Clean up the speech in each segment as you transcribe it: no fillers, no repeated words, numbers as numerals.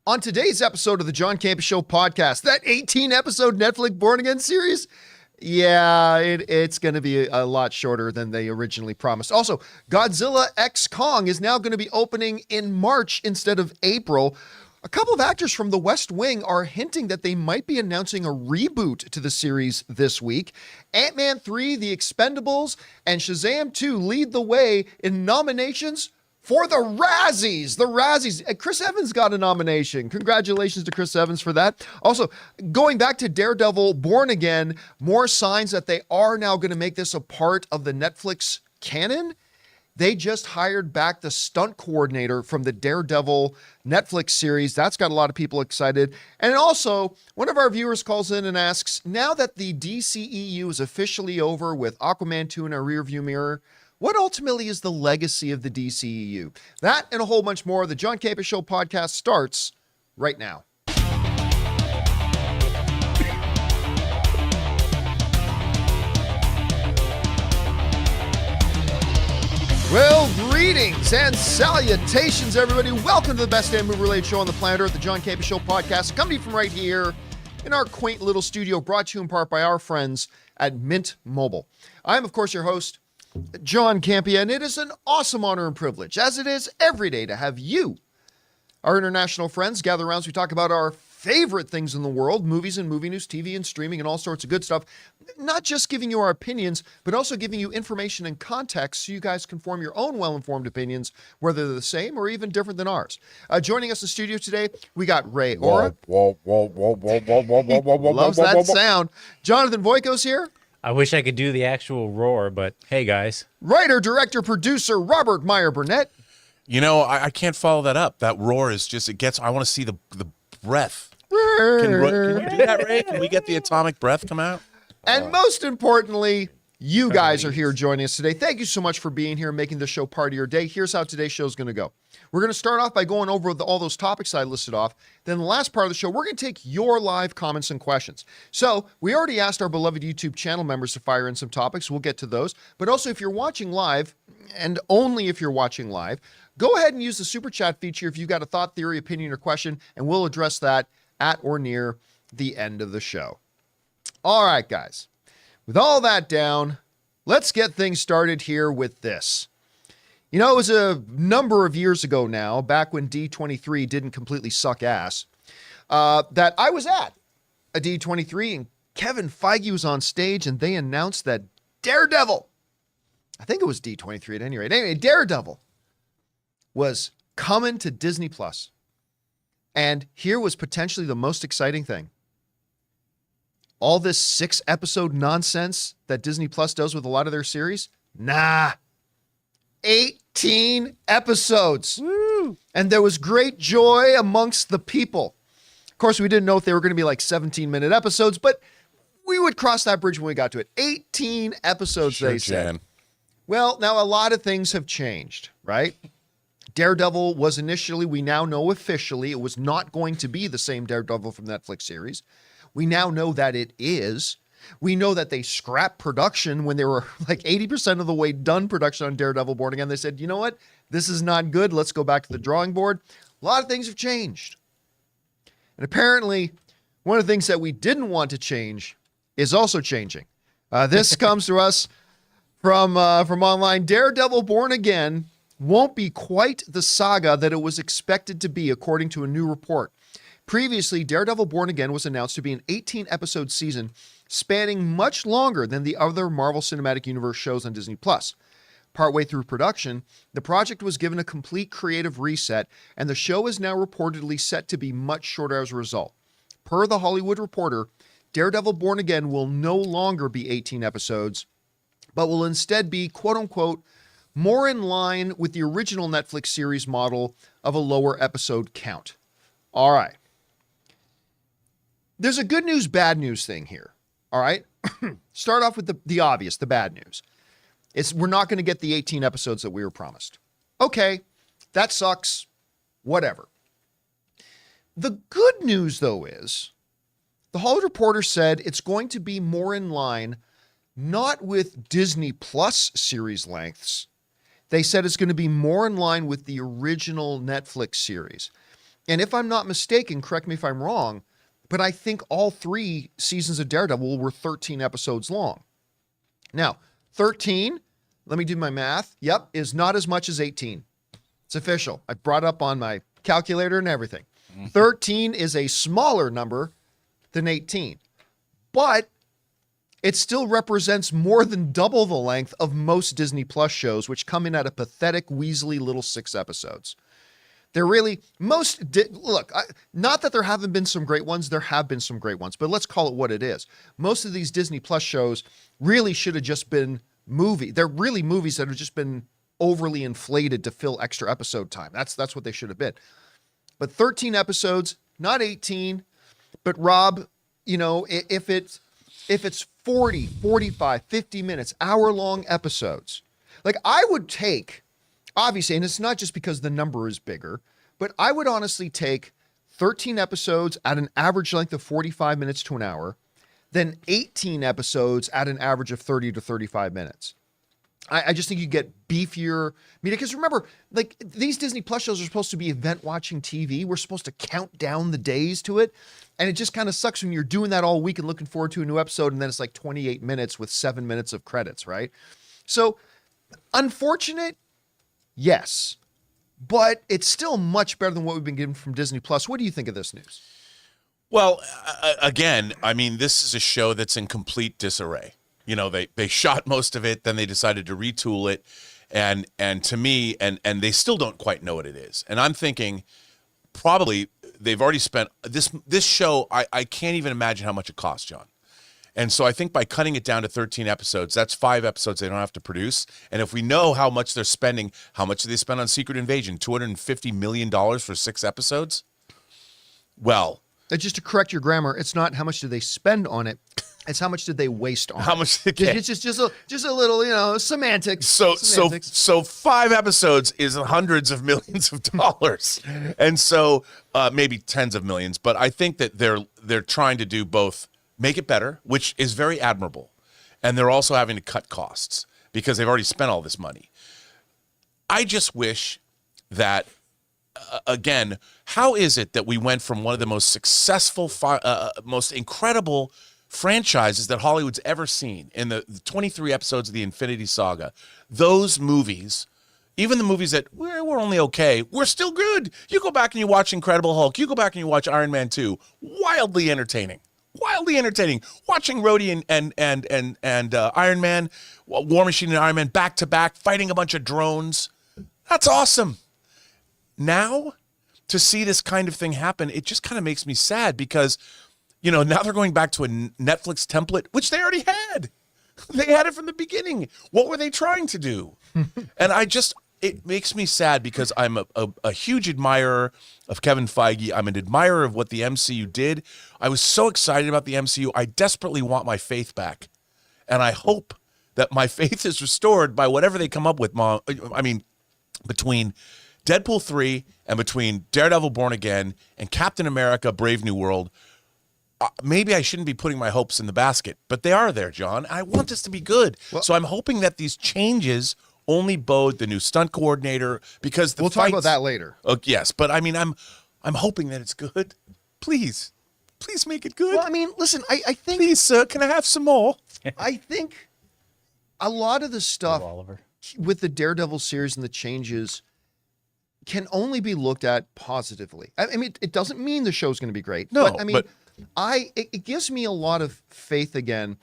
On today's episode of the John Campea Show podcast, that 18-episode Netflix Born Again series, it's going to be a lot shorter than they originally promised. Also, Godzilla X Kong is now going to be opening in March instead of April. A couple of actors from The West Wing are hinting that they might be announcing a reboot to the series this week. Ant-Man 3, The Expendables, and Shazam 2 lead the way in nominations for the Razzies. The Razzies. Chris Evans got a nomination. Congratulations to Chris Evans for that. Also, going back to Daredevil Born Again, more signs that they are now going to make this a part of the Netflix canon. They just hired back the stunt coordinator from the Daredevil Netflix series. That's got a lot of people excited. And also, one of our viewers calls in and asks, now that the DCEU is officially over with Aquaman 2 in our rearview mirror, what ultimately is the legacy of the DCEU? That and a whole bunch more. The John Campea Show podcast starts right now. Well, greetings and salutations, everybody. Welcome to the best damn movie-related show on the planet Earth, the John Campea Show podcast, coming from right here in our quaint little studio, brought to you in part by our friends at Mint Mobile. I'm, of course, your host, John Campea, and it is an awesome honor and privilege, as it is every day, to have you, our international friends, gather around as we talk about our favorite things in the world, movies and movie news, TV and streaming, and all sorts of good stuff. Not just giving you our opinions, but also giving you information and context so you guys can form your own well-informed opinions, whether they're the same or even different than ours. Joining us in the studio today, we got Ray Ora. Loves that sound. Jonathan Voico's here. I wish I could do the actual roar, but hey, guys. Writer, director, producer, Robert Meyer Burnett. You know, I can't follow that up. That roar is just, I want to see the breath. Can you do that, Ray? Can we get the atomic breath come out? And most importantly, you guys are here joining us today. Thank you so much for being here and making the show part of your day. Here's how today's show is going to go. We're going to start off by going over all those topics I listed off. Then the last part of the show, we're going to take your live comments and questions. So we already asked our beloved YouTube channel members to fire in some topics. We'll get to those. But also, if you're watching live, and only if you're watching live, go ahead and use the Super Chat feature if you've got a thought, theory, opinion, or question, and we'll address that at or near the end of the show. All right, guys. With all that down, let's get things started here with this. You know, it was a number of years ago now, back when D23 didn't completely suck ass, that I was at a D23 and Kevin Feige was on stage and they announced that Daredevil, I think it was D23 at any rate, anyway, Daredevil was coming to Disney Plus. And here was potentially the most exciting thing. All this 6-episode nonsense that Disney Plus does with a lot of their series? Nah. 18 episodes. Woo. And there was great joy amongst the people. Of course, we didn't know if they were going to be like 17-minute episodes, but we would cross that bridge when we got to it. 18 episodes, sure, they said. Jan. Well, now a lot of things have changed, right? Daredevil was initially, we now know officially, it was not going to be the same Daredevil from Netflix series. We now know that it is. We know that they scrapped production when they were like 80% of the way done production on Daredevil Born Again. They said, you know what? This is not good. Let's go back to the drawing board. A lot of things have changed. And apparently, one of the things that we didn't want to change is also changing. This comes to us from online. Daredevil Born Again won't be quite the saga that it was expected to be, according to a new report. Previously, Daredevil Born Again was announced to be an 18-episode season spanning much longer than the other Marvel Cinematic Universe shows on Disney+. Partway through production, the project was given a complete creative reset, and the show is now reportedly set to be much shorter as a result. Per The Hollywood Reporter, Daredevil Born Again will no longer be 18 episodes, but will instead be, quote-unquote, more in line with the original Netflix series model of a lower episode count. All right. There's a good news, bad news thing here. All right. Start off with the obvious, the bad news. We're not going to get the 18 episodes that we were promised. Okay. That sucks. Whatever. The good news, though, is the Hollywood Reporter said it's going to be more in line, not with Disney Plus series lengths. They said it's going to be more in line with the original Netflix series. And if I'm not mistaken, correct me if I'm wrong, but I think all 3 seasons of Daredevil were 13 episodes long. Now, 13, let me do my math. Yep, is not as much as 18. It's official. I brought it up on my calculator and everything. 13 is a smaller number than 18, but it still represents more than double the length of most Disney Plus shows, which come in at a pathetic, weaselly little 6 episodes. They're really, not that there haven't been some great ones, there have been some great ones, but let's call it what it is. Most of these Disney Plus shows really should have just been they're really movies that have just been overly inflated to fill extra episode time. That's what they should have been. But 13 episodes, not 18. But Rob, if it's 40, 45, 50 minutes, hour-long episodes, like I would take, obviously, and it's not just because the number is bigger, but I would honestly take 13 episodes at an average length of 45 minutes to an hour, then 18 episodes at an average of 30 to 35 minutes. I just think you get beefier media. Because remember, like these Disney Plus shows are supposed to be event watching TV. We're supposed to count down the days to it. And it just kind of sucks when you're doing that all week and looking forward to a new episode. And then it's like 28 minutes with 7 minutes of credits, right? So unfortunate, yes. But it's still much better than what we've been given from Disney Plus. What do you think of this news? Well, again, I mean, this is a show that's in complete disarray. They shot most of it, then they decided to retool it, and to me, and they still don't quite know what it is. And I'm thinking, probably they've already spent this show. I can't even imagine how much it costs, John. And so I think by cutting it down to 13 episodes, that's 5 episodes they don't have to produce. And if we know how much they're spending, how much do they spend on Secret Invasion? $250 million for 6 episodes? Well, just to correct your grammar, it's not how much do they spend on it. It's how much did they waste on how it. much? It's just a little, semantics. So 5 episodes is hundreds of millions of dollars, and so maybe tens of millions. But I think that they're trying to do both, make it better, which is very admirable, and they're also having to cut costs because they've already spent all this money. I just wish that. Again, how is it that we went from one of the most successful, most incredible franchises that Hollywood's ever seen in the 23 episodes of the Infinity Saga? Those movies, even the movies that were only okay, were still good. You go back and you watch Incredible Hulk. You go back and you watch Iron Man 2. Wildly entertaining. Watching Rhodey and Iron Man, War Machine and Iron Man back to back, fighting a bunch of drones. That's awesome. Now, to see this kind of thing happen, it just kind of makes me sad because, now they're going back to a Netflix template, which they already had. They had it from the beginning. What were they trying to do? And it makes me sad because I'm a huge admirer of Kevin Feige. I'm an admirer of what the MCU did. I was so excited about the MCU. I desperately want my faith back. And I hope that my faith is restored by whatever they come up with, between Deadpool 3 and between Daredevil Born Again and Captain America Brave New World. Maybe I shouldn't be putting my hopes in the basket, but they are there, John. I want this to be good. Well, so I'm hoping that these changes only bode the new stunt coordinator because we'll talk about that later. Yes, but I'm hoping that it's good. Please make it good. Well, listen, I think... Please, sir, can I have some more? I think a lot of the stuff with the Daredevil series and the changes can only be looked at positively. It doesn't mean the show's going to be great. No, but it gives me a lot of faith again.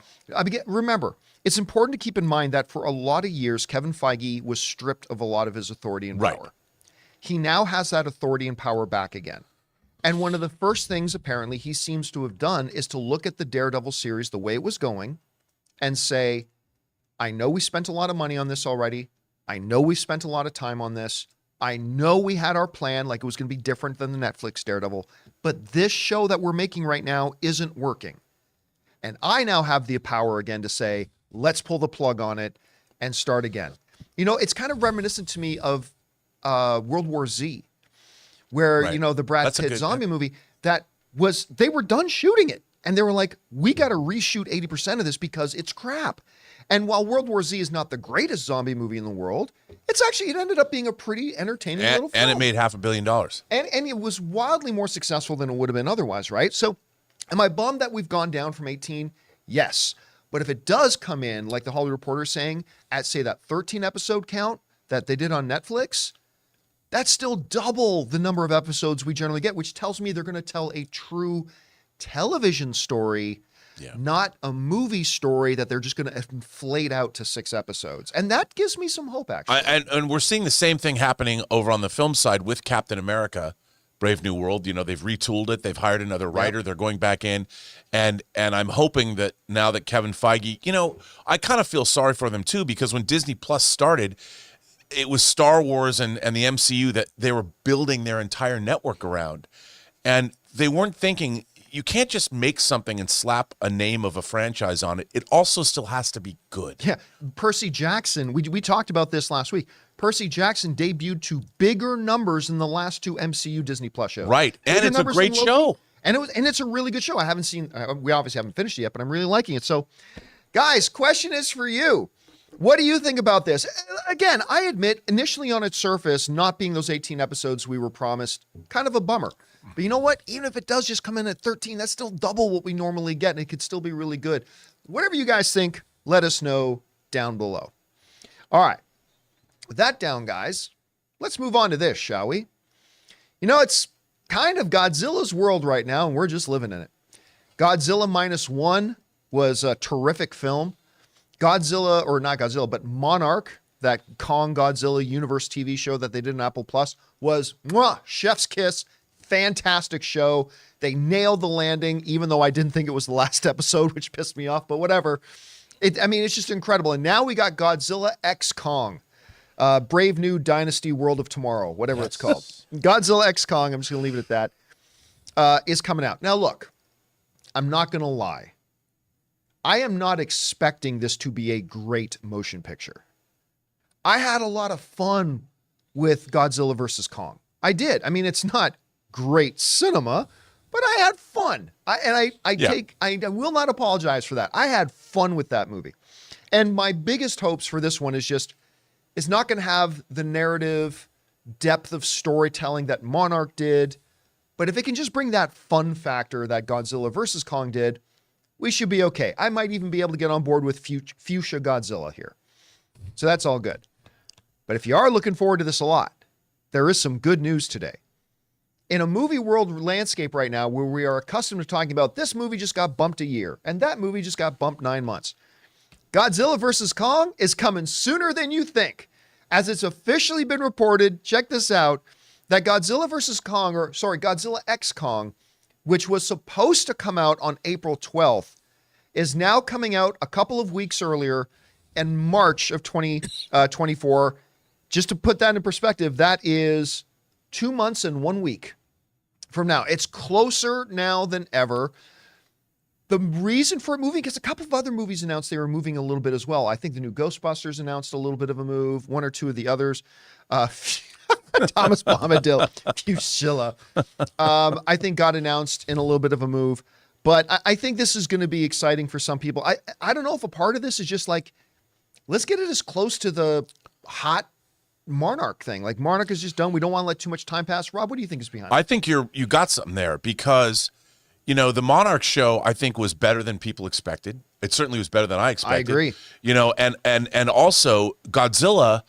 Remember, it's important to keep in mind that for a lot of years, Kevin Feige was stripped of a lot of his authority and power. Right. He now has that authority and power back again. And one of the first things, apparently, he seems to have done is to look at the Daredevil series the way it was going and say, I know we spent a lot of money on this already. I know we spent a lot of time on this. I know we had our plan, like it was going to be different than the Netflix Daredevil, but this show that we're making right now isn't working. And I now have the power again to say, let's pull the plug on it and start again. It's kind of reminiscent to me of World War Z, where, right. The Brad Pitt zombie movie, they were done shooting it. And they were like, we got to reshoot 80% of this because it's crap. And while World War Z is not the greatest zombie movie in the world, it ended up being a pretty entertaining little film. And it made $500 million. And it was wildly more successful than it would have been otherwise, right? So am I bummed that we've gone down from 18? Yes. But if it does come in, like the Hollywood Reporter saying, at say that 13 episode count that they did on Netflix, that's still double the number of episodes we generally get, which tells me they're going to tell a true television story, not a movie story that they're just going to inflate out to 6 episodes. And that gives me some hope, actually. And we're seeing the same thing happening over on the film side with Captain America, Brave New World. You know, they've retooled it. They've hired another writer. They're going back in. And I'm hoping that now that Kevin Feige, you know, I kind of feel sorry for them too, because when Disney Plus started, it was Star Wars and the MCU that they were building their entire network around. And they weren't thinking, you can't just make something and slap a name of a franchise on it. It also still has to be good. Yeah. Percy Jackson, we talked about this last week. Percy Jackson debuted to bigger numbers than the last 2 MCU Disney Plus shows. Right. And it's a great show. And it's a really good show. I haven't seen, we obviously haven't finished it yet, but I'm really liking it. So guys, question is for you. What do you think about this? Again, I admit initially on its surface, not being those 18 episodes we were promised, kind of a bummer. But you know what? Even if it does just come in at 13, that's still double what we normally get, and it could still be really good. Whatever you guys think, let us know down below. All right. With that down, guys, let's move on to this, shall we? You know, it's kind of Godzilla's world right now, and we're just living in it. Godzilla -1 was a terrific film. Godzilla, or not Godzilla, but Monarch, that Kong Godzilla universe TV show that they did on Apple Plus, was chef's kiss. Fantastic show. They nailed the landing, even though I didn't think it was the last episode, which pissed me off, but whatever. It's just incredible. And now we got Godzilla X Kong, Brave New Dynasty World of Tomorrow, whatever it's called. Godzilla X Kong, I'm just going to leave it at that, is coming out. Now, look, I'm not going to lie. I am not expecting this to be a great motion picture. I had a lot of fun with Godzilla vs. Kong. I did. I mean, it's not great cinema, but I had fun. I will not apologize for that. I had fun with that movie. And my biggest hopes for this one is just, it's not going to have the narrative depth of storytelling that Monarch did, but if it can just bring that fun factor that Godzilla vs. Kong did, we should be okay. I might even be able to get on board with Fuchsia Godzilla here. So that's all good. But if you are looking forward to this a lot, there is some good news today. In a movie world landscape right now where we are accustomed to talking about this movie just got bumped a year and that movie just got bumped 9 months, Godzilla vs. Kong is coming sooner than you think, as it's officially been reported, check this out, that Godzilla X Kong, which was supposed to come out on April 12th, is now coming out a couple of weeks earlier in March of 2024. Just to put that in perspective, that is 2 months and 1 week from now. It's closer now than ever. The reason for it moving, because a couple of other movies announced they were moving a little bit as well. I think the new Ghostbusters announced a little bit of a move, 1 or 2 of the others. Thomas Bombadil, Fuchsia, I think got announced in a little bit of a move. But I think this is going to be exciting for some people. I don't know if a part of this is just like, let's get it as close to the hot Monarch thing. Like Monarch is just done. We don't want to let too much time pass. Rob, what do you think is behind it? I think you got something there because, you know, the Monarch show I think was better than people expected. It certainly was better than I expected. I agree. You know, and also Godzilla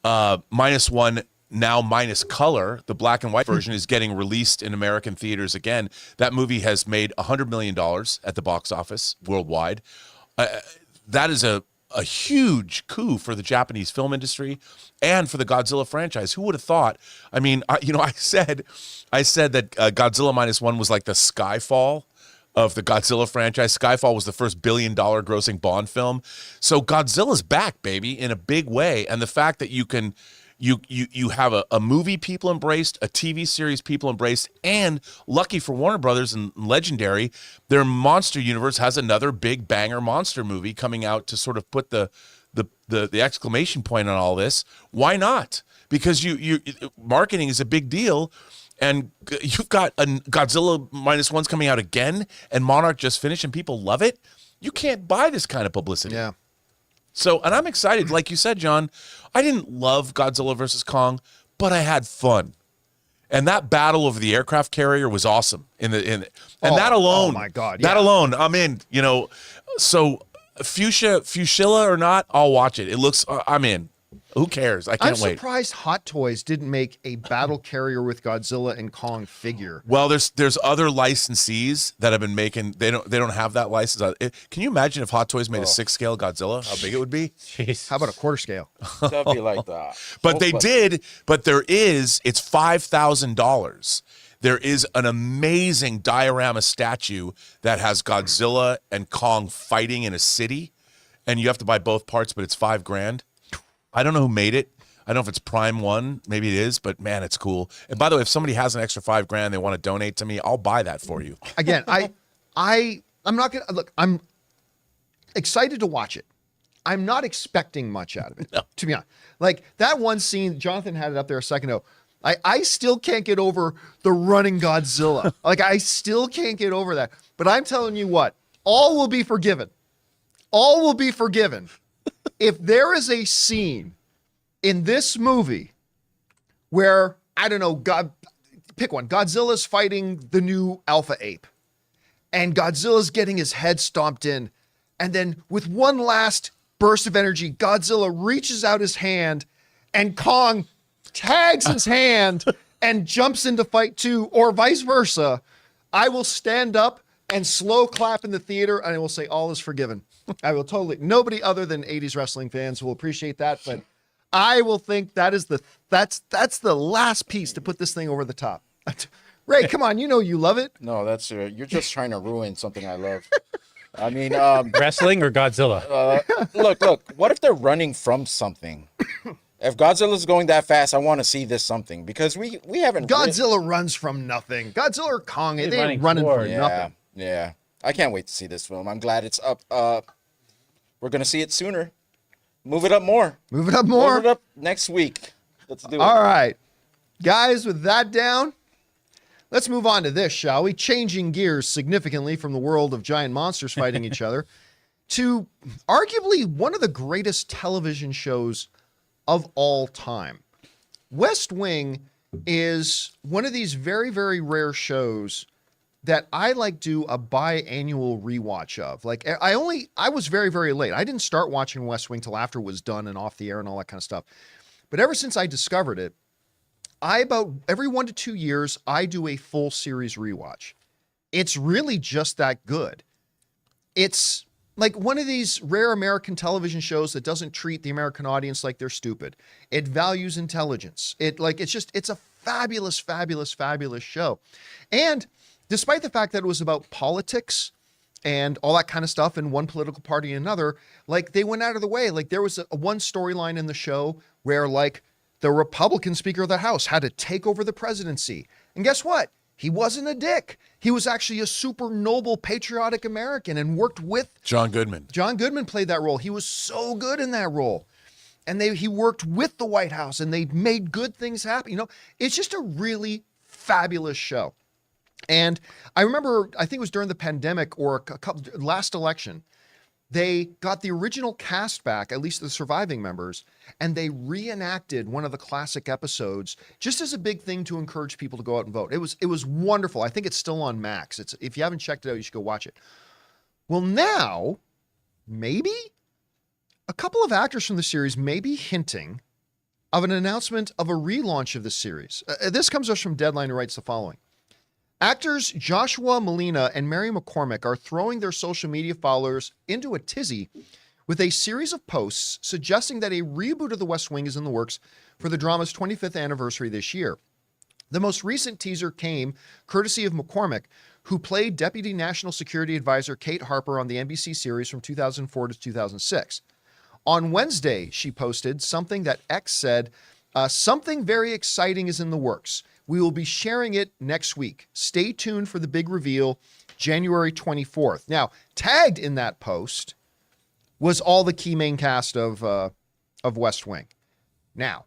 -1 now minus color, the black and white version is getting released in American theaters again. That movie has made $100 million at the box office worldwide. That is a huge coup for the Japanese film industry and for the Godzilla franchise. Who would have thought? I mean, I said that Godzilla -1 was like the Skyfall of the Godzilla franchise. Skyfall was the first billion-dollar grossing Bond film. So Godzilla's back, baby, in a big way. And the fact that you can you have a movie people embraced, a TV series people embraced, and lucky for Warner Brothers and Legendary, their monster universe has another big banger monster movie coming out to sort of put the exclamation point on all this. Why not? Because you marketing is a big deal, and you've got a Godzilla -1's coming out again, and Monarch just finished, and people love it. You can't buy this kind of publicity. Yeah. So, and I'm excited. Like you said, John, I didn't love Godzilla versus Kong, but I had fun. And that battle over the aircraft carrier was awesome. And that alone, oh my God, that alone, I'm in. So Fuchsia or not, I'll watch it. It looks, I'm in. Who cares? I can't wait. I'm surprised Hot Toys didn't make a battle carrier with Godzilla and Kong figure. Well, there's other licensees that have been making. They don't have that license. Can you imagine if Hot Toys made a 6-scale Godzilla? How big it would be? Jeez. How about a quarter scale? That'd be like that. But they did. But it's $5,000. There is an amazing diorama statue that has Godzilla and Kong fighting in a city, and you have to buy both parts, but it's $5,000. I don't know who made it. I don't know if it's Prime One. Maybe it is, but man, it's cool. And by the way, if somebody has an extra $5,000 they want to donate to me, I'll buy that for you. Again, I'm not gonna look. I'm excited to watch it. I'm not expecting much out of it, to be honest. Like that one scene, Jonathan had it up there a second ago. I still can't get over the running Godzilla. Like I still can't get over that. But I'm telling you what, all will be forgiven. All will be forgiven. If there is a scene in this movie where, I don't know, pick one, Godzilla's fighting the new alpha ape, and Godzilla's getting his head stomped in, and then with one last burst of energy, Godzilla reaches out his hand, and Kong tags his hand and jumps into fight too, or vice versa, I will stand up and slow clap in the theater, and I will say all is forgiven. I will totally. Nobody other than 80s wrestling fans will appreciate that, but I will think that's the last piece to put this thing over the top. Ray, come on, you love it. No, that's you're just trying to ruin something I love. I mean, Wrestling or Godzilla? look. What if they're running from something? If Godzilla's going that fast, I want to see this something because we haven't. Godzilla runs from nothing. Godzilla or Kong, they ain't running forward. from nothing. Yeah. I can't wait to see this film. I'm glad it's up. We're gonna see it sooner. Move it up more. Move it up more. Move it up next week. Let's do it. All right, guys, with that down, let's move on to this, shall we? Changing gears significantly from the world of giant monsters fighting each other to arguably one of the greatest television shows of all time. West Wing is one of these very, very rare shows that I like do a biannual rewatch of. Like I was very, very late. I didn't start watching West Wing till after it was done and off the air and all that kind of stuff. But ever since I discovered it, about every 1 to 2 years, I do a full series rewatch. It's really just that good. It's like one of these rare American television shows that doesn't treat the American audience like they're stupid. It values intelligence. It's a fabulous, fabulous, fabulous show. And despite the fact that it was about politics and all that kind of stuff in one political party and another, like they went out of the way. Like there was one storyline in the show where like the Republican Speaker of the House had to take over the presidency. And guess what? He wasn't a dick. He was actually a super noble, patriotic American and worked with John Goodman. John Goodman played that role. He was so good in that role. And he worked with the White House and they made good things happen. It's just a really fabulous show. And I remember, I think it was during the pandemic or last election, they got the original cast back, at least the surviving members, and they reenacted one of the classic episodes just as a big thing to encourage people to go out and vote. It was wonderful. I think it's still on Max. If you haven't checked it out, you should go watch it. Well, now, maybe a couple of actors from the series may be hinting of an announcement of a relaunch of the series. This comes to us from Deadline, who writes the following. Actors Joshua Molina and Mary McCormick are throwing their social media followers into a tizzy with a series of posts suggesting that a reboot of The West Wing is in the works for the drama's 25th anniversary this year. The most recent teaser came courtesy of McCormick, who played Deputy National Security Advisor Kate Harper on the NBC series from 2004 to 2006. On Wednesday, she posted something that X said, something very exciting is in the works. We will be sharing it next week. Stay tuned for the big reveal, January 24th. Now, tagged in that post was all the key main cast of West Wing. Now,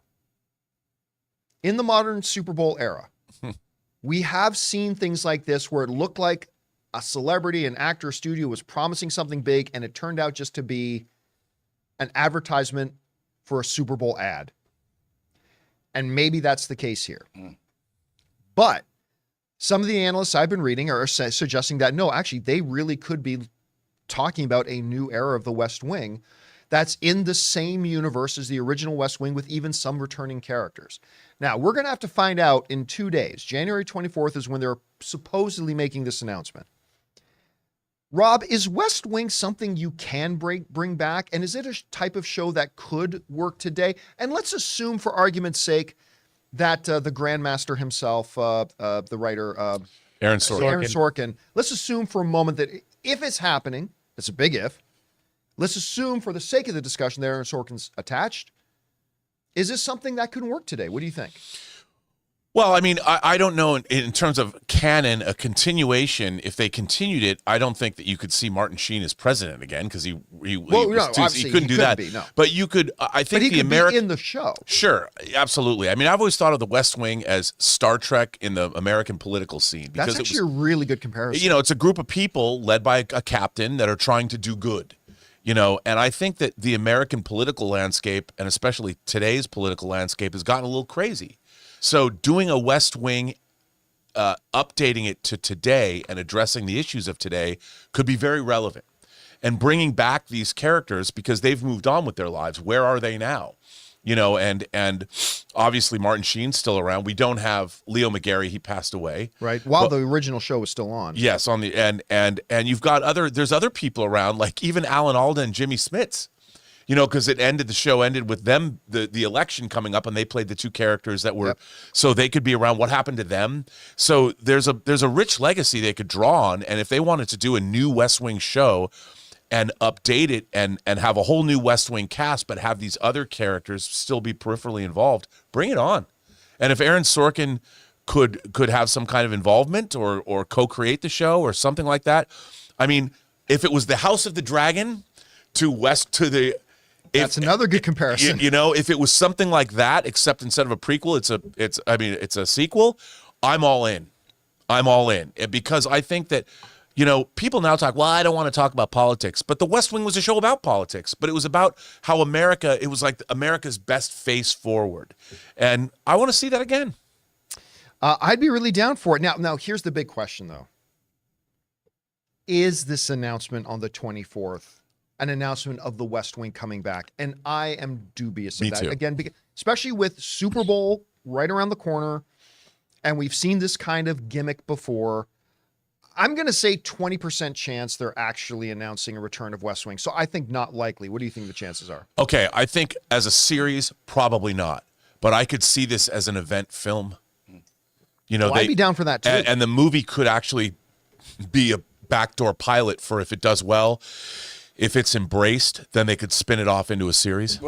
in the modern Super Bowl era, We have seen things like this where it looked like a celebrity, an actor, studio was promising something big, and it turned out just to be an advertisement for a Super Bowl ad. And maybe that's the case here. But some of the analysts I've been reading are suggesting that no, actually, they really could be talking about a new era of the West Wing that's in the same universe as the original West Wing with even some returning characters. Now, we're going to have to find out in 2 days. January 24th is when they're supposedly making this announcement. Rob, is West Wing something you can bring back? And is it a type of show that could work today? And let's assume, for argument's sake, that the Grandmaster himself, the writer, Aaron Sorkin. Let's assume for a moment that if it's happening, it's a big if, let's assume for the sake of the discussion that Aaron Sorkin's attached. Is this something that could work today? What do you think? Well, I mean, I don't know in terms of canon, a continuation. If they continued it, I don't think that you could see Martin Sheen as president again because he couldn't do that. No. But you could. I think but he the American be in the show. Sure, absolutely. I mean, I've always thought of the West Wing as Star Trek in the American political scene because That's actually a really good comparison. You know, it's a group of people led by a captain that are trying to do good. You know, and I think that the American political landscape, and especially today's political landscape, has gotten a little crazy. So doing a West Wing, updating it to today and addressing the issues of today could be very relevant. And bringing back these characters because they've moved on with their lives. Where are they now? You know, and obviously Martin Sheen's still around. We don't have Leo McGarry; he passed away. Right. While the original show was still on. Yes, on the and you've got there's other people around, like even Alan Alda and Jimmy Smits. You know, because the show ended with them, the election coming up, and they played the two characters that were, so they could be around. What happened to them? So there's a rich legacy they could draw on, and if they wanted to do a new West Wing show and update it and have a whole new West Wing cast, but have these other characters still be peripherally involved, bring it on. And if Aaron Sorkin could have some kind of involvement or co-create the show or something like that, I mean, if it was the House of the Dragon That's another good comparison. You know, if it was something like that, except instead of a prequel, it's a sequel, I'm all in. I'm all in. Because I think that, you know, people now talk, well, I don't want to talk about politics. But The West Wing was a show about politics. But it was about how it was like America's best face forward. And I want to see that again. I'd be really down for it. Now, here's the big question, though. Is this announcement on the 24th an announcement of the West Wing coming back? And I am dubious of that. Too. Again, especially with Super Bowl right around the corner, and we've seen this kind of gimmick before. I'm going to say 20% chance they're actually announcing a return of West Wing. So I think not likely. What do you think the chances are? Okay, I think as a series, probably not. But I could see this as an event film. You know, I'd be down for that too. And the movie could actually be a backdoor pilot for if it does well. If it's embraced, then they could spin it off into a series.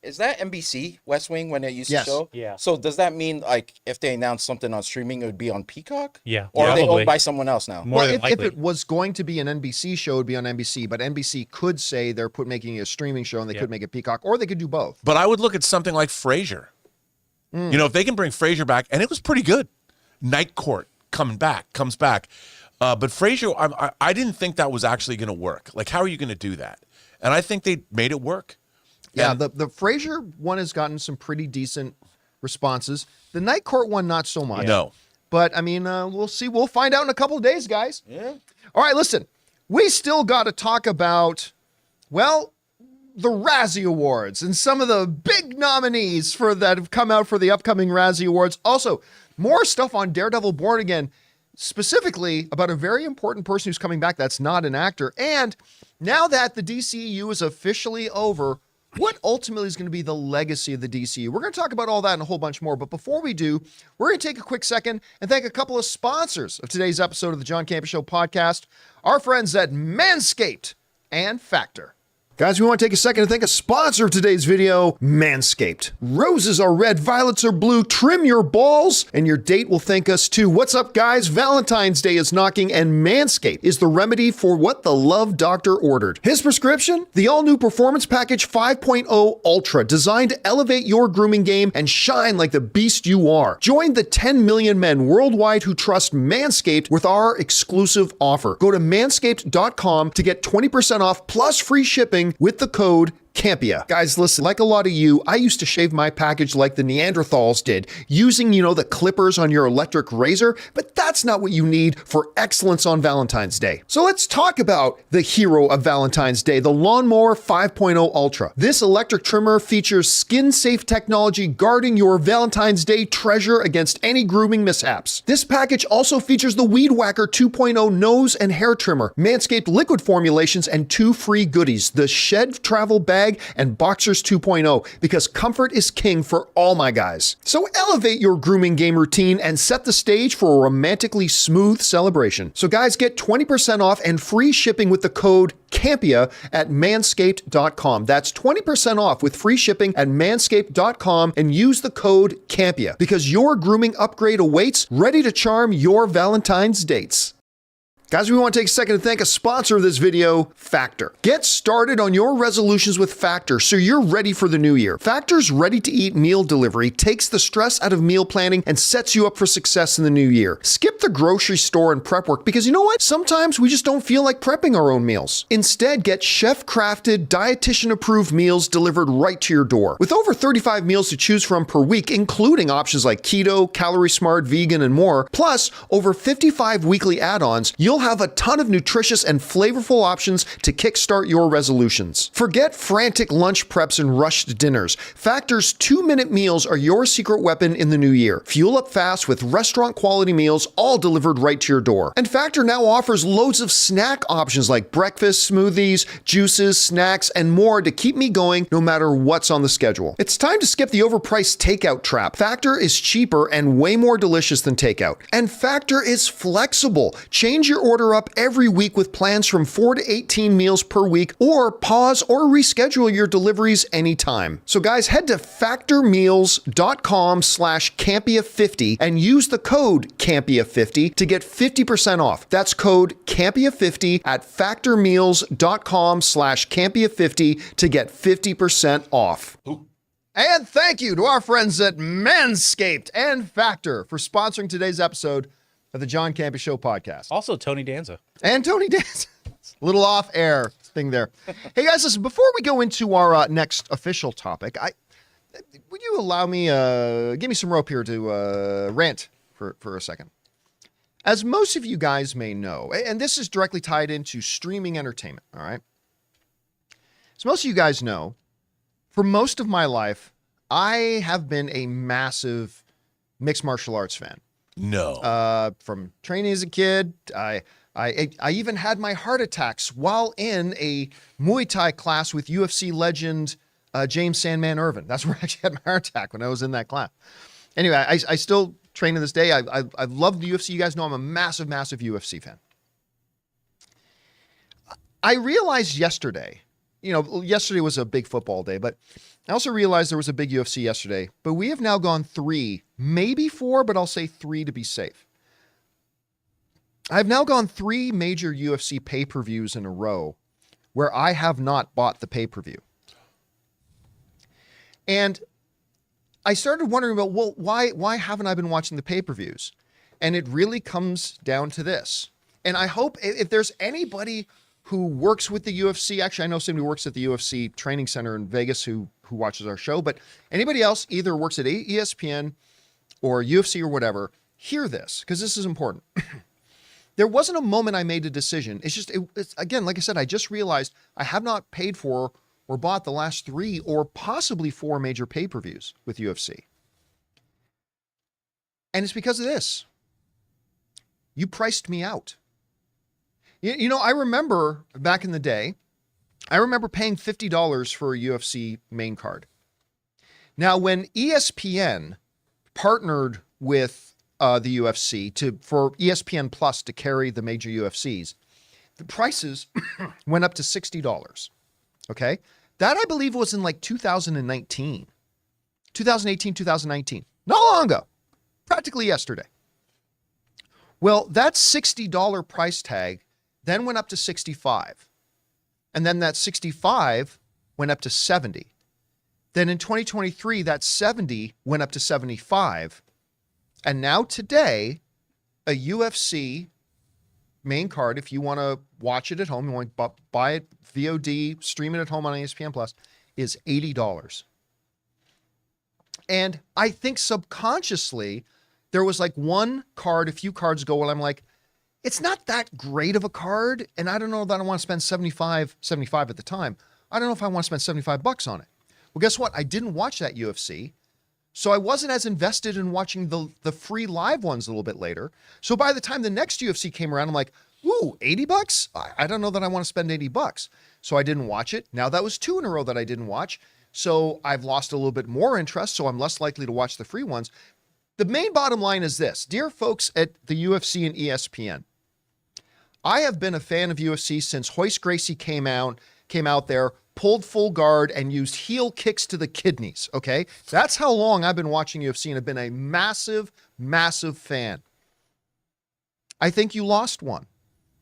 Is that NBC West Wing when it used Yes. to show? Yeah. So does that mean like if they announce something on streaming, it would be on Peacock? Yeah, Or are they probably. owned by someone else now? More Well, than if likely. it was going to be an NBC show, it would be on NBC. But NBC could say they're making a streaming show and they could make it Peacock, or they could do both. But I would look at something like Frasier. You know, if they can bring Frasier back, and it was pretty good. Night Court comes back. But Frasier, I didn't think that was actually going to work. Like, how are you going to do that? And I think they made it work. Yeah, And- the Frasier one has gotten some pretty decent responses. The Night Court one, not so much. No. But, I mean, we'll see. We'll find out in a couple of days, guys. Yeah. All right, listen. We still got to talk about, well, the Razzie Awards and some of the big nominees that have come out for the upcoming Razzie Awards. Also, more stuff on Daredevil Born Again, specifically about a very important person who's coming back that's not an actor. And now that the DCEU is officially over, what ultimately is going to be the legacy of the DCEU? We're going to talk about all that and a whole bunch more. But before we do, we're going to take a quick second and thank a couple of sponsors of today's episode of the John Campea Show podcast, our friends at Manscaped and Factor. Guys, we want to take a second to thank a sponsor of today's video, Manscaped. Roses are red, violets are blue. Trim your balls, and your date will thank us too. What's up, guys? Valentine's Day is knocking, and Manscaped is the remedy for what the love doctor ordered. His prescription? The all-new Performance Package 5.0 Ultra, designed to elevate your grooming game and shine like the beast you are. Join the 10 million men worldwide who trust Manscaped with our exclusive offer. Go to manscaped.com to get 20% off plus free shipping with the code Campea. Guys, listen, like a lot of you, I used to shave my package like the Neanderthals did, using, the clippers on your electric razor, but that's not what you need for excellence on Valentine's Day. So let's talk about the hero of Valentine's Day, the Lawnmower 5.0 Ultra. This electric trimmer features skin-safe technology guarding your Valentine's Day treasure against any grooming mishaps. This package also features the Weed Whacker 2.0 nose and hair trimmer, Manscaped liquid formulations, and 2 free goodies, the Shed Travel Bag and Boxers 2.0, because comfort is king for all my guys. So elevate your grooming game routine and set the stage for a romantically smooth celebration. So guys, get 20% off and free shipping with the code Campea at manscaped.com. That's 20% off with free shipping at manscaped.com, and use the code Campea because your grooming upgrade awaits, ready to charm your Valentine's dates. Guys, we want to take a second to thank a sponsor of this video, Factor. Get started on your resolutions with Factor so you're ready for the new year. Factor's ready-to-eat meal delivery takes the stress out of meal planning and sets you up for success in the new year. Skip the grocery store and prep work because you know what? Sometimes we just don't feel like prepping our own meals. Instead, get chef-crafted, dietitian-approved meals delivered right to your door. With over 35 meals to choose from per week, including options like keto, calorie smart, vegan, and more, plus over 55 weekly add-ons, you'll have a ton of nutritious and flavorful options to kickstart your resolutions. Forget frantic lunch preps and rushed dinners. Factor's 2-minute meals are your secret weapon in the new year. Fuel up fast with restaurant-quality meals, all delivered right to your door. And Factor now offers loads of snack options like breakfast, smoothies, juices, snacks, and more to keep me going no matter what's on the schedule. It's time to skip the overpriced takeout trap. Factor is cheaper and way more delicious than takeout. And Factor is flexible. Change your order up every week with plans from 4 to 18 meals per week, or pause or reschedule your deliveries anytime. So guys, head to factormeals.com/Campea50 and use the code Campea50 to get 50% off. That's code Campea50 at factormeals.com/Campea50 to get 50% off. And thank you to our friends at Manscaped and Factor for sponsoring today's episode of the John Campea Show podcast. Also, Tony Danza. And Tony Danza. Little off air thing there. Hey guys, listen, before we go into our next official topic, would you allow me, give me some rope here to rant for a second. As most of you guys may know, and this is directly tied into streaming entertainment, all right? As most of you guys know, for most of my life, I have been a massive mixed martial arts fan. No. From training as a kid, I even had my heart attacks while in a Muay Thai class with UFC legend James Sandman Irvin. That's where I actually had my heart attack, when I was in that class. Anyway, I still train to this day. I love the UFC. You guys know I'm a massive, massive UFC fan. I realized yesterday, yesterday was a big football day, but I also realized there was a big UFC yesterday, but we have now gone 3, maybe 4, but I'll say 3 to be safe. I've now gone 3 major UFC pay-per-views in a row where I have not bought the pay-per-view. And I started wondering about, well, why haven't I been watching the pay-per-views? And it really comes down to this. And I hope if there's anybody who works with the UFC, actually I know somebody who works at the UFC training center in Vegas who watches our show, but anybody else either works at ESPN or UFC or whatever, hear this, because this is important. There wasn't a moment I made a decision. It's again, like I said, I just realized I have not paid for or bought the last 3 or possibly 4 major pay-per-views with UFC. And it's because of this. You priced me out. I remember back in the day, I remember paying $50 for a UFC main card. Now, when ESPN partnered with the UFC for ESPN Plus to carry the major UFCs, the prices went up to $60. Okay. That I believe was in like 2018, 2019. Not long ago. Practically yesterday. Well, that $60 price tag then went up to 65. And then that 65 went up to 70. Then in 2023, that 70 went up to 75. And now today, a UFC main card, if you want to watch it at home, you want to buy it VOD, stream it at home on ESPN Plus, is $80. And I think subconsciously, there was like one card a few cards ago where I'm like, it's not that great of a card. And I don't know that I want to spend 75 at the time. I don't know if I want to spend $75 on it. Well, guess what? I didn't watch that UFC. So I wasn't as invested in watching the free live ones a little bit later. So by the time the next UFC came around, I'm like, ooh, $80? I don't know that I want to spend $80. So I didn't watch it. Now that was 2 in a row that I didn't watch. So I've lost a little bit more interest. So I'm less likely to watch the free ones. The main bottom line is this. Dear folks at the UFC and ESPN, I have been a fan of UFC since Hoist Gracie came out there, pulled full guard, and used heel kicks to the kidneys, okay? That's how long I've been watching UFC and have been a massive, massive fan. I think you lost one.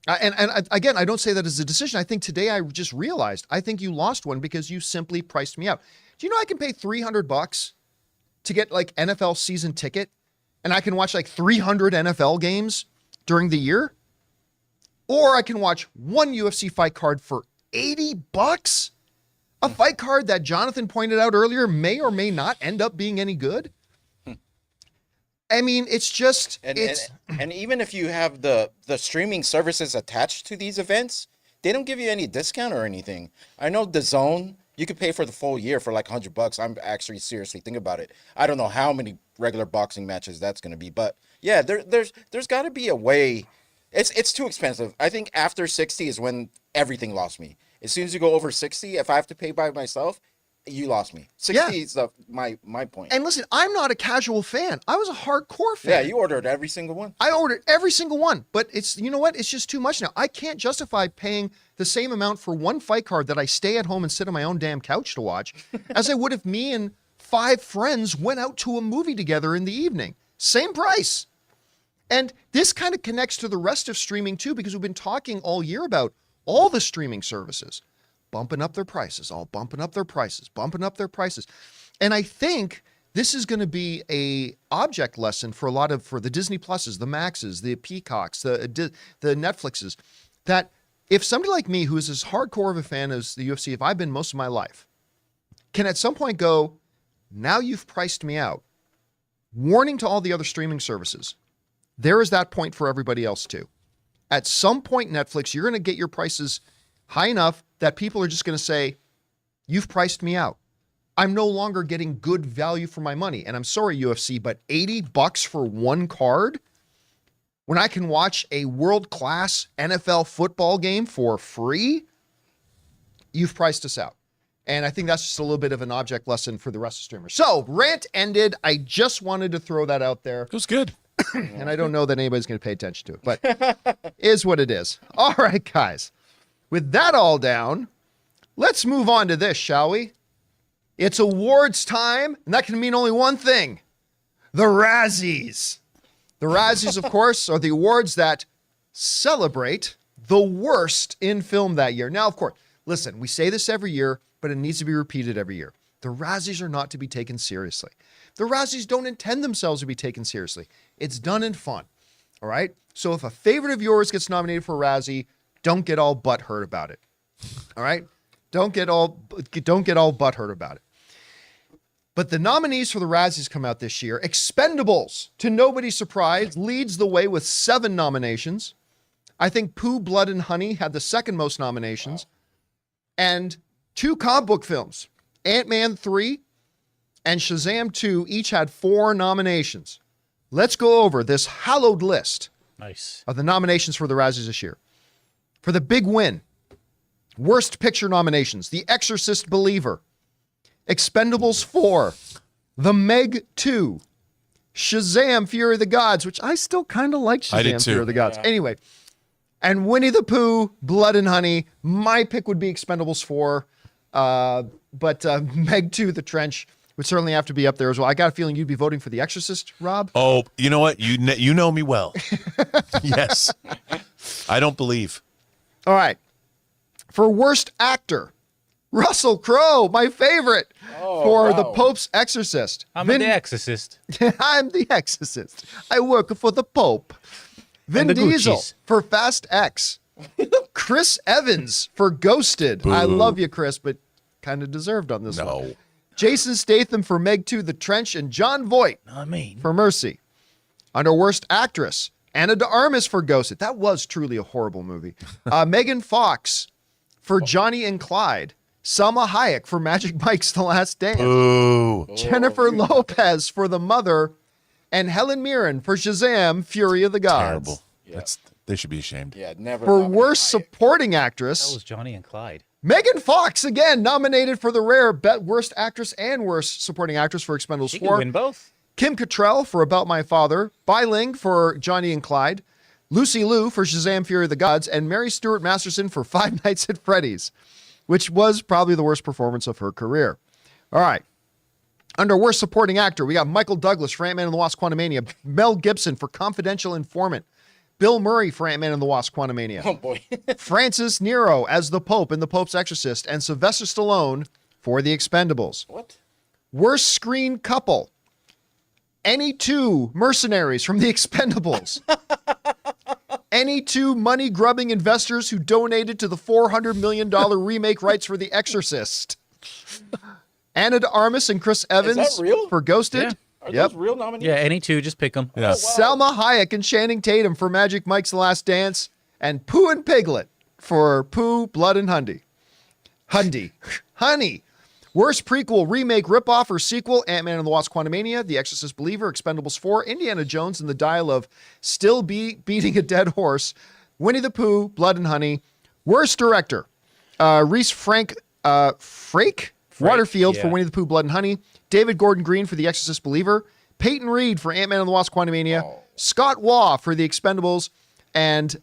And again, I don't say that as a decision. I think today I just realized, I think you lost one because you simply priced me out. Do you know I can pay $300 to get like NFL season ticket and I can watch like 300 NFL games during the year? Or I can watch one UFC fight card for $80? A fight card that Jonathan pointed out earlier may or may not end up being any good. I mean, it's just and even if you have the streaming services attached to these events, they don't give you any discount or anything. I know DAZN, you could pay for the full year for like $100. I'm actually seriously thinking about it. I don't know how many regular boxing matches that's going to be, but yeah, there's got to be a way. It's too expensive. I think after 60 is when everything lost me. As soon as you go over 60, if I have to pay by myself, you lost me. 60 is my point. And listen, I'm not a casual fan. I was a hardcore fan. Yeah, you ordered every single one. I ordered every single one, but it's, you know what? It's just too much now. I can't justify paying the same amount for one fight card that I stay at home and sit on my own damn couch to watch as I would if me and 5 friends went out to a movie together in the evening. Same price. And this kind of connects to the rest of streaming too, because we've been talking all year about all the streaming services bumping up their prices, bumping up their prices. And I think this is going to be a object lesson for the Disney Pluses, the Maxes, the Peacocks, the Netflixes, that if somebody like me, who is as hardcore of a fan as the UFC, if I've been most of my life, can at some point go, now you've priced me out. Warning to all the other streaming services. There is that point for everybody else too. At some point, Netflix, you're going to get your prices high enough that people are just going to say, you've priced me out. I'm no longer getting good value for my money. And I'm sorry, UFC, but $80 for one card when I can watch a world-class NFL football game for free? You've priced us out. And I think that's just a little bit of an object lesson for the rest of streamers. So, rant ended. I just wanted to throw that out there. It was good. And I don't know that anybody's going to pay attention to it, but is what it is. All right, guys. With that all down, let's move on to this, shall we? It's awards time, and that can mean only one thing. The Razzies. The Razzies, of course, are the awards that celebrate the worst in film that year. Now, of course, listen, we say this every year, but it needs to be repeated every year. The Razzies are not to be taken seriously. The Razzies don't intend themselves to be taken seriously. It's done in fun, all right? So if a favorite of yours gets nominated for a Razzie, don't get all butthurt about it, all right? Don't get all butthurt about it. But the nominees for the Razzies come out this year. Expendables, to nobody's surprise, leads the way with 7 nominations. I think Pooh, Blood, and Honey had the second most nominations. Wow. And 2 comic book films, Ant-Man 3 and Shazam 2, each had 4 nominations. Let's go over this hallowed list of the nominations for the Razzies this year. For the big win, Worst Picture nominations, The Exorcist Believer, Expendables 4, The Meg 2, Shazam Fury of the Gods, which I still kind of like Shazam Fury of the Gods. Yeah. Anyway, and Winnie the Pooh, Blood and Honey. My pick would be Expendables 4. But Meg 2, The Trench, would certainly have to be up there as well. I got a feeling you'd be voting for The Exorcist, Rob. Oh, you know what? You know me well. Yes. I don't believe. All right. For worst actor, Russell Crowe, my favorite, for The Pope's Exorcist. I'm the Exorcist. I'm the Exorcist. I work for the Pope. Vin the Diesel Gucci's. for Fast X. Chris Evans for Ghosted. I love you, Chris, but kind of deserved on this one. No. Jason Statham for Meg 2, The Trench, and John Voight for Mercy. Under Worst Actress, Anna de Armas for Ghosted. That was truly a horrible movie. Megan Fox for Johnny and Clyde. Salma Hayek for Magic Mike's The Last Dance. Ooh. Jennifer Lopez for The Mother. And Helen Mirren for Shazam, Fury of the Gods. Terrible. They should be ashamed. Yeah, never. For nominated Worst Hayek. Supporting That Actress, was Johnny and Clyde. Megan Fox, again, nominated for the rare Worst Actress and Worst Supporting Actress for Expendables She 4. can win both. Kim Cattrall for About My Father, Bai Ling for Johnny and Clyde, Lucy Liu for Shazam Fury of the Gods, and Mary Stuart Masterson for Five Nights at Freddy's, which was probably the worst performance of her career. All right. Under Worst Supporting Actor, we got Michael Douglas for Ant-Man and the Wasp Quantumania, Mel Gibson for Confidential Informant, Bill Murray for Ant-Man and the Wasp Quantumania, Oh boy. Francis Nero as the Pope in The Pope's Exorcist, and Sylvester Stallone for The Expendables. What? Worst Screen Couple, any two mercenaries from The Expendables. Any two money-grubbing investors who donated to the $400 million remake rights for The Exorcist. Anna de Armas and Chris Evans real? for Ghosted. Yeah. Are Yep. those real nominees? Yeah, any two, just pick them. Yeah. Salma Hayek and Channing Tatum for Magic Mike's The Last Dance. And Pooh and Piglet for Pooh, Blood and Honey. Worst prequel, remake, ripoff, or sequel, Ant-Man and the Wasp Quantumania, The Exorcist Believer, Expendables 4, Indiana Jones and the Dial of Still Beating a Dead Horse, Winnie the Pooh, Blood and Honey. Worst director, Reese Frake Waterfield for yeah. Winnie the Pooh, Blood and Honey, David Gordon Green for The Exorcist Believer, Peyton Reed for Ant-Man and the Wasp Quantumania, Scott Waugh for The Expendables, and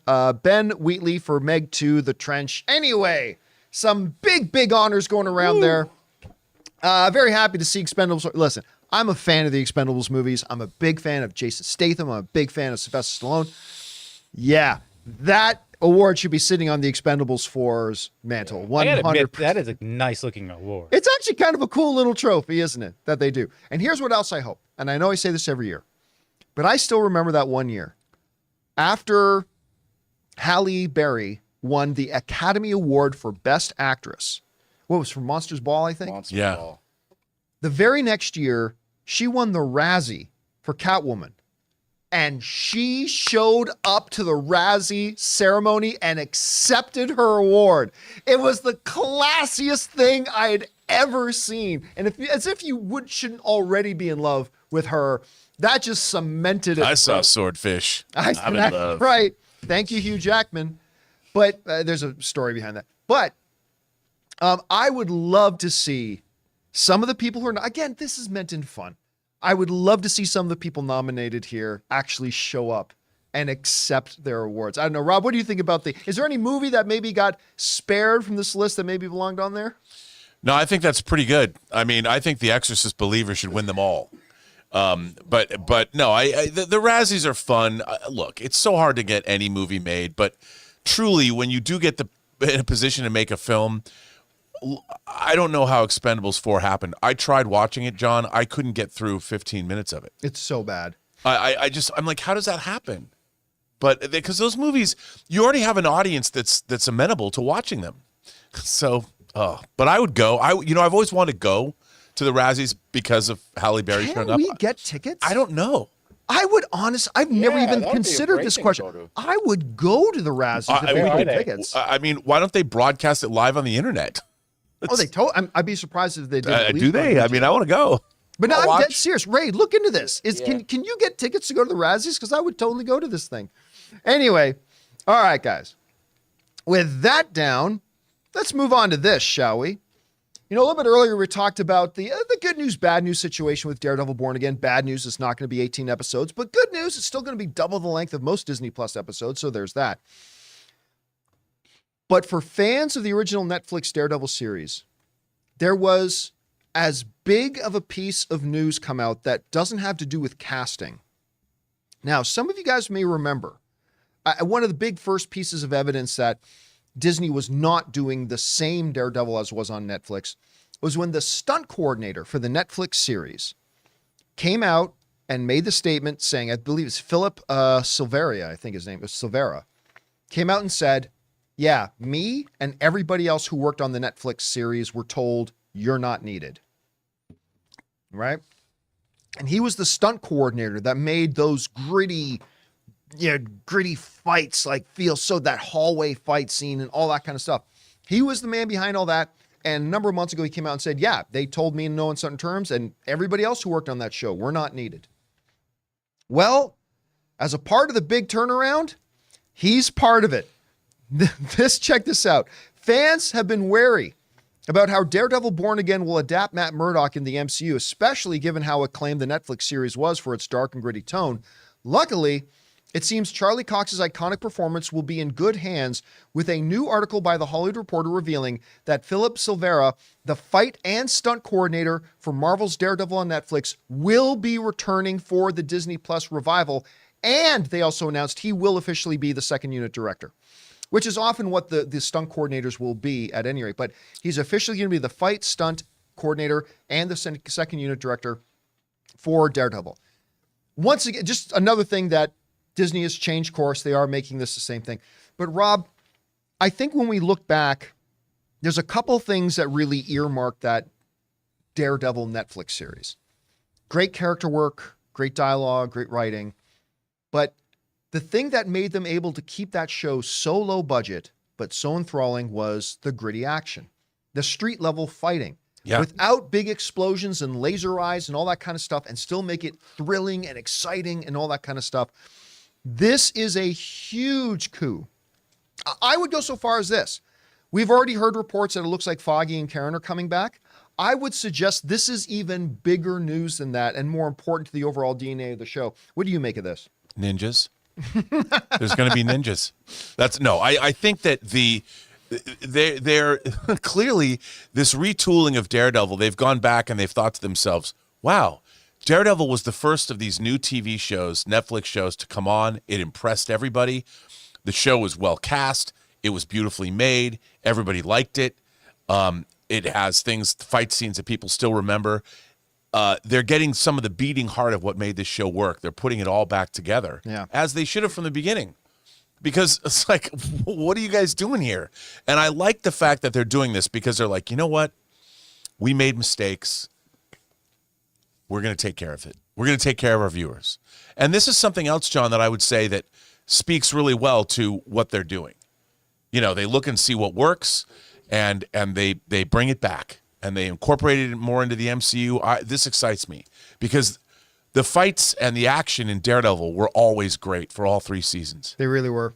Ben Wheatley for Meg 2, The Trench. Anyway, some big honors going around there. Very happy to see Expendables. Listen, I'm a fan of the Expendables movies. I'm a big fan of Jason Statham. I'm a big fan of Sylvester Stallone. Yeah, that award should be sitting on the Expendables 4's mantle. I gotta 100%. admit, that is a nice looking award. It's actually kind of a cool little trophy, isn't it, that they do? And here's what else I hope. And I know I say this every year, but I still remember that one year after Halle Berry won the Academy Award for Best Actress. What was for Monsters Ball, I think? Monster Yeah. Ball. The very next year, she won the Razzie for Catwoman. And she showed up to the Razzie ceremony and accepted her award. It was the classiest thing I had ever seen. And as if you shouldn't already be in love with her, that just cemented it. I saw Swordfish. I'm in love. Right. Thank you, Hugh Jackman. But there's a story behind that. But I would love to see some of the people who are, again, this is meant in fun. I would love to see some of the people nominated here actually show up and accept their awards. I don't know, Rob, what do you think about is there any movie that maybe got spared from this list that maybe belonged on there? No, I think that's pretty good. I mean, I think The Exorcist Believer should win them all. But no, the Razzies are fun. Look, it's so hard to get any movie made, but truly, when you do get in a position to make a film, I don't know how Expendables 4 happened. I tried watching it, John. I couldn't get through 15 minutes of it. It's so bad. I'm like, how does that happen? But because those movies, you already have an audience that's amenable to watching them. So, but I would go. I've always wanted to go to the Razzies because of Halle Berry showing Can up. we get tickets? I don't know. I've never Yeah, even that would be a considered great this thing to question. go to. I would go to the Razzies if I they mean, had they? tickets. I mean, why don't they broadcast it live on the internet? Oh, they told. I'd be surprised if they did. at least Do on they? I YouTube. mean, I want to go. But no, I'll I'm dead watch. serious. Ray, look into this. Can you get tickets to go to the Razzies? Because I would totally go to this thing. Anyway, all right, guys. With that down, let's move on to this, shall we? You know, a little bit earlier we talked about the good news, bad news situation with Daredevil Born Again. Bad news, it's not going to be 18 episodes, but good news, it's still going to be double the length of most Disney Plus episodes, so there's that. But for fans of the original Netflix Daredevil series, there was as big of a piece of news come out that doesn't have to do with casting. Now, some of you guys may remember one of the big first pieces of evidence that Disney was not doing the same Daredevil as was on Netflix was when the stunt coordinator for the Netflix series came out and made the statement saying, I believe it's Philip Silveria, I think his name was Silvera, came out and said, yeah, me and everybody else who worked on the Netflix series were told you're not needed. Right? And he was the stunt coordinator that made those gritty fights like feel so, that hallway fight scene and all that kind of stuff. He was the man behind all that. And a number of months ago, he came out and said, yeah, they told me in no uncertain terms, and everybody else who worked on that show, we're not needed. Well, as a part of the big turnaround, he's part of it. Check this out. Fans have been wary about how Daredevil Born Again will adapt Matt Murdock in the MCU, especially given how acclaimed the Netflix series was for its dark and gritty tone. Luckily, it seems Charlie Cox's iconic performance will be in good hands, with a new article by The Hollywood Reporter revealing that Philip Silvera, the fight and stunt coordinator for Marvel's Daredevil on Netflix, will be returning for the Disney Plus revival, and they also announced he will officially be the second unit director, which is often what the stunt coordinators will be at any rate. But he's officially going to be the fight stunt coordinator and the second unit director for Daredevil. Once again, just another thing that Disney has changed course. They are making this the same thing. But Rob, I think when we look back, there's a couple things that really earmark that Daredevil Netflix series. Great character work, great dialogue, great writing. But the thing that made them able to keep that show so low budget, but so enthralling, was the gritty action, the street level fighting. Yeah. Without big explosions and laser eyes and all that kind of stuff, and still make it thrilling and exciting and all that kind of stuff. This is a huge coup. I would go so far as this. We've already heard reports that it looks like Foggy and Karen are coming back. I would suggest this is even bigger news than that and more important to the overall DNA of the show. What do you make of this? Ninjas. There's going to be ninjas. I think that they're clearly this retooling of Daredevil. They've gone back and they've thought to themselves, wow, Daredevil was the first of these new TV shows, Netflix shows, to come on. It impressed everybody. The show was well cast. It was beautifully made. Everybody liked it. It has fight scenes that people still remember. They're getting some of the beating heart of what made this show work. They're putting it all back together, as they should have from the beginning. Because it's like, what are you guys doing here? And I like the fact that they're doing this because they're like, you know what? We made mistakes. We're going to take care of it. We're going to take care of our viewers. And this is something else, John, that I would say that speaks really well to what they're doing. You know, they look and see what works, and they bring it back, and they incorporated it more into the MCU. This excites me because the fights and the action in Daredevil were always great for all 3 seasons. They really were.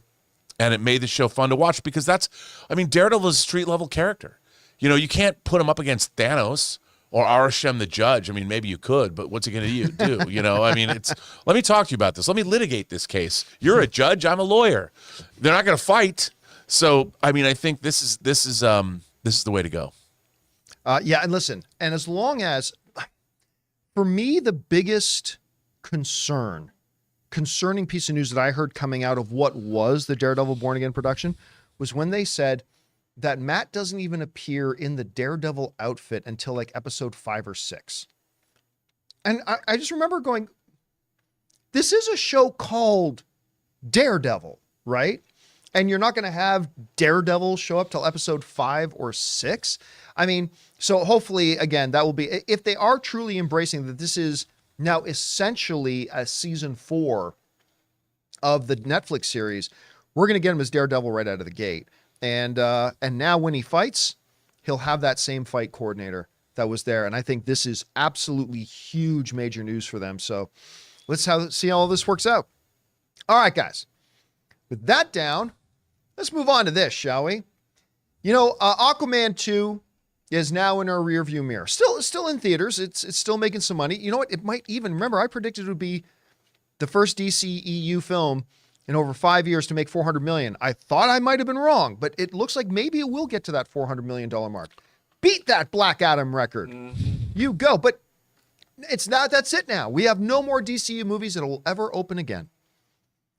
And it made the show fun to watch because Daredevil is a street-level character. You know, you can't put him up against Thanos or Arishem the Judge. I mean, maybe you could, but what's he going to do? You know, I mean, let me talk to you about this. Let me litigate this case. You're a judge. I'm a lawyer. They're not going to fight. So, I mean, I think this is the way to go. Yeah. And listen, and as long as, for me, the biggest concerning piece of news that I heard coming out of what was the Daredevil Born Again production was when they said that Matt doesn't even appear in the Daredevil outfit until like episode 5 or 6. And I just remember going, this is a show called Daredevil, right? And you're not going to have Daredevil show up till episode 5 or 6. I mean, so hopefully, again, that will be, if they are truly embracing that this is now essentially a season 4 of the Netflix series, we're going to get him as Daredevil right out of the gate. And now when he fights, he'll have that same fight coordinator that was there. And I think this is absolutely huge, major news for them. So let's see how all this works out. All right, guys. With that down, let's move on to this, shall we? You know, Aquaman 2 is now in our rearview mirror. Still in theaters. It's still making some money. You know what? It might even, remember, I predicted it would be the first DCEU film in over 5 years to make $400 million. I thought I might have been wrong, but it looks like maybe it will get to that $400 million mark. beat that Black Adam record. You go. But it's not, that's it now. We have no more DCU movies that will ever open again.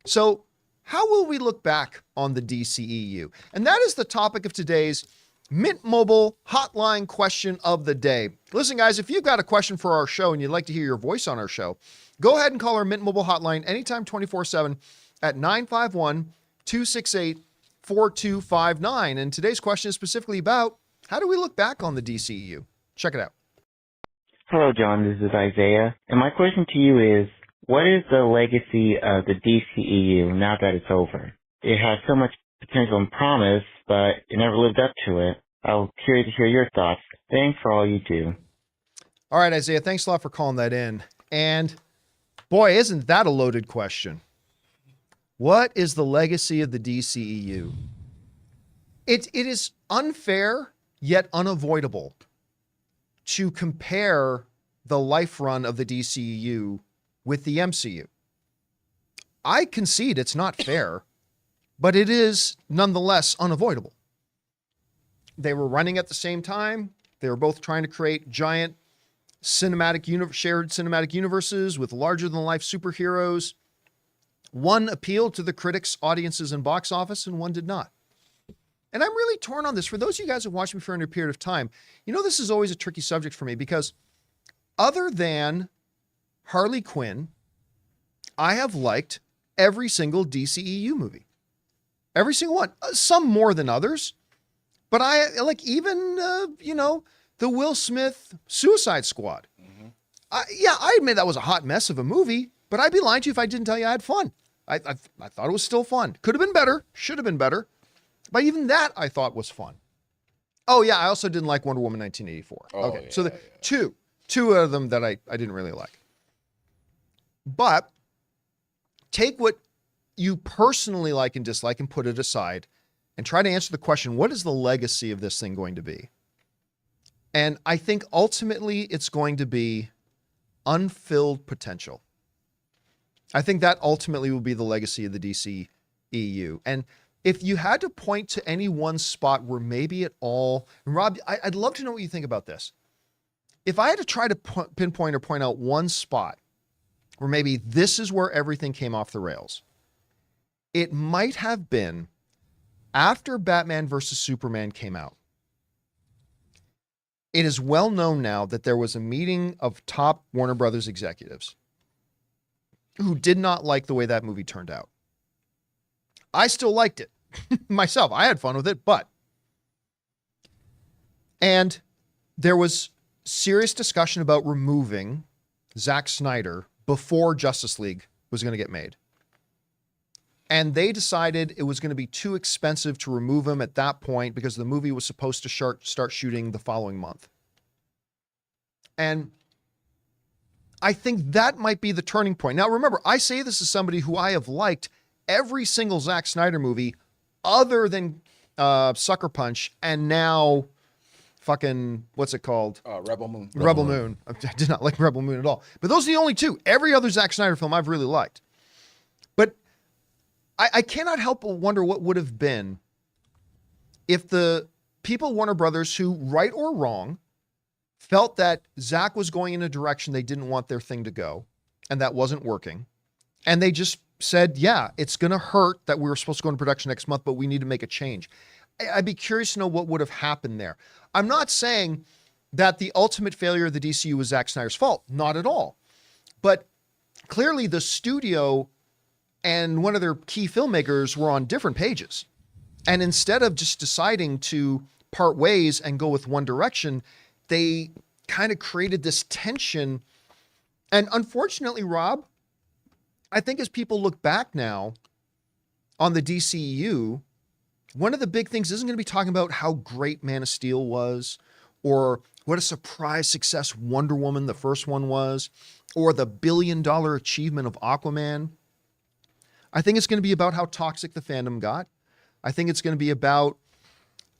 So how will we look back on the DCEU? And that is the topic of today's Mint Mobile hotline question of the day. Listen, guys, if you've got a question for our show and you'd like to hear your voice on our show, go ahead and call our Mint Mobile hotline anytime 24/7 at 951-268-4259. And today's question is specifically about how do we look back on the DCEU? Check it out. Hello, John. This is Isaiah. And my question to you is, what is the legacy of the DCEU now that it's over? It has so much potential and promise, but it never lived up to it. I'm curious to hear your thoughts. Thanks for all you do. All right, Isaiah, thanks a lot for calling that in. And boy, isn't that a loaded question. What is the legacy of the DCEU? It is unfair yet unavoidable to compare the life run of the DCEU with the MCU. I concede it's not fair, but it is nonetheless unavoidable. They were running at the same time. They were both trying to create giant shared cinematic universes with larger than life superheroes. One appealed to the critics, audiences, and box office, and one did not. And I'm really torn on this. For those of you guys who watched me for a period of time, you know this is always a tricky subject for me because other than Harley Quinn, I have liked every single DCEU movie. Every single one. Some more than others. But I like even, the Will Smith Suicide Squad. I admit that was a hot mess of a movie, but I'd be lying to you if I didn't tell you I had fun. I thought it was still fun. Could have been better. Should have been better. But even that I thought was fun. Oh, yeah. I also didn't like Wonder Woman 1984. Okay. Yeah, So the two of them that I didn't really like. But take what you personally like and dislike and put it aside and try to answer the question, what is the legacy of this thing going to be? And I think ultimately it's going to be unfilled potential. I think that ultimately will be the legacy of the DCEU. And if you had to point to any one spot where maybe it all, and Rob, I'd love to know what you think about this. If I had to try to pinpoint or point out one spot where maybe this is where everything came off the rails, it might have been after Batman versus Superman came out. It is well known now that there was a meeting of top Warner Brothers executives who did not like the way that movie turned out. I still liked it myself. I had fun with it, and there was serious discussion about removing Zack Snyder before Justice League was going to get made. And they decided it was going to be too expensive to remove him at that point because the movie was supposed to start shooting the following month. And I think that might be the turning point. Now, remember, I say this as somebody who I have liked every single Zack Snyder movie other than Sucker Punch and now fucking, what's it called? Rebel Moon. Rebel Moon. I did not like Rebel Moon at all. But those are the only two. Every other Zack Snyder film I've really liked. But I cannot help but wonder what would have been if the people, Warner Brothers, who, right or wrong, felt that Zack was going in a direction they didn't want their thing to go, and that wasn't working. And they just said, yeah, it's going to hurt that we were supposed to go into production next month, but we need to make a change. I'd be curious to know what would have happened there. I'm not saying that the ultimate failure of the DCU was Zack Snyder's fault. Not at all. But clearly the studio and one of their key filmmakers were on different pages. And instead of just deciding to part ways and go with one direction, they kind of created this tension. And unfortunately, Rob, I think as people look back now on the DCEU, one of the big things isn't going to be talking about how great Man of Steel was, or what a surprise success Wonder Woman, the first one, was, or the billion-dollar achievement of Aquaman. I think it's going to be about how toxic the fandom got. I think it's going to be about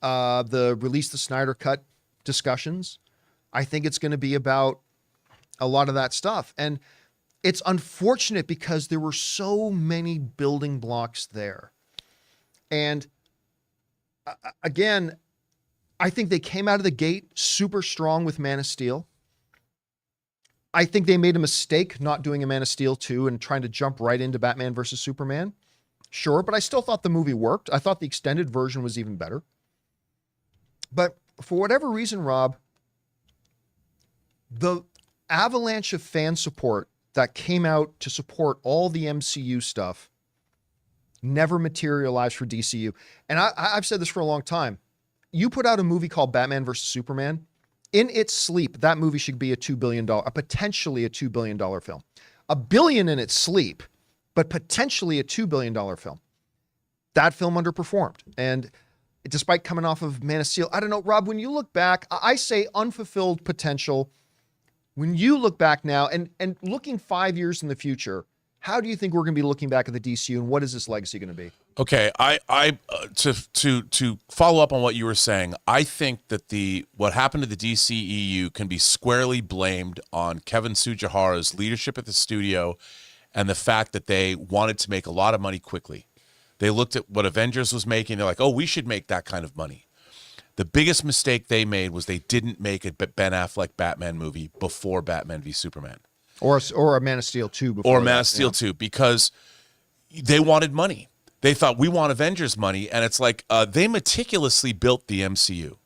the release the Snyder Cut discussions. I think it's going to be about a lot of that stuff. And it's unfortunate because there were so many building blocks there. And again, I think they came out of the gate super strong with Man of Steel. I think they made a mistake not doing a Man of Steel 2 and trying to jump right into Batman versus Superman. Sure, but I still thought the movie worked. I thought the extended version was even better. But for whatever reason, Rob, the avalanche of fan support that came out to support all the MCU stuff never materialized for DCU. And I've said this for a long time. You put out a movie called Batman versus Superman. In its sleep, that movie should be potentially a $2 billion film. $1 billion in its sleep, but potentially a $2 billion film. That film underperformed. And despite coming off of Man of Steel, I don't know, Rob, when you look back, I say unfulfilled potential. When you look back now and looking 5 years in the future, how do you think we're going to be looking back at the DCU and what is this legacy going to be? Okay, to follow up on what you were saying, I think that what happened to the DCEU can be squarely blamed on Kevin Tsujihara's leadership at the studio and the fact that they wanted to make a lot of money quickly. They looked at what Avengers was making. They're like, oh, we should make that kind of money. The biggest mistake they made was they didn't make a Ben Affleck Batman movie before Batman v Superman. Or a Man of Steel 2 before. Or Man of Steel 2, because they wanted money. They thought, we want Avengers money, and it's like they meticulously built the MCU.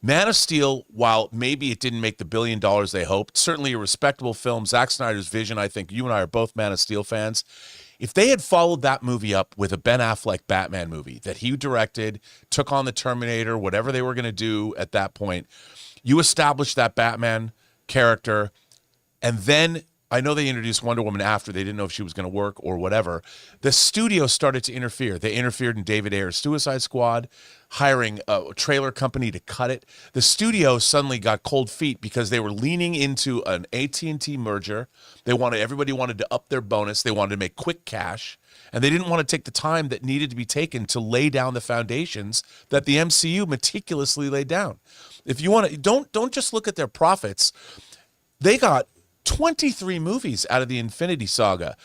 Man of Steel, while maybe it didn't make the $1 billion they hoped, certainly a respectable film. Zack Snyder's vision, I think you and I are both Man of Steel fans. If they had followed that movie up with a Ben Affleck Batman movie that he directed, took on the Terminator, whatever they were going to do at that point, you establish that Batman character, and then I know they introduced Wonder Woman after. They didn't know if she was going to work or whatever. The studio started to interfere. They interfered in David Ayer's Suicide Squad, hiring a trailer company to cut it. The studio suddenly got cold feet because they were leaning into an AT&T merger. Everybody wanted to up their bonus. They wanted to make quick cash, and they didn't want to take the time that needed to be taken to lay down the foundations that the MCU meticulously laid down. If you want to, don't just look at their profits. They got 23 movies out of the Infinity Saga.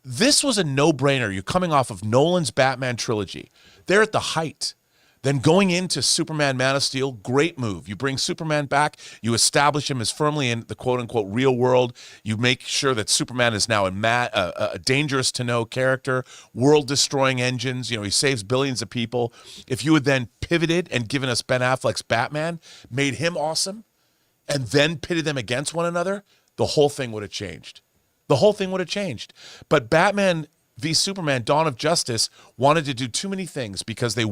This was a no-brainer. You're coming off of Nolan's Batman trilogy. They're at the height. Then going into Superman, Man of Steel, great move. You bring Superman back. You establish him as firmly in the quote-unquote real world. You make sure that Superman is now a dangerous-to-know character, world-destroying engines. He saves billions of people. If you had then pivoted and given us Ben Affleck's Batman, made him awesome, and then pitted them against one another, the whole thing would have changed. The whole thing would have changed. But Batman v Superman, Dawn of Justice, wanted to do too many things because they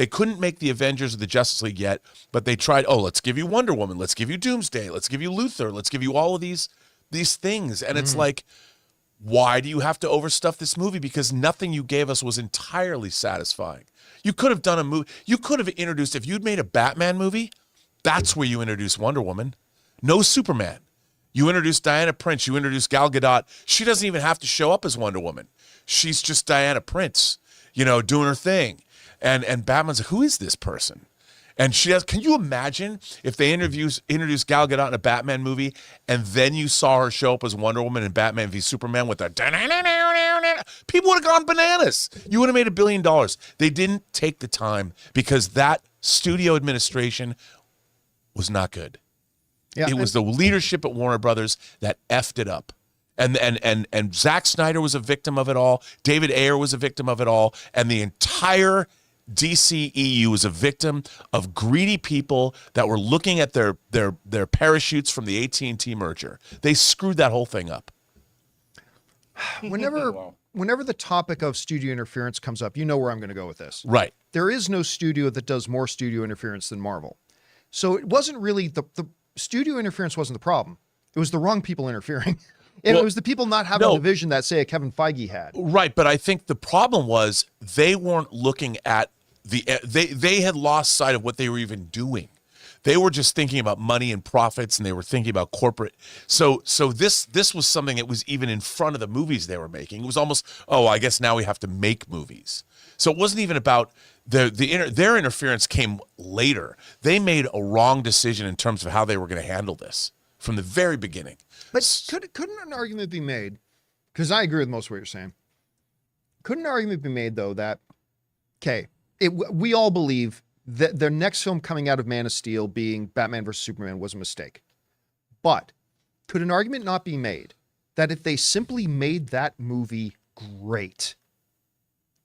couldn't make the Avengers of the Justice League yet, but they tried, let's give you Wonder Woman, let's give you Doomsday, let's give you Luthor, let's give you all of these things. And it's like, why do you have to overstuff this movie? Because nothing you gave us was entirely satisfying. You could have done a movie, you could have introduced, if you'd made a Batman movie, that's where you introduce Wonder Woman. No Superman. You introduce Diana Prince. You introduce Gal Gadot. She doesn't even have to show up as Wonder Woman. She's just Diana Prince, doing her thing. And Batman's like, who is this person? And she does. Can you imagine if they introduced Gal Gadot in a Batman movie, and then you saw her show up as Wonder Woman in Batman v Superman with the people would have gone bananas. You would have made $1 billion. They didn't take the time because that studio administration was not good. Yeah, it was the leadership at Warner Brothers that effed it up. And Zack Snyder was a victim of it all. David Ayer was a victim of it all. And the entire DCEU was a victim of greedy people that were looking at their parachutes from the AT&T merger. They screwed that whole thing up. Whenever the topic of studio interference comes up, you know where I'm going to go with this. Right. There is no studio that does more studio interference than Marvel. So it wasn't really the studio interference wasn't the problem. It was the wrong people interfering. And it was the people not having the vision that, say, a Kevin Feige had. Right, but I think the problem was they weren't looking at they had lost sight of what they were even doing. They were just thinking about money and profits, and they were thinking about corporate. So this was something that was even in front of the movies they were making. It was almost, I guess now we have to make movies. So it wasn't even about their interference came later. They made a wrong decision in terms of how they were going to handle this from the very beginning. But couldn't an argument be made, because I agree with most of what you're saying, couldn't an argument be made, though, that, we all believe the next film coming out of Man of Steel being Batman vs. Superman was a mistake. But could an argument not be made that if they simply made that movie great,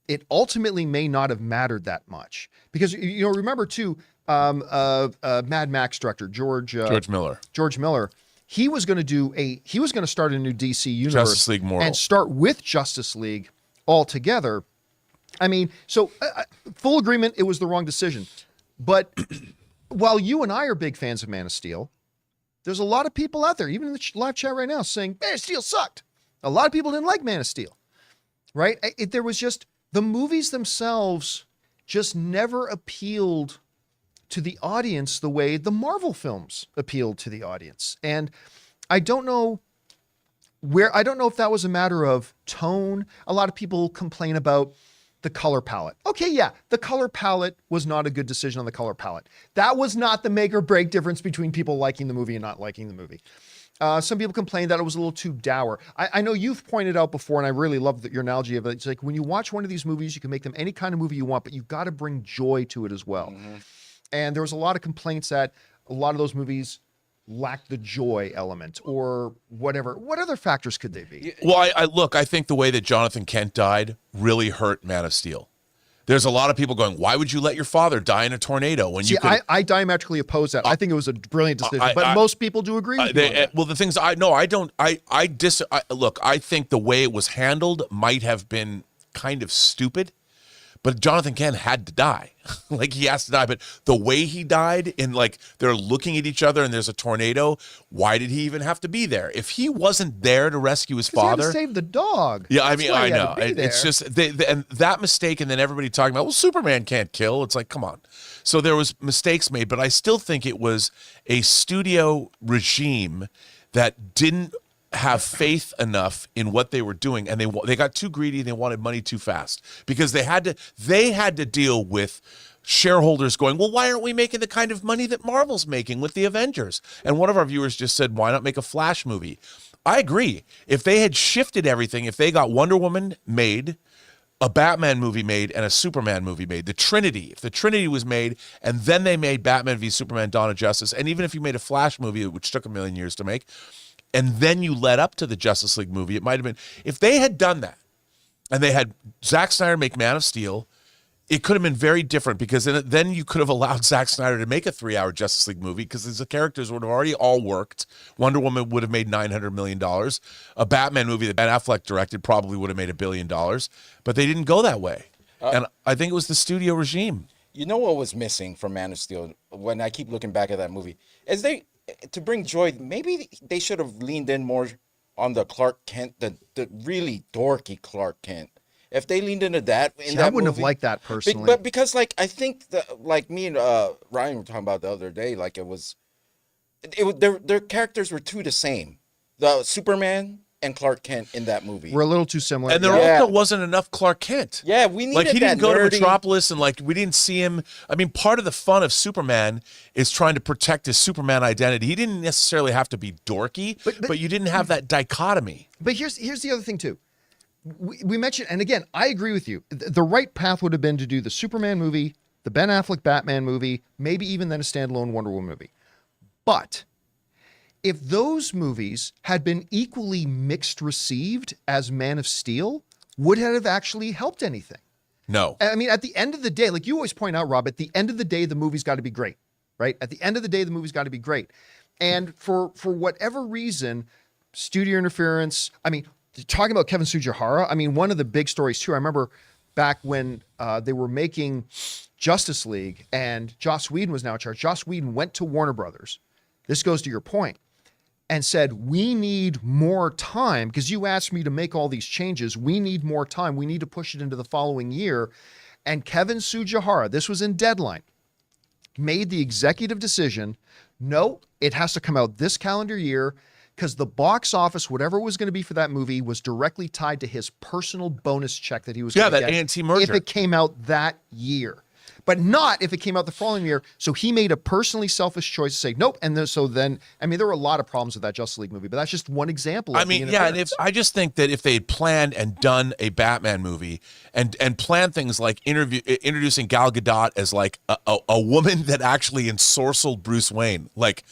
it ultimately may not have mattered that much? Because, remember too, Mad Max director George Miller, he was going to start a new DC universe, Justice League Mortal, and start with Justice League altogether. I mean, so full agreement, it was the wrong decision. But while you and I are big fans of Man of Steel, there's a lot of people out there, even in the live chat right now, saying Man of Steel sucked. A lot of people didn't like Man of Steel, right? There was just, the movies themselves just never appealed to the audience the way the Marvel films appealed to the audience. And I don't know if that was a matter of tone. A lot of people complain about the color palette. Okay, yeah, the color palette was not a good decision on the color palette. That was not the make or break difference between people liking the movie and not liking the movie. Some people complained that it was a little too dour. I know you've pointed out before, and I really love your analogy of it. It's like when you watch one of these movies, you can make them any kind of movie you want, but you've got to bring joy to it as well. Mm-hmm. And there was a lot of complaints that a lot of those movies lack the joy element or whatever. What other factors could they be? Well, I think the way that Jonathan Kent died really hurt Man of Steel. There's a lot of people going, why would you let your father die in a tornado when you could... I diametrically oppose that. I think it was a brilliant decision, but most people do agree with you. Well, the things I think the way it was handled might have been kind of stupid. But Jonathan Kent had to die. Like, he has to die. But the way he died, in like, they're looking at each other and there's a tornado, why did he even have to be there? If he wasn't there to rescue his father... He had to save the dog. Yeah, I mean, I know. It's just, and that mistake, and then everybody talking about, well, Superman can't kill. It's like, come on. So there was mistakes made, but I still think it was a studio regime that didn't have faith enough in what they were doing, and they got too greedy and they wanted money too fast, because they had to deal with shareholders going, well, why aren't we making the kind of money that Marvel's making with the Avengers? And one of our viewers just said, why not make a Flash movie? I agree. If they had shifted everything, if they got Wonder Woman made, a Batman movie made, and a Superman movie made, if the Trinity was made, and then they made Batman v Superman Dawn of Justice, and even if you made a Flash movie, which took 1 million years to make, and then you led up to the Justice League movie, it might have been, if they had done that and they had Zack Snyder make Man of Steel, it could have been very different, because then you could have allowed Zack Snyder to make a 3-hour Justice League movie, because the characters would have already all worked. Wonder Woman would have made $900 million. A Batman movie that Ben Affleck directed probably would have made $1 billion, but they didn't go that way. And I think it was the studio regime. You know what was missing from Man of Steel, when I keep looking back at that movie, is to bring joy, maybe they should have leaned in more on the Clark Kent, the really dorky Clark Kent. If they leaned into that, I wouldn't have liked that personally. But because, like, I think like me and Ryan were talking about the other day, like their characters were too the same. The Superman and Clark Kent in that movie were a little too similar, and there also wasn't enough Clark Kent. Yeah, we needed like, he didn't go nerdy... to Metropolis, and like we didn't see him. I mean, part of the fun of Superman is trying to protect his Superman identity. He didn't necessarily have to be dorky, but you didn't have that dichotomy. But here's the other thing too. We mentioned, and again, I agree with you. The right path would have been to do the Superman movie, the Ben Affleck Batman movie, maybe even then a standalone Wonder Woman movie. But if those movies had been equally mixed received as Man of Steel, would it have actually helped anything? No. I mean, at the end of the day, like you always point out, Rob, at the end of the day, the movie's got to be great, right? At the end of the day, the movie's got to be great. And for whatever reason, studio interference, I mean, talking about Kevin Sujihara, I mean, one of the big stories too, I remember back when they were making Justice League and Joss Whedon was now in charge. Joss Whedon went to Warner Brothers. This goes to your point. And said, we need more time, because you asked me to make all these changes. We need more time. We need to push it into the following year. And Kevin Sujihara, this was in Deadline, made the executive decision, no, it has to come out this calendar year, because the box office, whatever it was going to be for that movie, was directly tied to his personal bonus check that he was going to get anti-merger. if it came out that year. but not if it came out the following year. So he made a personally selfish choice to say nope. And there were a lot of problems with that Justice League movie, but that's just one example. I mean, yeah, and I just think that if they had planned and done a Batman movie and planned things like introducing Gal Gadot as like a woman that actually ensorcelled Bruce Wayne, like,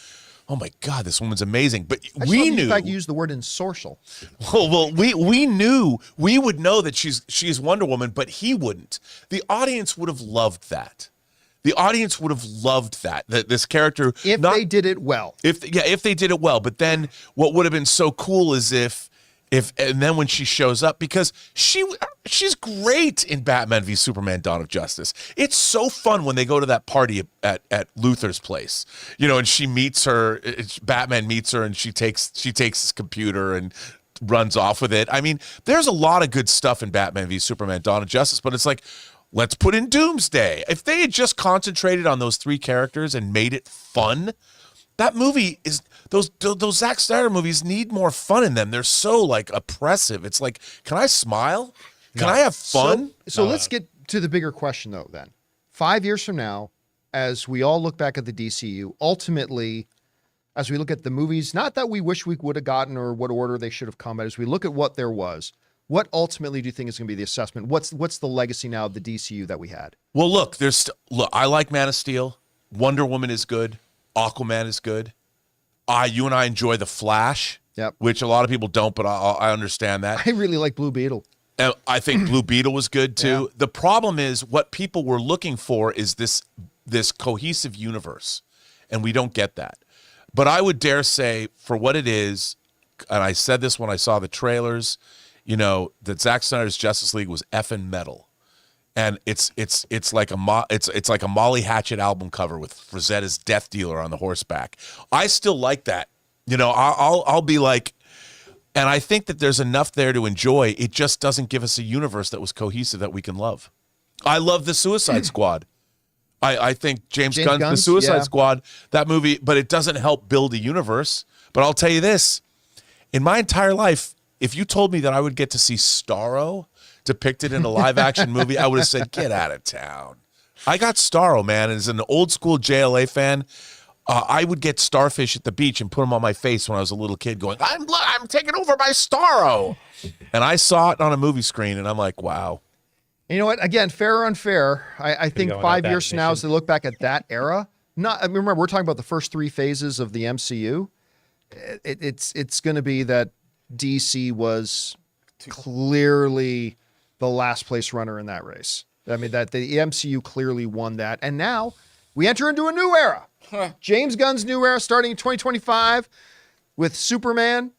oh my God, this woman's amazing. But we knew. In fact, you used the word ensorcel. Well, we knew, we would know that she's Wonder Woman, but he wouldn't. The audience would have loved that. The audience would have loved that this character. If they did it well. If they did it well. But then what would have been so cool is if and then when she shows up, because she's great in Batman v Superman: Dawn of Justice. It's so fun when they go to that party at Luthor's place, and she meets her. Batman meets her, and she takes his computer and runs off with it. I mean, there's a lot of good stuff in Batman v Superman: Dawn of Justice, but it's like, let's put in Doomsday. If they had just concentrated on those three characters and made it fun, that movie is those Zack Snyder movies need more fun in them. They're so like oppressive. It's like, can I smile? Can I have fun? So let's get to the bigger question though. Then 5 years from now, as we all look back at the DCU, ultimately, as we look at the movies, not that we wish we would have gotten or what order they should have come, but as we look at what there was, what ultimately do you think is going to be the assessment? What's the legacy now of the DCU that we had? Well, look, I like Man of Steel. Wonder Woman is good. Aquaman is good. You and I enjoy The Flash, which a lot of people don't, but I understand that. I really like Blue Beetle. And I think Blue Beetle was good too. Yeah. The problem is what people were looking for is this cohesive universe, and we don't get that. But I would dare say, for what it is, and I said this when I saw the trailers, that Zack Snyder's Justice League was effing metal. And it's like a Molly Hatchet album cover with Frazetta's Death Dealer on the horseback. I still like that. I'll be like, and I think that there's enough there to enjoy. It just doesn't give us a universe that was cohesive that we can love. I love the Suicide Squad. I think James Gunn's The Suicide Squad, that movie, but it doesn't help build a universe. But I'll tell you this, in my entire life, if you told me that I would get to see Starro depicted in a live action movie, I would have said, get out of town. I got Starro, man. As an old school JLA fan, I would get starfish at the beach and put them on my face when I was a little kid going, I'm taken over by Starro. And I saw it on a movie screen and I'm like, wow. You know what? Again, fair or unfair, I think 5 years from now, as they look back at that era, remember, we're talking about the first three phases of the MCU. It's going to be that DC was clearly the last place runner in that race. I mean, that the MCU clearly won that. And now we enter into a new era. James Gunn's new era starting in 2025 with Superman.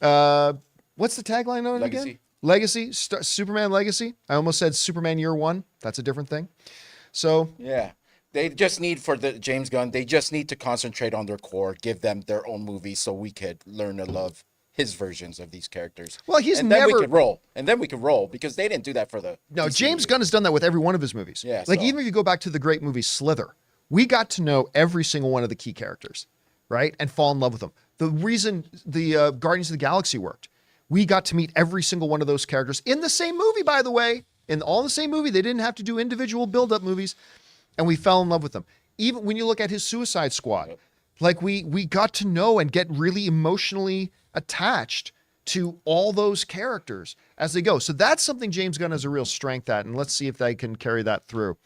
What's the tagline on it again? Legacy. Superman Legacy. I almost said Superman Year One. That's a different thing. So yeah, they just need, for the James Gunn, they just need to concentrate on their core, give them their own movies so we could learn to love his versions of these characters. Well, then we can roll because they didn't do that for the DCEU. James Gunn has done that with every one of his movies. Yeah, even if you go back to the great movie Slither, we got to know every single one of the key characters, right? And fall in love with them. The reason the Guardians of the Galaxy worked, we got to meet every single one of those characters in the same movie, by the way, all in the same movie. They didn't have to do individual build-up movies, and we fell in love with them. Even when you look at his Suicide Squad, like we got to know and get really emotionally attached to all those characters as they go. So that's something James Gunn has a real strength at, and let's see if they can carry that through.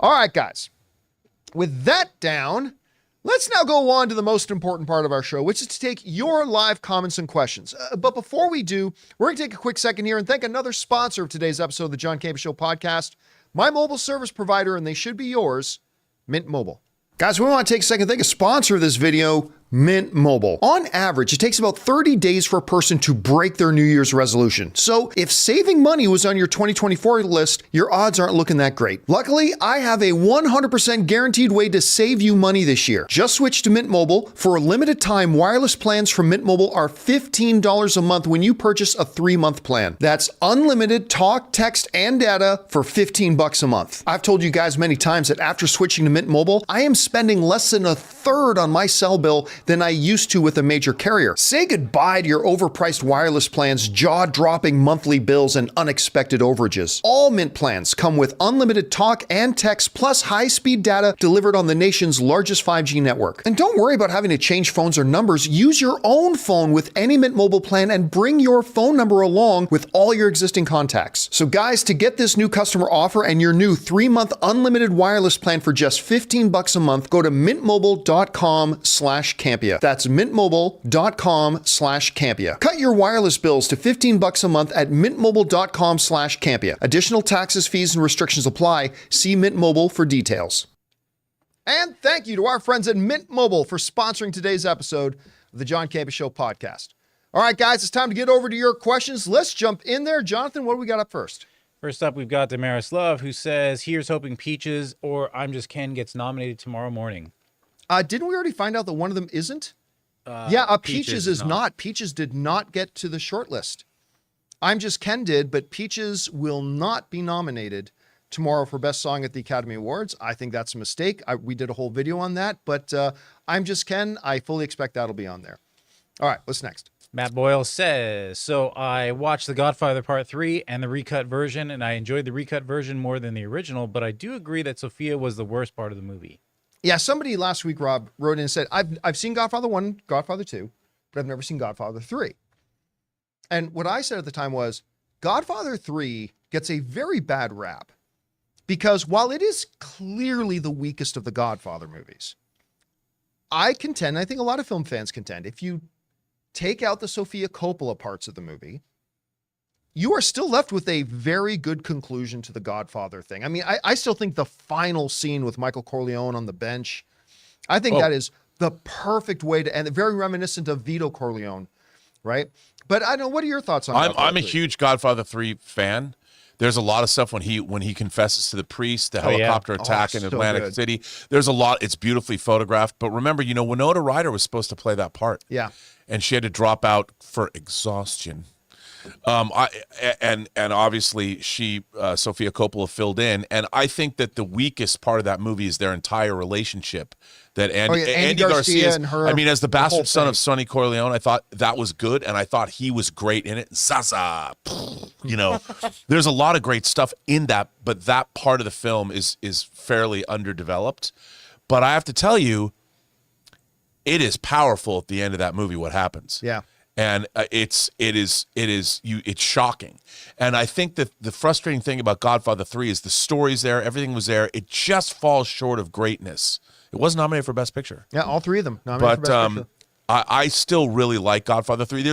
All right, guys. With that down, let's now go on to the most important part of our show, which is to take your live comments and questions. But before we do, we're going to take a quick second here and thank another sponsor of today's episode of the John Campea Show podcast, my mobile service provider, and they should be yours, Mint Mobile. Guys, we want to take a second to thank a sponsor of this video, Mint Mobile. On average, it takes about 30 days for a person to break their New Year's resolution. So if saving money was on your 2024 list, your odds aren't looking that great. Luckily, I have a 100% guaranteed way to save you money this year. Just switch to Mint Mobile. For a limited time, wireless plans from Mint Mobile are $15 a month when you purchase a 3-month plan. That's unlimited talk, text, and data for $15 a month. I've told you guys many times that after switching to Mint Mobile, I am spending less than a third on my cell bill than I used to with a major carrier. Say goodbye to your overpriced wireless plans, jaw-dropping monthly bills, and unexpected overages. All Mint plans come with unlimited talk and text plus high-speed data delivered on the nation's largest 5G network. And don't worry about having to change phones or numbers. Use your own phone with any Mint Mobile plan and bring your phone number along with all your existing contacts. So guys, to get this new customer offer and your new 3-month unlimited wireless plan for just $15 a month, go to mintmobile.com/Campea. That's mintmobile.com/Campea. Cut your wireless bills to $15 a month at mintmobile.com/Campea. Additional taxes, fees, and restrictions apply. See Mint Mobile for details. And thank you to our friends at Mint Mobile for sponsoring today's episode of the John Campea Show podcast. All right, guys, it's time to get over to your questions. Let's jump in there. Jonathan, what do we got up first? First up, we've got Damaris Love, who says, here's hoping Peaches or I'm Just Ken gets nominated tomorrow morning. Didn't we already find out that one of them isn't? Peaches is not. Peaches did not get to the short list. I'm Just Ken did, but Peaches will not be nominated tomorrow for Best Song at the Academy Awards. I think that's a mistake. We did a whole video on that, but I'm Just Ken. I fully expect that'll be on there. All right, what's next? Matt Boyle says, so I watched The Godfather Part 3 and the recut version, and I enjoyed the recut version more than the original, but I do agree that Sophia was the worst part of the movie. Yeah, somebody last week, Rob, wrote in and said, I've seen Godfather 1, Godfather 2, but I've never seen Godfather 3. And what I said at the time was, Godfather 3 gets a very bad rap because while it is clearly the weakest of the Godfather movies, I contend, I think a lot of film fans contend, if you take out the Sofia Coppola parts of the movie, you are still left with a very good conclusion to the Godfather thing. I mean, I still think the final scene with Michael Corleone on the bench, I think that is the perfect way to end it. Very reminiscent of Vito Corleone, right? But I don't know, what are your thoughts on Godfather I'm a 3? huge Godfather 3 fan. There's a lot of stuff when he confesses to the priest, the helicopter attack in Atlantic City. There's a lot. It's beautifully photographed. But remember, Winona Ryder was supposed to play that part. Yeah. And she had to drop out for exhaustion. And obviously Sofia Coppola filled in. And I think that the weakest part of that movie is their entire relationship. That Andy Garcia and her, as the bastard son of Sonny Corleone, I thought that was good, and I thought he was great in it. Zaza, there's a lot of great stuff in that, but that part of the film is fairly underdeveloped. But I have to tell you, it is powerful at the end of that movie what happens. Yeah. And it's shocking. And I think that the frustrating thing about Godfather 3 is the story's there, everything was there. It just falls short of greatness. It was nominated for Best Picture. Yeah, all three of them nominated for Best Picture. I still really like Godfather 3.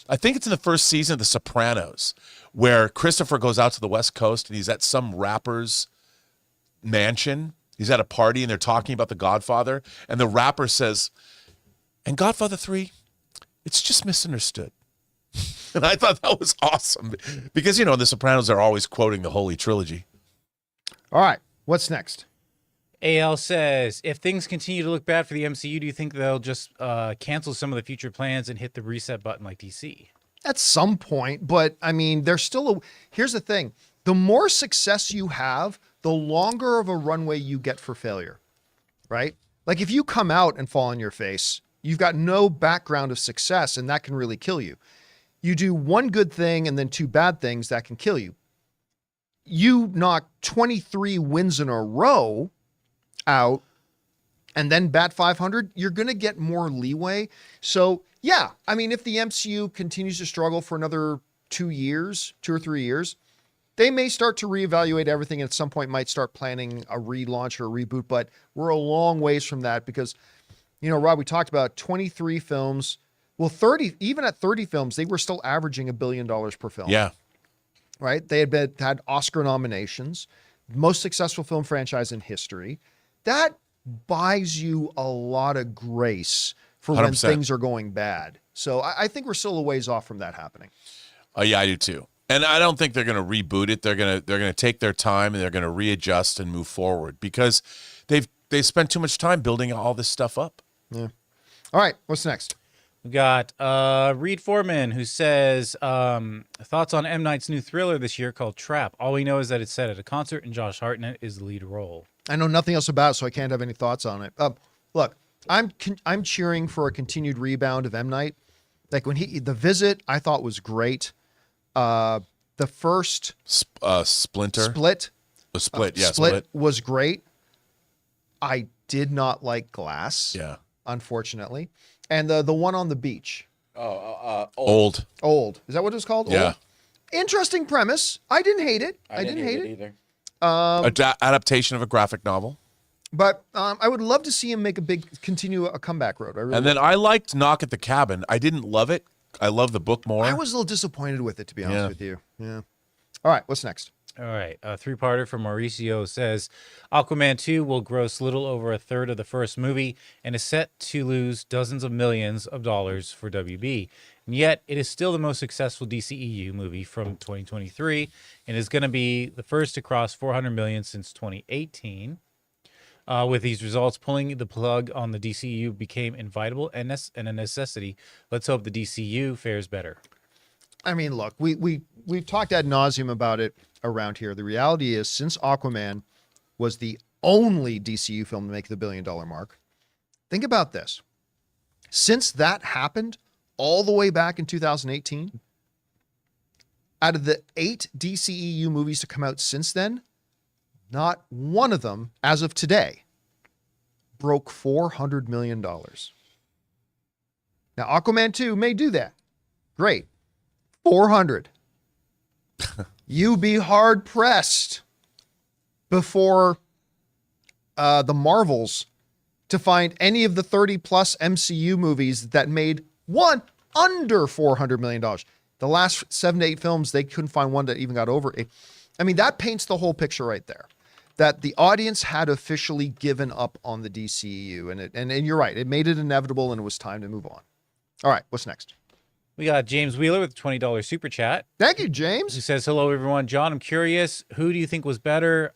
I think it's in the first season of The Sopranos where Christopher goes out to the West Coast and he's at some rapper's mansion. He's at a party and they're talking about The Godfather. And the rapper says, and Godfather 3, it's just misunderstood. And I thought that was awesome because, in The Sopranos, they're always quoting the Holy Trilogy. All right, what's next? AL says, if things continue to look bad for the MCU, do you think they'll just cancel some of the future plans and hit the reset button like DC? At some point, but I mean, there's still here's the thing. The more success you have, the longer of a runway you get for failure, right? Like if you come out and fall on your face, you've got no background of success and that can really kill you. You do one good thing and then two bad things that can kill you. You knock 23 wins in a row out and then bat 500, you're going to get more leeway. So yeah, I mean, if the MCU continues to struggle for another 2 or 3 years, they may start to reevaluate everything and at some point might start planning a relaunch or a reboot, but we're a long ways from that because, Rob, we talked about 23 films. Well, 30, even at 30 films, they were still averaging $1 billion per film. Yeah. Right? They had Oscar nominations, most successful film franchise in history. That buys you a lot of grace for 100%. When things are going bad. So I think we're still a ways off from that happening. Yeah, I do too. And I don't think they're going to reboot it. They're going to take their time and they're going to readjust and move forward because they spent too much time building all this stuff up. Yeah. All right, what's next? We got Reed Foreman, who says, thoughts on M. Night's new thriller this year called Trap. All we know is that it's set at a concert and Josh Hartnett is the lead role. I know nothing else about it, so I can't have any thoughts on it. Look, I'm cheering for a continued rebound of M. Night. Like when The Visit, I thought was great. The first Splinter. Split. Split, yeah. Split was great. I did not like Glass. Yeah. Unfortunately. And the one on the beach. Old. Old. Is that what it was called? Yeah. Old? Interesting premise. I didn't hate it. I didn't hate it either. Adaptation of a graphic novel. But I would love to see him continue a comeback road. I really And then I liked Knock at the Cabin. I didn't love it. I love the book more. I was a little disappointed with it, to be honest with you. Yeah. All right. What's next? All right, a three-parter from Mauricio says, Aquaman 2 will gross little over a third of the first movie and is set to lose dozens of millions of dollars for WB. And yet, it is still the most successful DCEU movie from 2023 and is going to be the first to cross 400 million since 2018. With these results, pulling the plug on the DCEU became inevitable and a necessity. Let's hope the DCU fares better. I mean, look, we've talked ad nauseum about it around here. The reality is, since Aquaman was the only DCU film to make the $1 billion mark, think about this. Since that happened all the way back in 2018, out of the 8 DCEU movies to come out since then, not one of them, as of today, broke $400 million. Now, Aquaman 2 may do that. Great. 400. You be hard pressed before the Marvels to find any of the 30 plus MCU movies that made one under $400 million. The last 7 to 8 films, they couldn't find one that even got over it. I mean, that paints the whole picture right there. That the audience had officially given up on the DCEU. And you're right. It made it inevitable and it was time to move on. All right. What's next? We got James Wheeler with a $20 super chat. Thank you, James. He says, hello, everyone. John, I'm curious. Who do you think was better?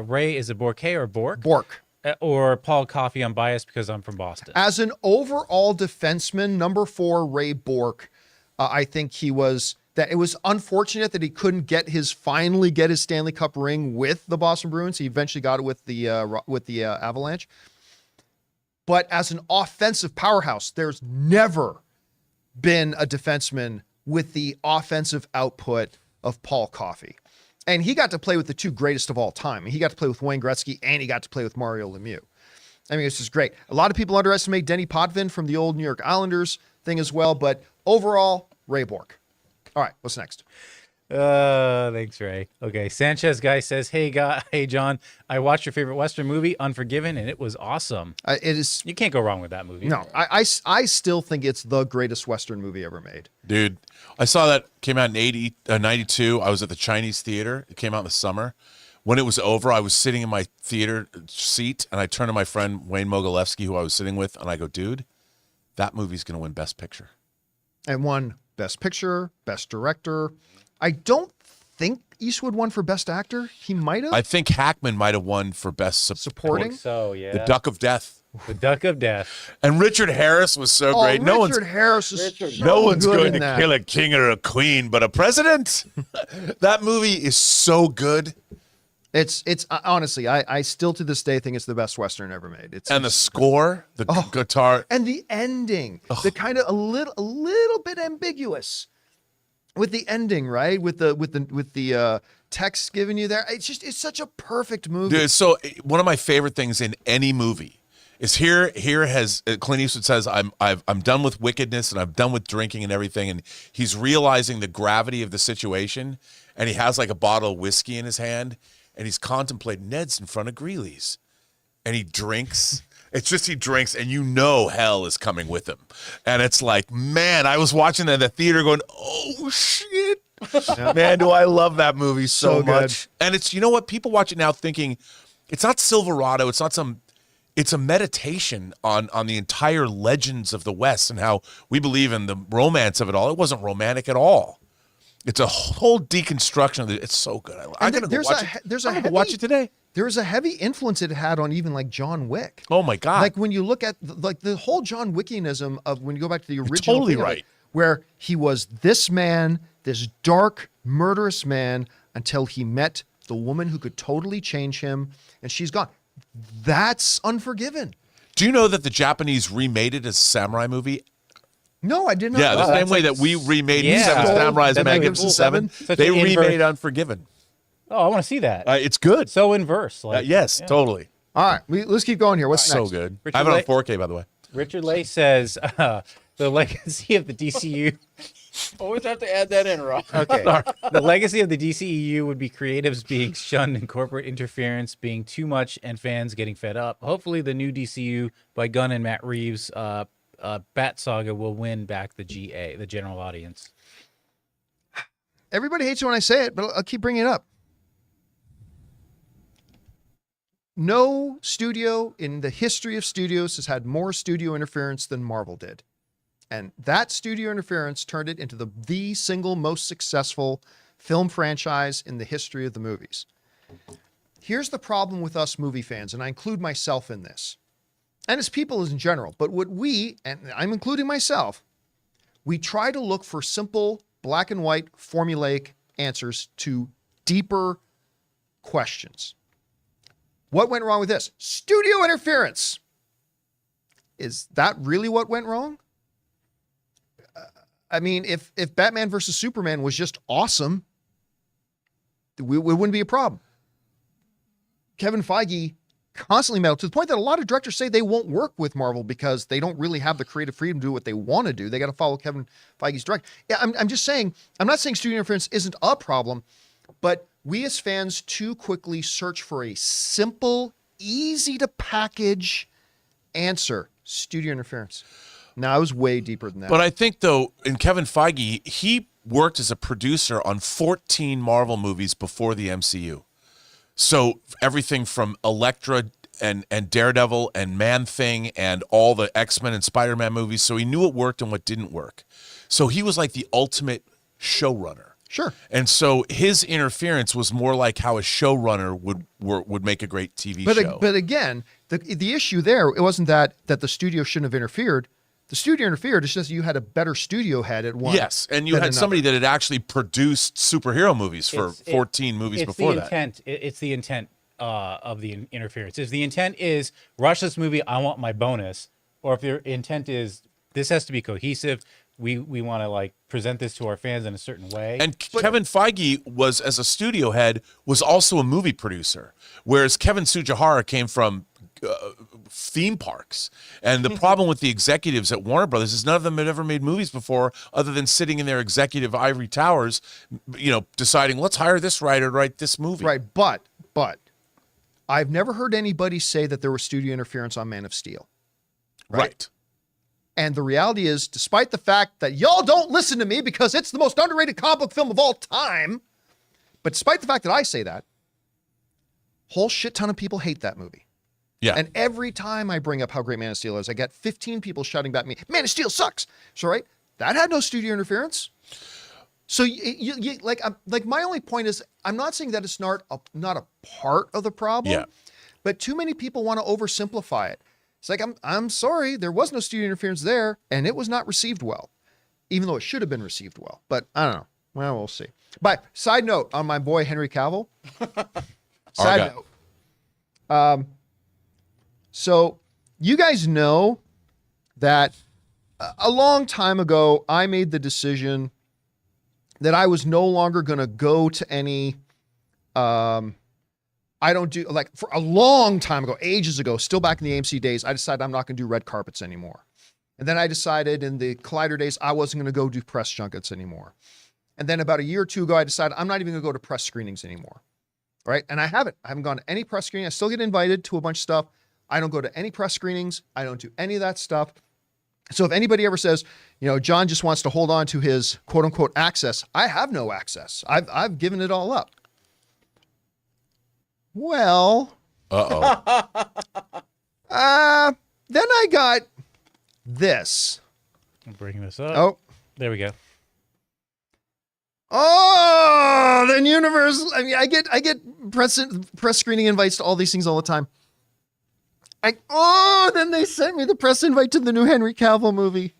Ray, is it Borke or Bork? Bork. Or Paul Coffey? I'm biased because I'm from Boston. As an overall defenseman, number 4, Ray Bork, I think he was... That it was unfortunate that he couldn't finally get his Stanley Cup ring with the Boston Bruins. He eventually got it with the Avalanche. But as an offensive powerhouse, there's never been a defenseman with the offensive output of Paul Coffey. And he got to play with the 2 greatest of all time. He got to play with Wayne Gretzky and he got to play with Mario Lemieux. I mean, it's just great. A lot of people underestimate Denny Potvin from the old New York Islanders thing as well. But overall, Ray Bork. All right, what's next? Thanks, Ray. Okay, Sanchez guy says, hey John, I watched your favorite Western movie, Unforgiven, and it was awesome. It is. You can't go wrong with that movie. No, I still think it's the greatest Western movie ever made. Dude, I saw that, came out in 92. I was at the Chinese theater. It came out in the summer. When it was over, I was sitting in my theater seat, and I turned to my friend Wayne Mogilevsky, who I was sitting with, and I go, dude, that movie's going to win Best Picture. And won Best Picture, Best Director. I don't think Eastwood won for Best Actor. He might have. I think Hackman might have won for Best Supporting. So, yeah. The Duck of Death. The Duck of Death. And Richard Harris was so great. Richard Harris is so No one's good going in to that. kill a king or a queen, but a president. That movie is so good. It's honestly, I still to this day think it's the best Western ever made. And the score, the guitar. And the ending, the kind of a little bit ambiguous with the ending, right? With the text given you there. It's such a perfect movie. Dude, so one of my favorite things in any movie is here has Clint Eastwood says, I'm done with wickedness and I'm done with drinking and everything. And he's realizing the gravity of the situation. And he has like a bottle of whiskey in his hand. And he's contemplating Ned's in front of Greeley's. And he drinks. It's just he drinks, and you know hell is coming with him. And it's like, man, I was watching that in the theater going, oh, shit. Man, do I love that movie so much. And it's, you know what? People watch it now thinking, it's not Silverado. It's not it's a meditation on the entire legends of the West and how we believe in the romance of it all. It wasn't romantic at all. It's a whole deconstruction of it. It's so good. I'm going to go watch it. I'm gonna watch it today. There's a heavy influence it had on even like John Wick. Oh my God. Like when you look at like the whole John Wickianism of when you go back to the original. Totally thing of it, right. where he was this man, this dark, murderous man until he met the woman who could totally change him and she's gone. That's Unforgiven. Do you know that the Japanese remade it as a samurai movie? No, I did not. Yeah, the know. same way that we remade Yeah. Seven Samurais That's Magnificent cool. Seven. Such They an remade inverse- Unforgiven. Oh, I want to see that. It's good. So inverse. Like, Yes, yeah. totally. All right, let's keep going here. What's So next? good. Richard I have it on Lake- 4K, by the way. Richard Lay says the legacy of the DCU. Always have to add that in, Rob. Okay. The legacy of the DCEU would be creatives being shunned and corporate interference being too much and fans getting fed up. Hopefully, the new DCU by Gunn and Matt Reeves' Bat Saga will win back the GA, the general audience. Everybody hates it when I say it, but I'll keep bringing it up. No studio in the history of studios has had more studio interference than Marvel did. And that studio interference turned it into the single most successful film franchise in the history of the movies. Here's the problem with us movie fans, and I include myself in this, and as people in general, but what we, and I'm including myself, we try to look for simple, black and white, formulaic answers to deeper questions. What went wrong with this? Studio interference. Is that really what went wrong? I mean, if Batman versus Superman was just awesome, it wouldn't be a problem. Kevin Feige constantly meddled to the point that a lot of directors say they won't work with Marvel because they don't really have the creative freedom to do what they want to do. They got to follow Kevin Feige's direct. Yeah, I'm just saying, I'm not saying studio interference isn't a problem, but we as fans too quickly search for a simple, easy to package answer. Studio interference. No, I was way deeper than that. But I think, though, in Kevin Feige, he worked as a producer on 14 Marvel movies before the MCU. So everything from Elektra and Daredevil and Man-Thing and all the X-Men and Spider-Man movies. So he knew what worked and what didn't work. So he was like the ultimate showrunner. Sure. And so his interference was more like how a showrunner would make a great TV show. But again, the issue there, it wasn't that the studio shouldn't have interfered. The studio interfered. It's just you had a better studio head at one. Yes, and you had somebody that had actually produced superhero movies for 14 movies before that. It's the intent of the interference. If the intent is rush this movie, I want my bonus, or if your intent is this has to be cohesive, we want to like present this to our fans in a certain way. And Kevin Feige was, as a studio head, was also a movie producer, whereas Kevin Tsujihara came from theme parks. And the problem with the executives at Warner Brothers is none of them had ever made movies before, other than sitting in their executive ivory towers, deciding, let's hire this writer to write this movie. Right, but I've never heard anybody say that there was studio interference on Man of Steel. Right. And the reality is, despite the fact that y'all don't listen to me because it's the most underrated comic book film of all time, but despite the fact that I say that, whole shit ton of people hate that movie. Yeah. And every time I bring up how great Man of Steel is, I get 15 people shouting back at me, Man of Steel sucks. So, right, that had no studio interference. So, my only point is, I'm not saying that it's not a part of the problem, Yeah. but too many people want to oversimplify it. It's like, I'm sorry, there was no studio interference there, and it was not received well, even though it should have been received well. But I don't know. Well, we'll see. But side note on my boy Henry Cavill. Side note. So you guys know that a long time ago, I made the decision that I was no longer going to go to any, I don't do, like, for a long time ago, ages ago, still back in the AMC days, I decided I'm not going to do red carpets anymore. And then I decided in the Collider days, I wasn't going to go do press junkets anymore. And then about a year or two ago, I decided I'm not even going to go to press screenings anymore. Right? And I haven't gone to any press screening. I still get invited to a bunch of stuff. I don't go to any press screenings. I don't do any of that stuff. So if anybody ever says, John just wants to hold on to his quote unquote access, I have no access. I've given it all up. Well, then I got this. I'm bringing this up. Oh, there we go. Oh, then Universal. I mean, I get press screening invites to all these things all the time. Then they sent me the press invite to the new Henry Cavill movie.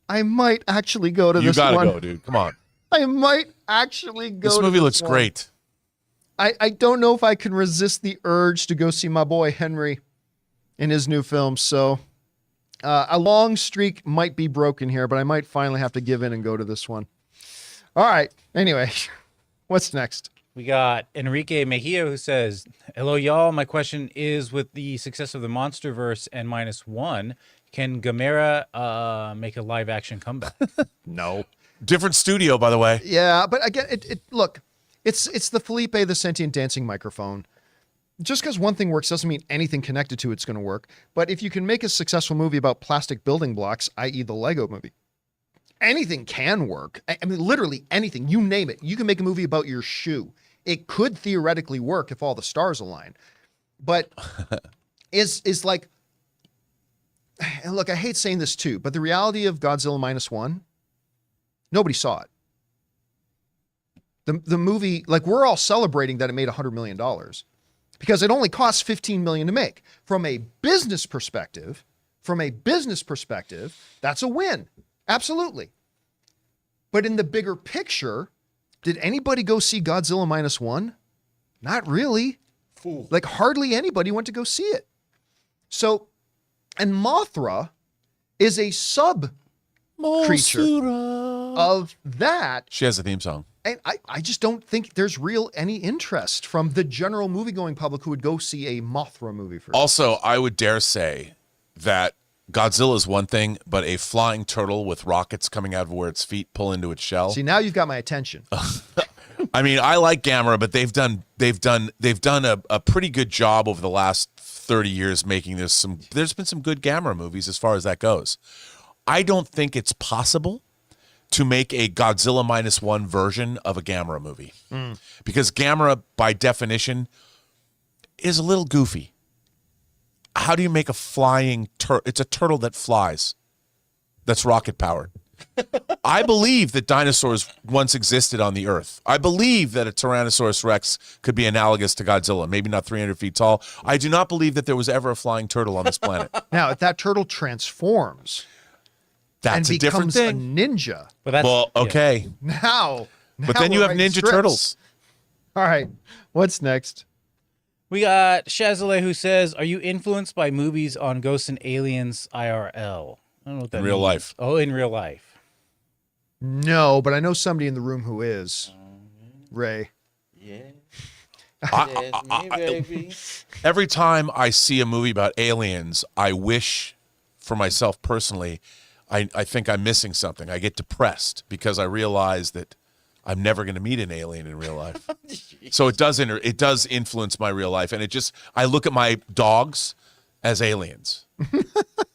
I might actually go to this one. You gotta go, dude. Come on. I might actually go. This movie looks great. I don't know if I can resist the urge to go see my boy Henry in his new film. So a long streak might be broken here, but I might finally have to give in and go to this one. All right. Anyway, what's next? We got Enrique Mejia who says, "Hello, y'all. My question is, with the success of the MonsterVerse and -1, can Gamera make a live action comeback?" No. Different studio, by the way. Yeah, but again, look, it's the Felipe the Sentient Dancing Microphone. Just because one thing works doesn't mean anything connected to it's going to work. But if you can make a successful movie about plastic building blocks, i.e. the Lego movie, anything can work. I mean, literally anything. You name it. You can make a movie about your shoe. It could theoretically work if all the stars align. But is like, and look, I hate saying this too, but the reality of Godzilla -1, nobody saw it. The movie, like, we're all celebrating that it made $100 million because it only costs $15 million to make. From a business perspective, that's a win. Absolutely. But in the bigger picture, did anybody go see Godzilla -1? Not really. Fool. Like, hardly anybody went to go see it. So, and Mothra is a sub creature of that. She has a theme song. And I just don't think there's any interest from the general movie-going public who would go see a Mothra movie first. Also, I would dare say that Godzilla is one thing, but a flying turtle with rockets coming out of where its feet pull into its shell. See, now you've got my attention. I mean, I like Gamera, but they've done a pretty good job over the last 30 years making this there's been some good Gamera movies as far as that goes. I don't think it's possible to make a Godzilla -1 version of a Gamera movie. Because Gamera, by definition, is a little goofy. How do you make a flying turtle? It's a turtle that flies. That's rocket powered. I believe that dinosaurs once existed on the Earth. I believe that a Tyrannosaurus Rex could be analogous to Godzilla, maybe not 300 feet tall. I do not believe that there was ever a flying turtle on this planet. Now, if that turtle transforms That's and a different becomes a thing. ninja, But that's, Well, okay. now But then you we're have writing Ninja scripts. Turtles. All right. What's next? We got Shazale who says, "Are you influenced by movies on Ghosts and Aliens IRL?" I don't know what that In real means. life. Oh, in real life. No, but I know somebody in the room who is. Ray. Yeah. I- Yes, me, baby. Every time I see a movie about aliens, I wish for myself personally, I think I'm missing something. I get depressed because I realize that I'm never going to meet an alien in real life. So it does influence my real life. And I look at my dogs as aliens.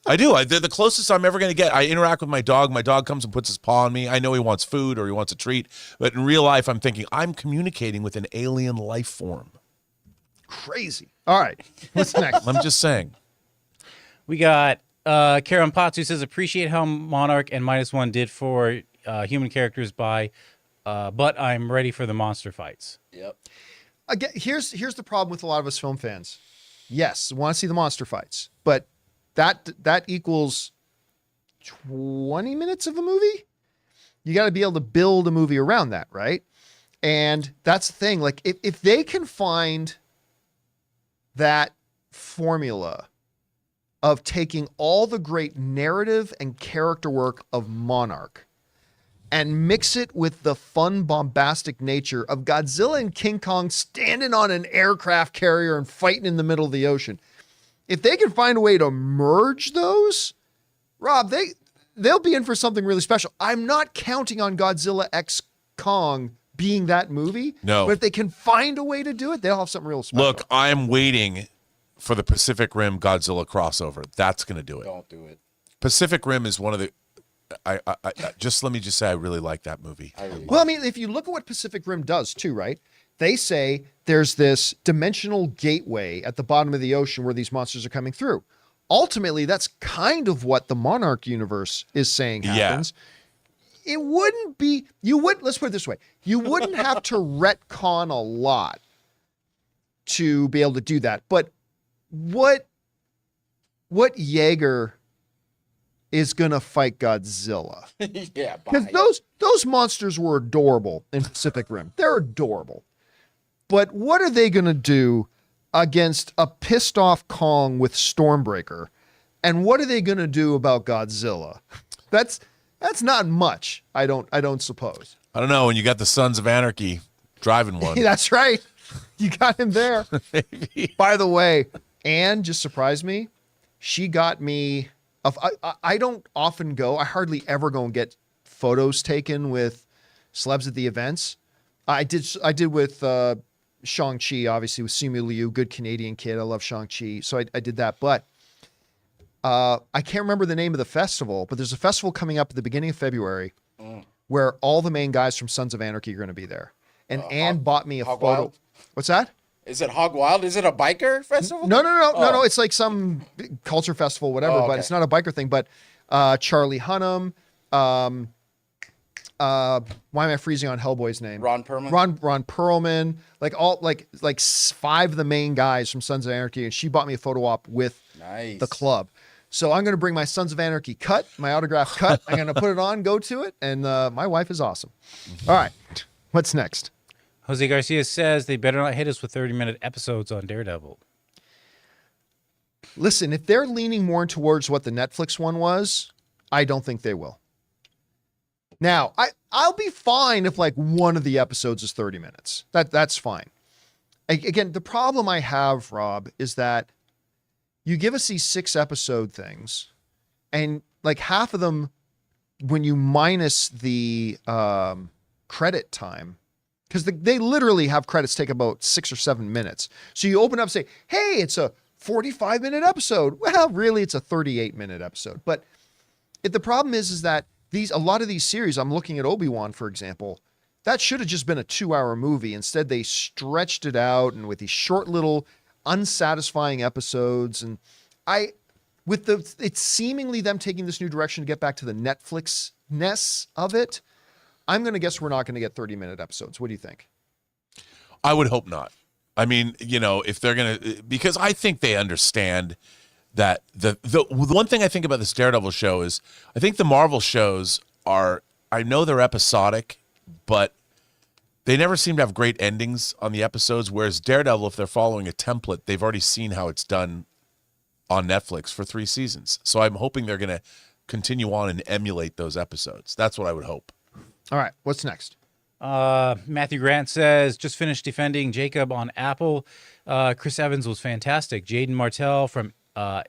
I do. They're the closest I'm ever going to get. I interact with my dog. My dog comes and puts his paw on me. I know he wants food or he wants a treat. But in real life, I'm thinking I'm communicating with an alien life form. Crazy. All right. What's next? I'm just saying. We got Karen Potts who says, "Appreciate how Monarch and -1 did for human characters but I'm ready for the monster fights." Yep. Again, here's the problem with a lot of us film fans. Yes, want to see the monster fights, but that equals 20 minutes of a movie. You got to be able to build a movie around that, right? And that's the thing. Like, if they can find that formula of taking all the great narrative and character work of Monarch and mix it with the fun, bombastic nature of Godzilla and King Kong standing on an aircraft carrier and fighting in the middle of the ocean. If they can find a way to merge those, Rob, they'll be in for something really special. I'm not counting on Godzilla x Kong being that movie. No. But if they can find a way to do it, they'll have something real special. Look, I'm waiting for the Pacific Rim Godzilla crossover. That's going to do it. Don't do it. Pacific Rim is one of the. I let me just say I really like that movie. Well, I mean, if you look at what Pacific Rim does too, right? They say there's this dimensional gateway at the bottom of the ocean where these monsters are coming through. Ultimately, that's kind of what the Monarch universe is saying happens. Yeah. It wouldn't be, let's put it this way. You wouldn't have to retcon a lot to be able to do that. But what Jaeger is going to fight Godzilla? Yeah, Because those monsters were adorable in Pacific Rim. They're adorable. But what are they going to do against a pissed off Kong with Stormbreaker. And what are they going to do about Godzilla? That's not much, I don't suppose. I don't know. When you got the Sons of Anarchy driving one. That's right. You got him there. By the way, Anne just surprised me. She got me. I don't often go. I hardly ever go and get photos taken with celebs at the events. I did with Shang-Chi, obviously, with Simu Liu, good Canadian kid. I love Shang-Chi. So I did that. But I can't remember the name of the festival, but there's a festival coming up at the beginning of February where all the main guys from Sons of Anarchy are going to be there. And Anne bought me a Hog photo. Wild? What's that? Is it Hog Wild? Is it a biker festival? No. It's like some big culture festival, whatever, Oh, but okay. it's not a biker thing. But Charlie Hunnam, why am I freezing on Hellboy's name? Ron Perlman? Ron Perlman, like 5 of the main guys from Sons of Anarchy, and she bought me a photo op with Nice. the club. So I'm going to bring my Sons of Anarchy cut, my autograph cut. I'm going to put it on, go to it, and my wife is awesome. All right, what's next? Jose Garcia says they better not hit us with 30-minute episodes on Daredevil. Listen, if they're leaning more towards what the Netflix one was, I don't think they will. Now, I'll be fine if like one of the episodes is 30 minutes. That's fine. Again, the problem I have, Rob, is that you give us these 6-episode things, and like half of them, when you minus the credit time, because they literally have credits take about 6 or 7 minutes. So you open up and say, hey, it's a 45-minute episode. Well, really, it's a 38-minute episode. But the problem is that a lot of these series, I'm looking at Obi-Wan, for example, that should have just been a 2-hour movie. Instead, they stretched it out, and with these short little unsatisfying episodes. And it's seemingly them taking this new direction to get back to the Netflix-ness of it. I'm going to guess we're not going to get 30-minute episodes. What do you think? I would hope not. I mean, if they're going to, because I think they understand that the one thing I think about this Daredevil show is I think the Marvel shows I know they're episodic, but they never seem to have great endings on the episodes. Whereas Daredevil, if they're following a template, they've already seen how it's done on Netflix for 3 seasons. So I'm hoping they're going to continue on and emulate those episodes. That's what I would hope. All right, what's next? Matthew Grant says, just finished defending Jacob on Apple. Chris Evans was fantastic. Jaden Martell from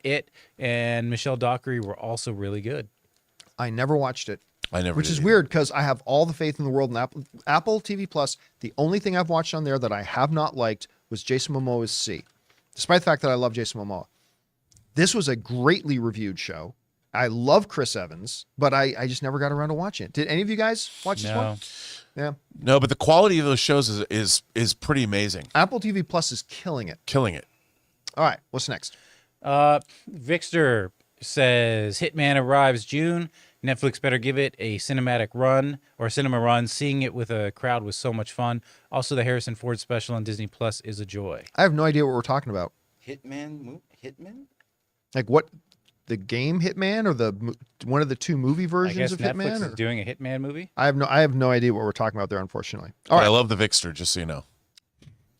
It and Michelle Dockery were also really good. I never watched it. Which did is either. weird because I have all the faith in the world in Apple TV Plus. The only thing I've watched on there that I have not liked was Jason Momoa's C, despite the fact that I love Jason Momoa. This was a greatly reviewed show. I love Chris Evans, but I just never got around to watching it. Did any of you guys watch this one? Yeah. No, but the quality of those shows is pretty amazing. Apple TV Plus is killing it. Killing it. All right, what's next? Victor says Hitman arrives June. Netflix better give it a cinematic run or cinema run. Seeing it with a crowd was so much fun. Also, the Harrison Ford special on Disney Plus is a joy. I have no idea what we're talking about. Hitman? Like what? The game Hitman or one of the 2 movie I versions guess of Netflix Hitman? is doing a Hitman movie. I have no idea what we're talking about there, unfortunately. All But I right, love the Vixter, just so you know.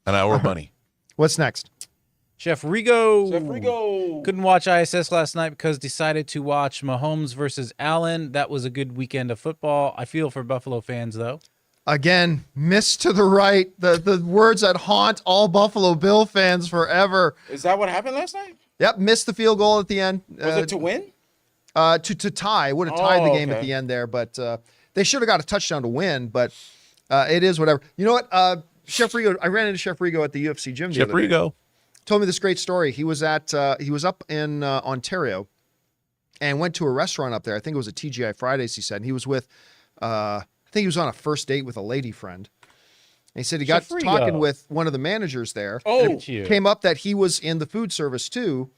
And I owe money. what's next? Chef Rigo. Chef Rigo. Couldn't watch ISS last night because decided to watch Mahomes versus Allen. That was a good weekend of football. I feel for Buffalo fans, though. Again, missed to the right. The words that haunt all Buffalo Bill fans forever. Is that what happened last night? Yep, missed the field goal at the end. Was it to win? To tie. Would have tied the game at okay. the end there, but they should have got a touchdown to win, but it is whatever. You know what? Chef Rigo, I ran into Chef Rigo at the UFC gym the Chef other day. Rigo. Told me this great story. He was up in Ontario and went to a restaurant up there. I think it was a TGI Fridays, he said. And he was with, I think he was on a first date with a lady friend. And he said he got Chef Rigo. talking with one of the managers there. Oh. and Look at you. it came up that he was in the food service too.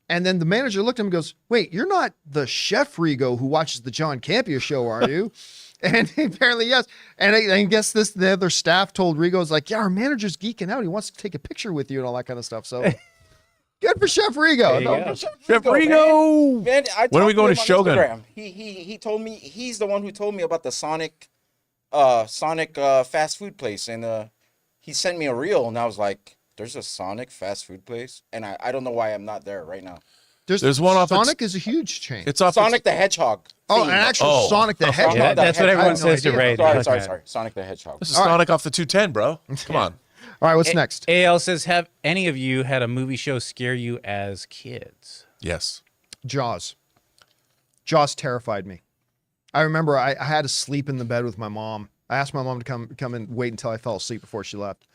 And then the manager looked at him and goes, wait, you're not the Chef Rigo who watches the John Campea show, are you? And apparently, yes. And I guess the other staff told Rigo, it's like, yeah, our manager's geeking out. He wants to take a picture with you and all that kind of stuff. So good for Chef Rigo. There you go. Chef Rigo. Man, I When are we talked going him to on Shogun? Instagram. He told me he's the one who told me about the Sonic fast food place, and he sent me a reel, and I was like, There's a Sonic fast food place, and I don't know why I'm not there right now. There's one off Sonic is a huge chain. It's off Sonic the Hedgehog. Oh, theme. an actual Sonic the Hedgehog. Yeah, that's what everyone I had no says to idea. Ray. Sorry. Sonic the Hedgehog. This is Sonic off the 210, bro. Come on. All right, what's next? AL says, have any of you had a movie show scare you as kids? Yes. Jaws. Jaws terrified me. I remember I had to sleep in the bed with my mom. I asked my mom to come and wait until I fell asleep before she left.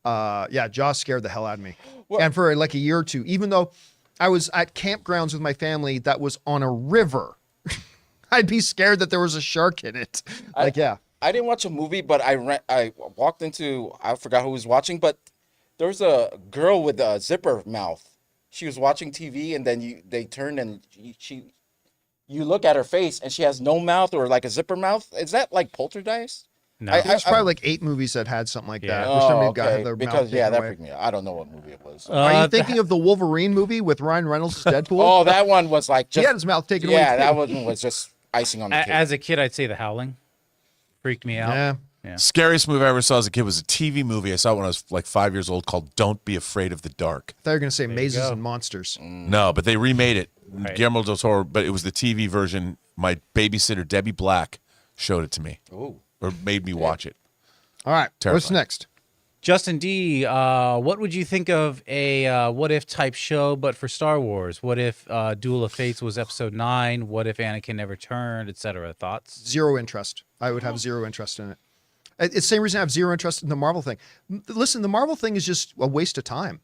Yeah, Jaws scared the hell out of me. And for like a year or two, even though I was at campgrounds with my family that was on a river, I'd be scared that there was a shark in it. I didn't watch a movie, but I walked into, I forgot who was watching, but there was a girl with a zipper mouth. She was watching TV, and then they turned and you look at her face, and she has no mouth or like a zipper mouth. Is that like Poltergeist? No. There's probably like 8 movies that had something like that. Yeah. Where somebody got okay. their mouth Because taken that away. freaked me out. I don't know what movie it was. Are you thinking of the Wolverine movie with Ryan Reynolds as Deadpool? Oh, that one was like he just had his mouth taken away. yeah, too. that one was just icing on the cake. As a kid, I'd say The Howling. Freaked me out. Yeah. Scariest movie I ever saw as a kid was a TV movie I saw when I was like 5 years old called Don't Be Afraid of the Dark. I thought you were going to say Mazes go. and Monsters. No, but they remade it. Right. Guillermo del Toro, but it was the TV version. My babysitter, Debbie Black, showed it to me. Ooh. Or made me watch it. All right, what's Terrifying. next? Justin D, what would you think of a what if type show, but for Star Wars? What if Duel of Fates was episode 9? What if Anakin never turned, etc.? Thoughts? Zero interest. I would have zero interest in it. It's the same reason I have zero interest in the Marvel thing. Listen, the Marvel thing is just a waste of time.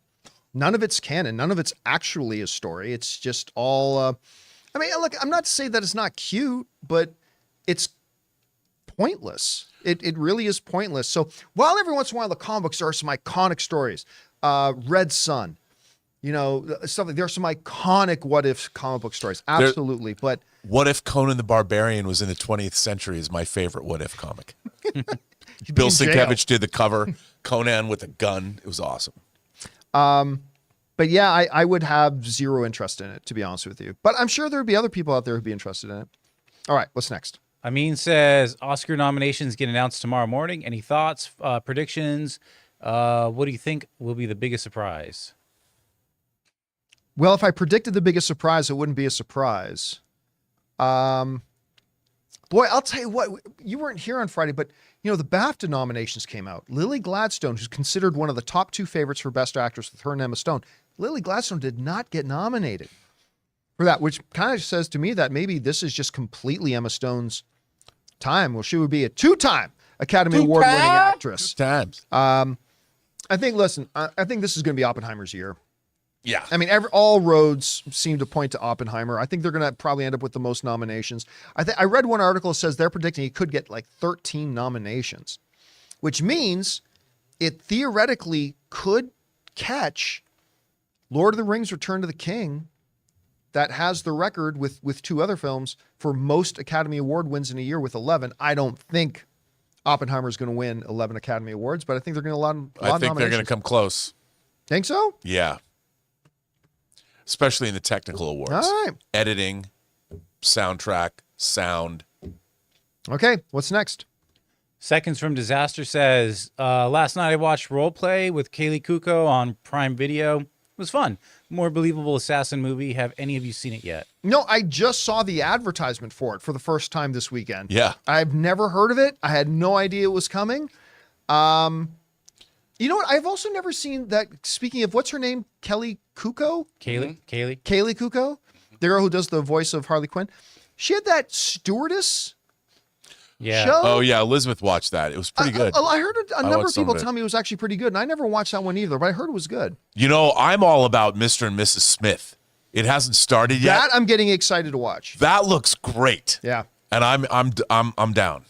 None of it's canon. None of it's actually a story. It's just all. I mean, look, I'm not to say that it's not cute, but it's pointless. It really is pointless. So while every once in a while the comic books are some iconic stories, Red Sun, stuff like there are some iconic what if comic book stories. Absolutely, but What If Conan the Barbarian was in the 20th century is my favorite what if comic. Bill in jail. Sienkiewicz did the cover. Conan with a gun. It was awesome. But yeah, I would have zero interest in it, to be honest with you. But I'm sure there would be other people out there who'd be interested in it. All right, what's next? Amin says Oscar nominations get announced tomorrow morning. Any thoughts, predictions? What do you think will be the biggest surprise? Well, if I predicted the biggest surprise, it wouldn't be a surprise. Boy, I'll tell you what, you weren't here on Friday, but the BAFTA nominations came out. Lily Gladstone, who's considered one of the top 2 favorites for Best Actress with her and Emma Stone, Lily Gladstone did not get nominated for that, which kind of says to me that maybe this is just completely Emma Stone's time. Well, she would be a 2-time Academy Award winning actress. 2 times. I think this is going to be Oppenheimer's year. Yeah. I mean, all roads seem to point to Oppenheimer. I think they're going to probably end up with the most nominations. I read one article that says they're predicting he could get like 13 nominations, which means it theoretically could catch Lord of the Rings Return to the King, that has the record with 2 other films for most Academy Award wins in a year with 11. I don't think Oppenheimer is going to win 11 Academy Awards, but I think they're going to lot I think they're going to come close. Think so? Yeah. Especially in the technical awards. All right. Editing, soundtrack, sound. Okay, what's next? Seconds from Disaster says, last night I watched Roleplay with Kaylee Kuko on Prime Video. It was fun. More believable assassin movie. Have any of you seen it yet? No, I just saw the advertisement for it for the first time this weekend. Yeah. I've never heard of it. I had no idea it was coming. You know what? I've also never seen that. Speaking of, what's her name? Kelly Kuko? Kaylee? Kaylee Kuko? The girl who does the voice of Harley Quinn. She had that stewardess Yeah. show. Oh, yeah. Elizabeth watched that. It was pretty good. I heard a number watched of some people of it. tell me it was actually pretty good, and I never watched that one either, but I heard it was good. I'm all about Mr. and Mrs. Smith. It hasn't started yet. That I'm getting excited to watch. That looks great. Yeah. And I'm down.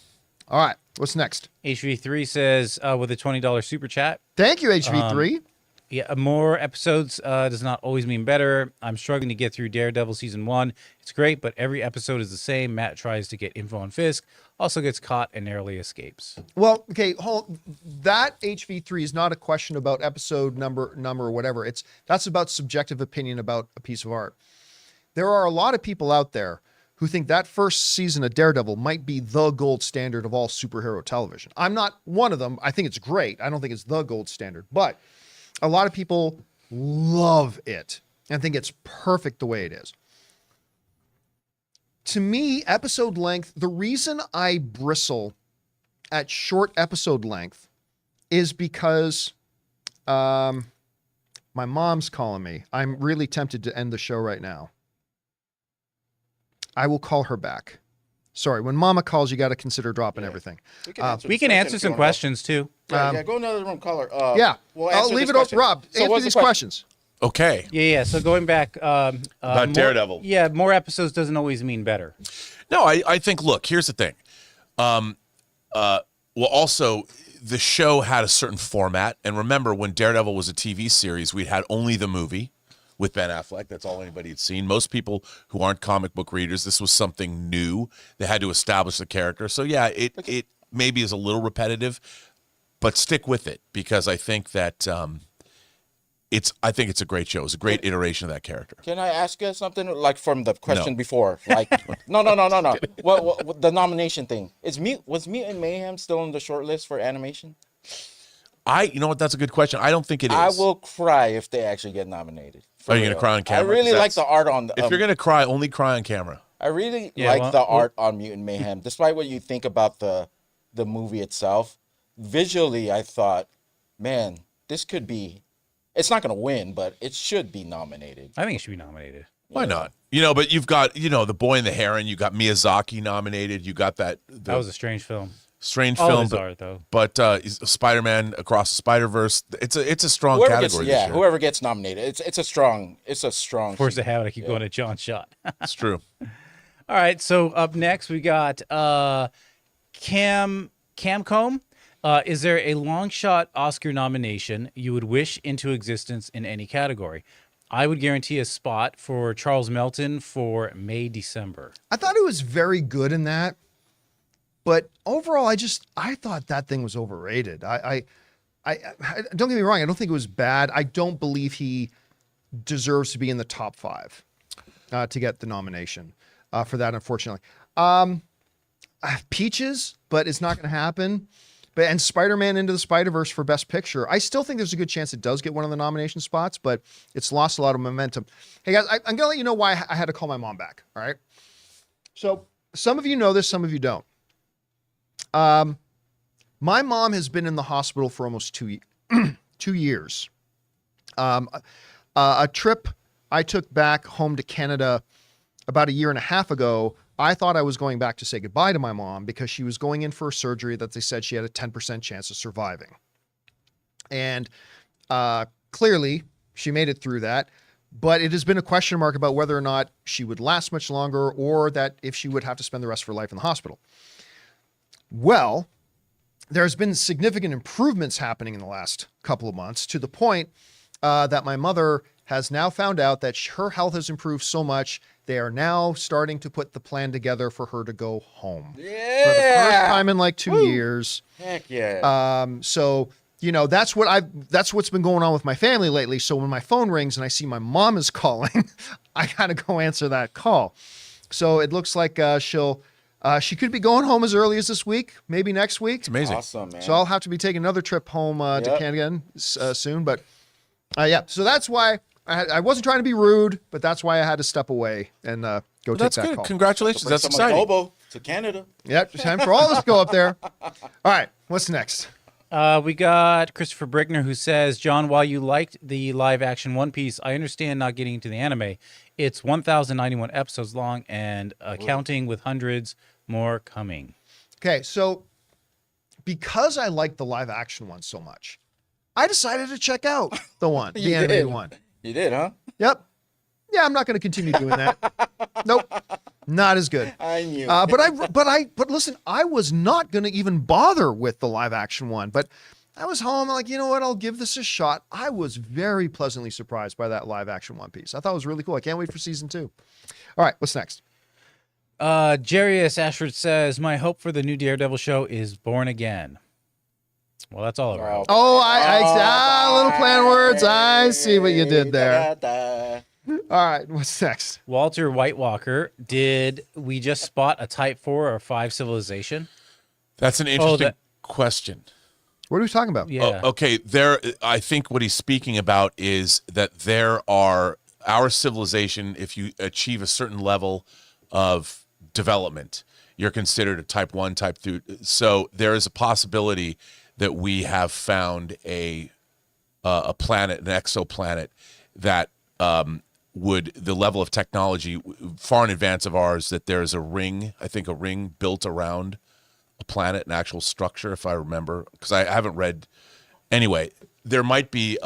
All right. What's next? HV3 says, with a $20 super chat, Thank you, HV3. yeah, more episodes does not always mean better. I'm struggling to get through Daredevil season 1. It's great, but every episode is the same. Matt tries to get info on Fisk, also gets caught and narrowly escapes. Well, okay, that HV3 is not a question about episode number or whatever. That's about subjective opinion about a piece of art. There are a lot of people out there who think that first season of Daredevil might be the gold standard of all superhero television. I'm not one of them. I think it's great. I don't think it's the gold standard, but A lot of people love it and think it's perfect the way it is. To me, episode length, the reason I bristle at short episode length is because my mom's calling me. I'm really tempted to end the show right now. I will call her back. Sorry, when mama calls, you got to consider dropping everything. We can answer some questions too. Yeah, go another room, caller. I'll leave it up. Rob, answer these questions. Okay. Yeah. So going back, About Daredevil. Yeah, more episodes doesn't always mean better. No, I think, look, here's the thing. Well, also, the show had a certain format. And remember, when Daredevil was a TV series, we had only the movie with Ben Affleck. That's all anybody had seen. Most people who aren't comic book readers, this was something new. They had to establish the character. So, yeah, it maybe is a little repetitive, but stick with it because I think that I think it's a great show. It's a great iteration of that character. Can I ask you something like from the question before? Like, no. What the nomination thing was Mutant Mayhem still on the short list for animation? You know what? That's a good question. I don't think it is. I will cry if they actually get nominated. Are you going to cry on camera? I really like the art on. If you're going to cry, only cry on camera. I really like the art on Mutant Mayhem, despite what you think about the movie itself. Visually, I thought, man, this could be. It's not going to win, but it should be nominated. I think it should be nominated. Why not? But you've got, The Boy and the Heron. You got Miyazaki nominated. You got that. That was a strange film. Strange All film, his art, though. But Spider-Man Across the Spider-Verse. It's a strong category. Whoever gets nominated, it's a strong. Force of habit. I keep going to John Shot. It's true. All right. So up next we got Camcom. Is there a long shot Oscar nomination you would wish into existence in any category? I would guarantee a spot for Charles Melton for May, December. I thought it was very good in that, but overall, I thought that thing was overrated. I don't get me wrong. I don't think it was bad. I don't believe he deserves to be in the top 5 to get the nomination for that, unfortunately. Peaches, but it's not going to happen. And Spider-Man Into the Spider-Verse for Best Picture. I still think there's a good chance it does get one of the nomination spots, but it's lost a lot of momentum. Hey, guys, I'm going to let you know why I had to call my mom back, all right? So some of you know this, some of you don't. My mom has been in the hospital for almost 2 years. A trip I took back home to Canada about 1.5 years ago, I thought I was going back to say goodbye to my mom because she was going in for a surgery that they said she had a 10% chance of surviving. And clearly, she made it through that. But it has been a question mark about whether or not she would last much longer or that if she would have to spend the rest of her life in the hospital. Well, there's been significant improvements happening in the last couple of months to the point that my mother has now found out that her health has improved so much they are now starting to put the plan together for her to go home. Yeah. For the first time in like 2 years. Heck yeah. So, that's what's been going on with my family lately. So when my phone rings and I see my mom is calling, I got to go answer that call. So it looks like she could be going home as early as this week, maybe next week. It's amazing. Awesome, man. So I'll have to be taking another trip home to Canada soon. But so that's why I wasn't trying to be rude, but that's why I had to step away and go take That's that good. call. Congratulations. That's exciting. Bobo to Canada. Yep, time for all of us to go up there. All right, what's next? We got Christopher Brickner who says, John, while you liked the live action One Piece, I understand not getting into the anime. It's 1,091 episodes long and counting with hundreds more coming. Okay, so because I like the live action one so much, I decided to check out the animated one. You did, huh? Yep. Yeah, I'm not going to continue doing that. Nope. Not as good. I knew. But listen, I was not going to even bother with the live action one, but I was home. I'm like, you know what? I'll give this a shot. I was very pleasantly surprised by that live action One Piece. I thought it was really cool. I can't wait for season 2. All right, what's next? Jarius Ashford says, my hope for the new Daredevil show is Born Again. Well, that's all around. Oh, little plan words. I see what you did there. All right, what's next? Walter White Walker, did we just spot a Type 4 or 5 civilization? That's an interesting question. What are we talking about? Yeah. Okay, I think what he's speaking about is that there are our civilization. If you achieve a certain level of development, you're considered a type 1, type 2. So there is a possibility that we have found a planet, an exoplanet that would the level of technology far in advance of ours. That there is a ring built around a planet, an actual structure, if I remember, because I haven't read. Anyway, there might be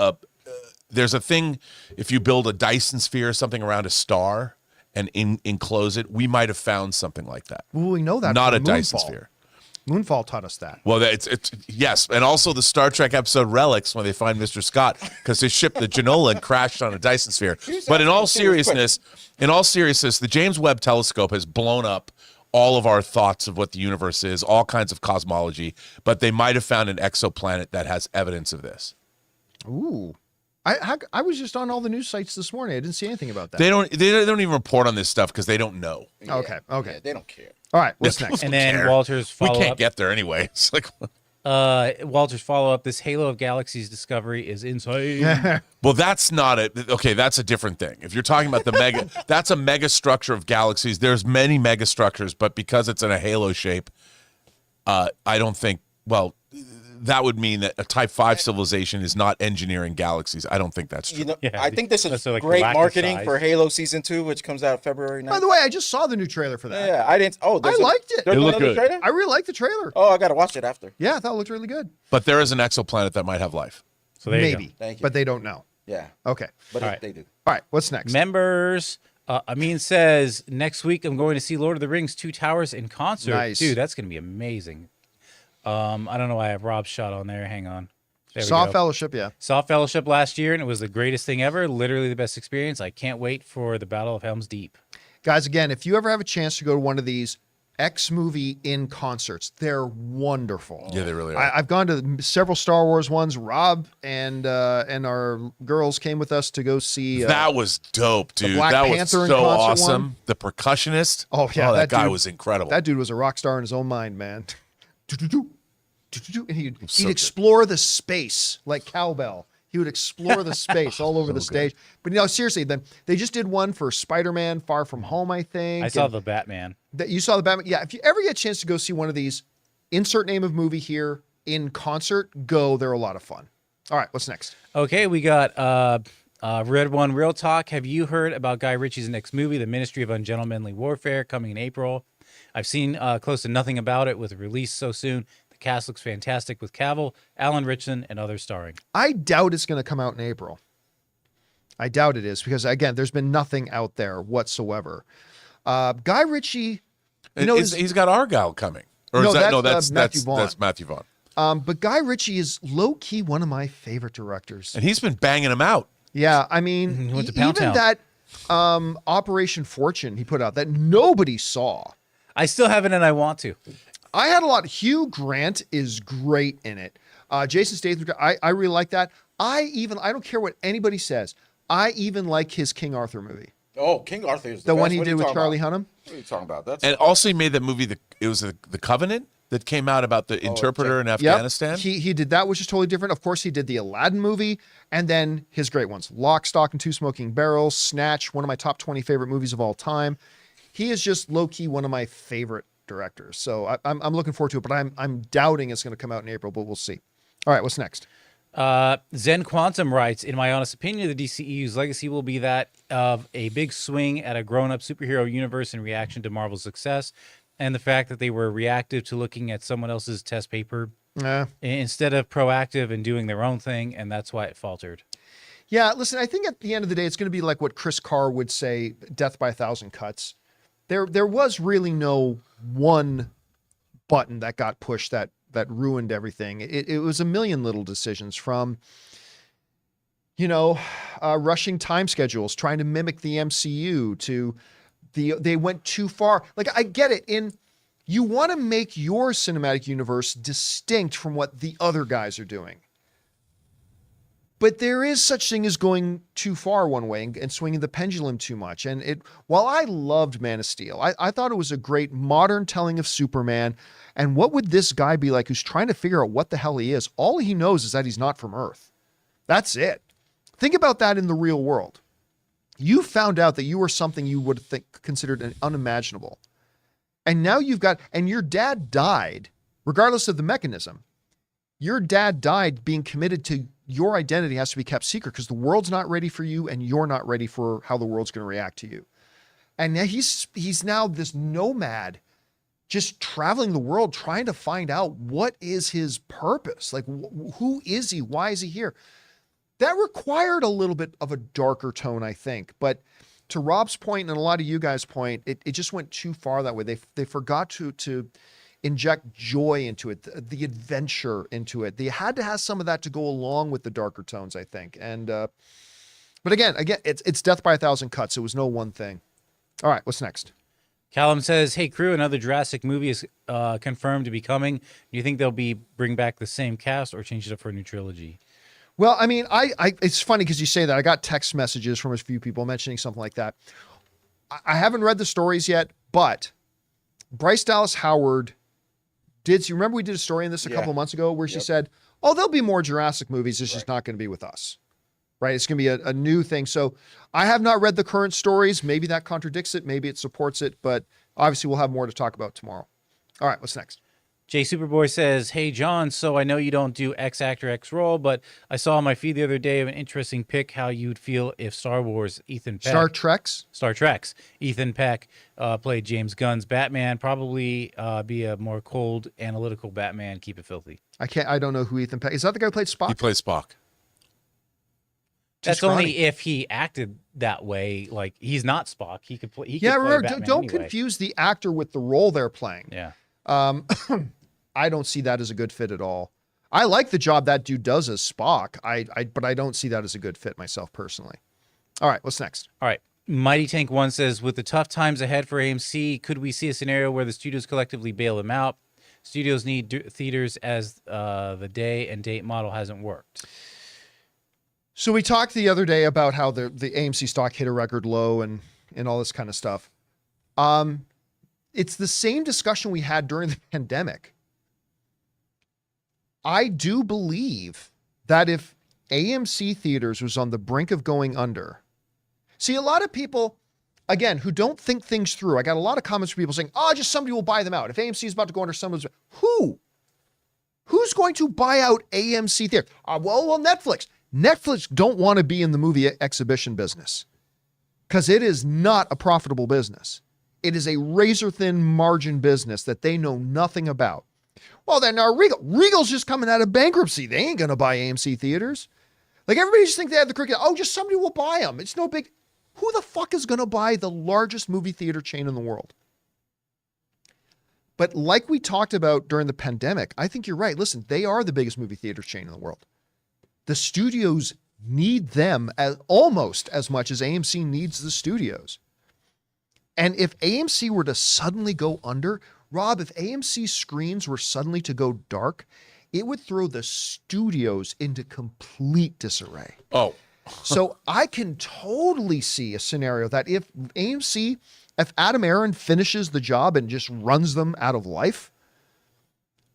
there's a thing if you build a Dyson sphere or something around a star and enclose it, we might have found something like that. Well, we know that Not a from Dyson Moonfall. sphere. Moonfall taught us that. Well, it's yes, and also the Star Trek episode Relics when they find Mr. Scott because his ship, the Genolan, crashed on a Dyson sphere. But in all seriousness, the James Webb Telescope has blown up all of our thoughts of what the universe is, all kinds of cosmology. But they might have found an exoplanet that has evidence of this. Ooh. I was just on all the news sites this morning. I didn't see anything about that. They don't even report on this stuff because they don't know. Okay. Yeah, they don't care. All right. What's next? And then care. Walter's We follow can't up. get there anyway. It's like, Walter's follow up. This Halo of Galaxies discovery is insane. well, that's not it. Okay, that's a different thing. If you're talking about the mega, that's a mega structure of galaxies. There's many mega structures, but because it's in a halo shape, I don't think. Well, that would mean that a Type 5 civilization is not engineering galaxies. I don't think that's true. You know, Yeah, I think this is that's like the great lack of marketing size. for Halo Season 2, which comes out February 9th. By the way, I just saw the new trailer for that. yeah, I didn't. Oh, I liked it. There's It looked another good. trailer? I really liked the trailer. Oh, I gotta watch it after. Yeah, I thought it looked really good. But there is an exoplanet that might have life. So there you go. Maybe, Thank you. but they don't know. Yeah, Okay. but All right. they do. All right. What's next? Members. Amin says next week I'm going to see Lord of the Rings: Two Towers in concert. Nice. Dude, that's gonna be amazing. I don't know why I have Rob's shot on there. Hang on. There we Saw go. Fellowship. Yeah. Saw Fellowship last year, and it was the greatest thing ever. Literally the best experience. I can't wait for the Battle of Helm's Deep. Guys, again, if you ever have a chance to go to one of these X movie in concerts, they're wonderful. Yeah, they really are. I've gone to several Star Wars ones. Rob and our girls came with us to go see. That was dope, dude. Black That was Panther in so concert awesome. one. The percussionist. Oh, yeah, that that guy dude- was incredible. That dude was a rock star in his own mind, man. And he'd so good. explore the space like cowbell. He would explore the space all over the stage. But seriously, then they just did one for Spider-Man: Far From Home, I think. I saw and the Batman. that you saw the Batman. Yeah, if you ever get a chance to go see one of these, insert name of movie here in concert, go. They're a lot of fun. All right, what's next? Okay, we got Red One Real Talk. Have you heard about Guy Ritchie's next movie, The Ministry of Ungentlemanly Warfare, coming in April? I've seen close to nothing about it with a release so soon. The cast looks fantastic with Cavill, Alan Ritchson, and others starring. I doubt it's going to come out in April. I doubt it is because again, there's been nothing out there whatsoever. Guy Ritchie, he's got Argyle coming. Or No, is that that's, Matthew Vaughn. That's Matthew Vaughn. but Guy Ritchie is low key one of my favorite directors. And he's been banging him out. Yeah, I mean, He went to even Pound Town. that Operation Fortune he put out that nobody saw. I still haven't, and I want to. I had a lot. Hugh Grant is great in it. Jason Statham, I really like that. I don't care what anybody says. I even like his King Arthur movie, Oh, King Arthur is the one best. he What are did you with talking Charlie about? Hunnam. What are you talking about? That's And also he made that movie, it was the Covenant that came out about the interpreter in Yep. Afghanistan. He did that, which is totally different. Of course, he did the Aladdin movie, and then his great ones: Lock, Stock, and Two Smoking Barrels, Snatch, one of my top 20 favorite movies of all time. He is just low key one of my favorite directors. So I'm looking forward to it, but I'm doubting it's going to come out in April, but we'll see. All right, what's next? Zen Quantum writes, in my honest opinion, the DCEU's legacy will be that of a big swing at a grown-up superhero universe in reaction to Marvel's success, and the fact that they were reactive to looking at someone else's test paper instead of proactive and doing their own thing, and that's why it faltered. Yeah, listen, I think at the end of the day, it's going to be like what Chris Carr would say, death by a thousand cuts. There was really no one button that got pushed that ruined everything. It was a million little decisions from, rushing time schedules, trying to mimic the MCU to they went too far. Like, I get it. You want to make your cinematic universe distinct from what the other guys are doing. But there is such thing as going too far one way and swinging the pendulum too much. And while I loved Man of Steel, I thought it was a great modern telling of Superman. And what would this guy be like who's trying to figure out what the hell he is? All he knows is that he's not from Earth. That's it. Think about that in the real world. You found out that you were something you would think considered unimaginable. And now and your dad died, regardless of the mechanism. Your dad died being committed to your identity has to be kept secret because the world's not ready for you and you're not ready for how the world's going to react to you. And now he's now this nomad just traveling the world trying to find out what is his purpose. Like, who is he? Why is he here? That required a little bit of a darker tone, I think. But to Rob's point and a lot of you guys' point, it just went too far that way. They forgot to inject joy into it, the adventure into it. They had to have some of that to go along with the darker tones, I think. And but again, it's death by a thousand cuts. It was no one thing. All right, what's next? Callum says, "Hey crew, another Jurassic movie is confirmed to be coming. Do you think they'll bring back the same cast or change it up for a new trilogy?" Well, I mean, it's funny because you say that. I got text messages from a few people mentioning something like that. I haven't read the stories yet, but Bryce Dallas Howard you remember we did a story on this a couple of months ago where she said, oh, there'll be more Jurassic movies. It's just not going to be with us, right? It's going to be a new thing. So I have not read the current stories. Maybe that contradicts it. Maybe it supports it, but obviously we'll have more to talk about tomorrow. All right, what's next? Jay Superboy says, "Hey, John, so I know you don't do X actor, X role, but I saw on my feed the other day of an interesting pick how you'd feel if Star Trek's Ethan Peck played James Gunn's Batman, probably be a more cold, analytical Batman, keep it filthy." I don't know who Ethan Peck is. That the guy who played Spock? He plays Spock. That's only if he acted that way. Like, he's not Spock. He could play. Remember, Batman don't anyway. confuse the actor with the role they're playing. Yeah. I don't see that as a good fit at all. I like the job that dude does as Spock. But I don't see that as a good fit myself personally. All right, what's next? All right. Mighty Tank 1 says, with the tough times ahead for AMC, could we see a scenario where the studios collectively bail them out? Studios need theaters as the day and date model hasn't worked. So we talked the other day about how the AMC stock hit a record low and all this kind of stuff. It's the same discussion we had during the pandemic. I do believe that if AMC theaters was on the brink of going under, see, a lot of people, again, who don't think things through, I got a lot of comments from people saying, oh, just somebody will buy them out. If AMC is about to go under, who's going to buy out AMC theater? Well, Netflix. Netflix don't want to be in the movie exhibition business because it is not a profitable business. It is a razor-thin margin business that they know nothing about. Well, then Regal's just coming out of bankruptcy. They ain't going to buy AMC theaters. Like, everybody just think they have the cricket. Oh, just somebody will buy them. It's no big. Who the fuck is going to buy the largest movie theater chain in the world? But like we talked about during the pandemic, I think you're right. Listen, they are the biggest movie theater chain in the world. The studios need them almost as much as AMC needs the studios. And if AMC were to suddenly go under, Rob, if AMC screens were suddenly to go dark, it would throw the studios into complete disarray. Oh. So I can totally see a scenario that if Adam Aaron finishes the job and just runs them out of life,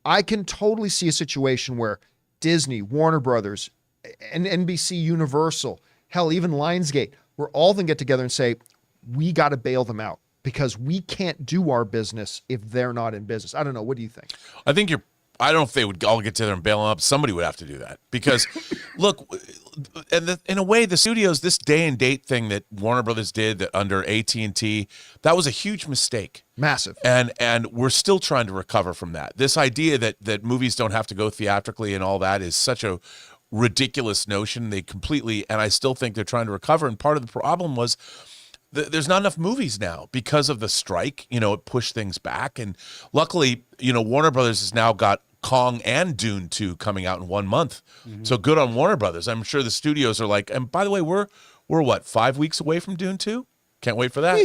I can totally see a situation where Disney, Warner Brothers, and NBC Universal, hell, even Lionsgate, where all of them get together and say, we got to bail them out because we can't do our business if they're not in business. I don't know. What do you think? I don't know if they would all get together and bail them up. Somebody would have to do that because, look, in a way, the studios, this day and date thing that Warner Brothers did that under AT&T, that was a huge mistake. Massive. And we're still trying to recover from that. This idea that movies don't have to go theatrically and all that is such a ridiculous notion. And I still think they're trying to recover. And part of the problem was there's not enough movies now because of the strike. It pushed things back. And luckily, Warner Brothers has now got Kong and Dune 2 coming out in 1 month. Mm-hmm. So good on Warner Brothers. I'm sure the studios are like, and by the way, we're what, 5 weeks away from Dune 2? Can't wait for that.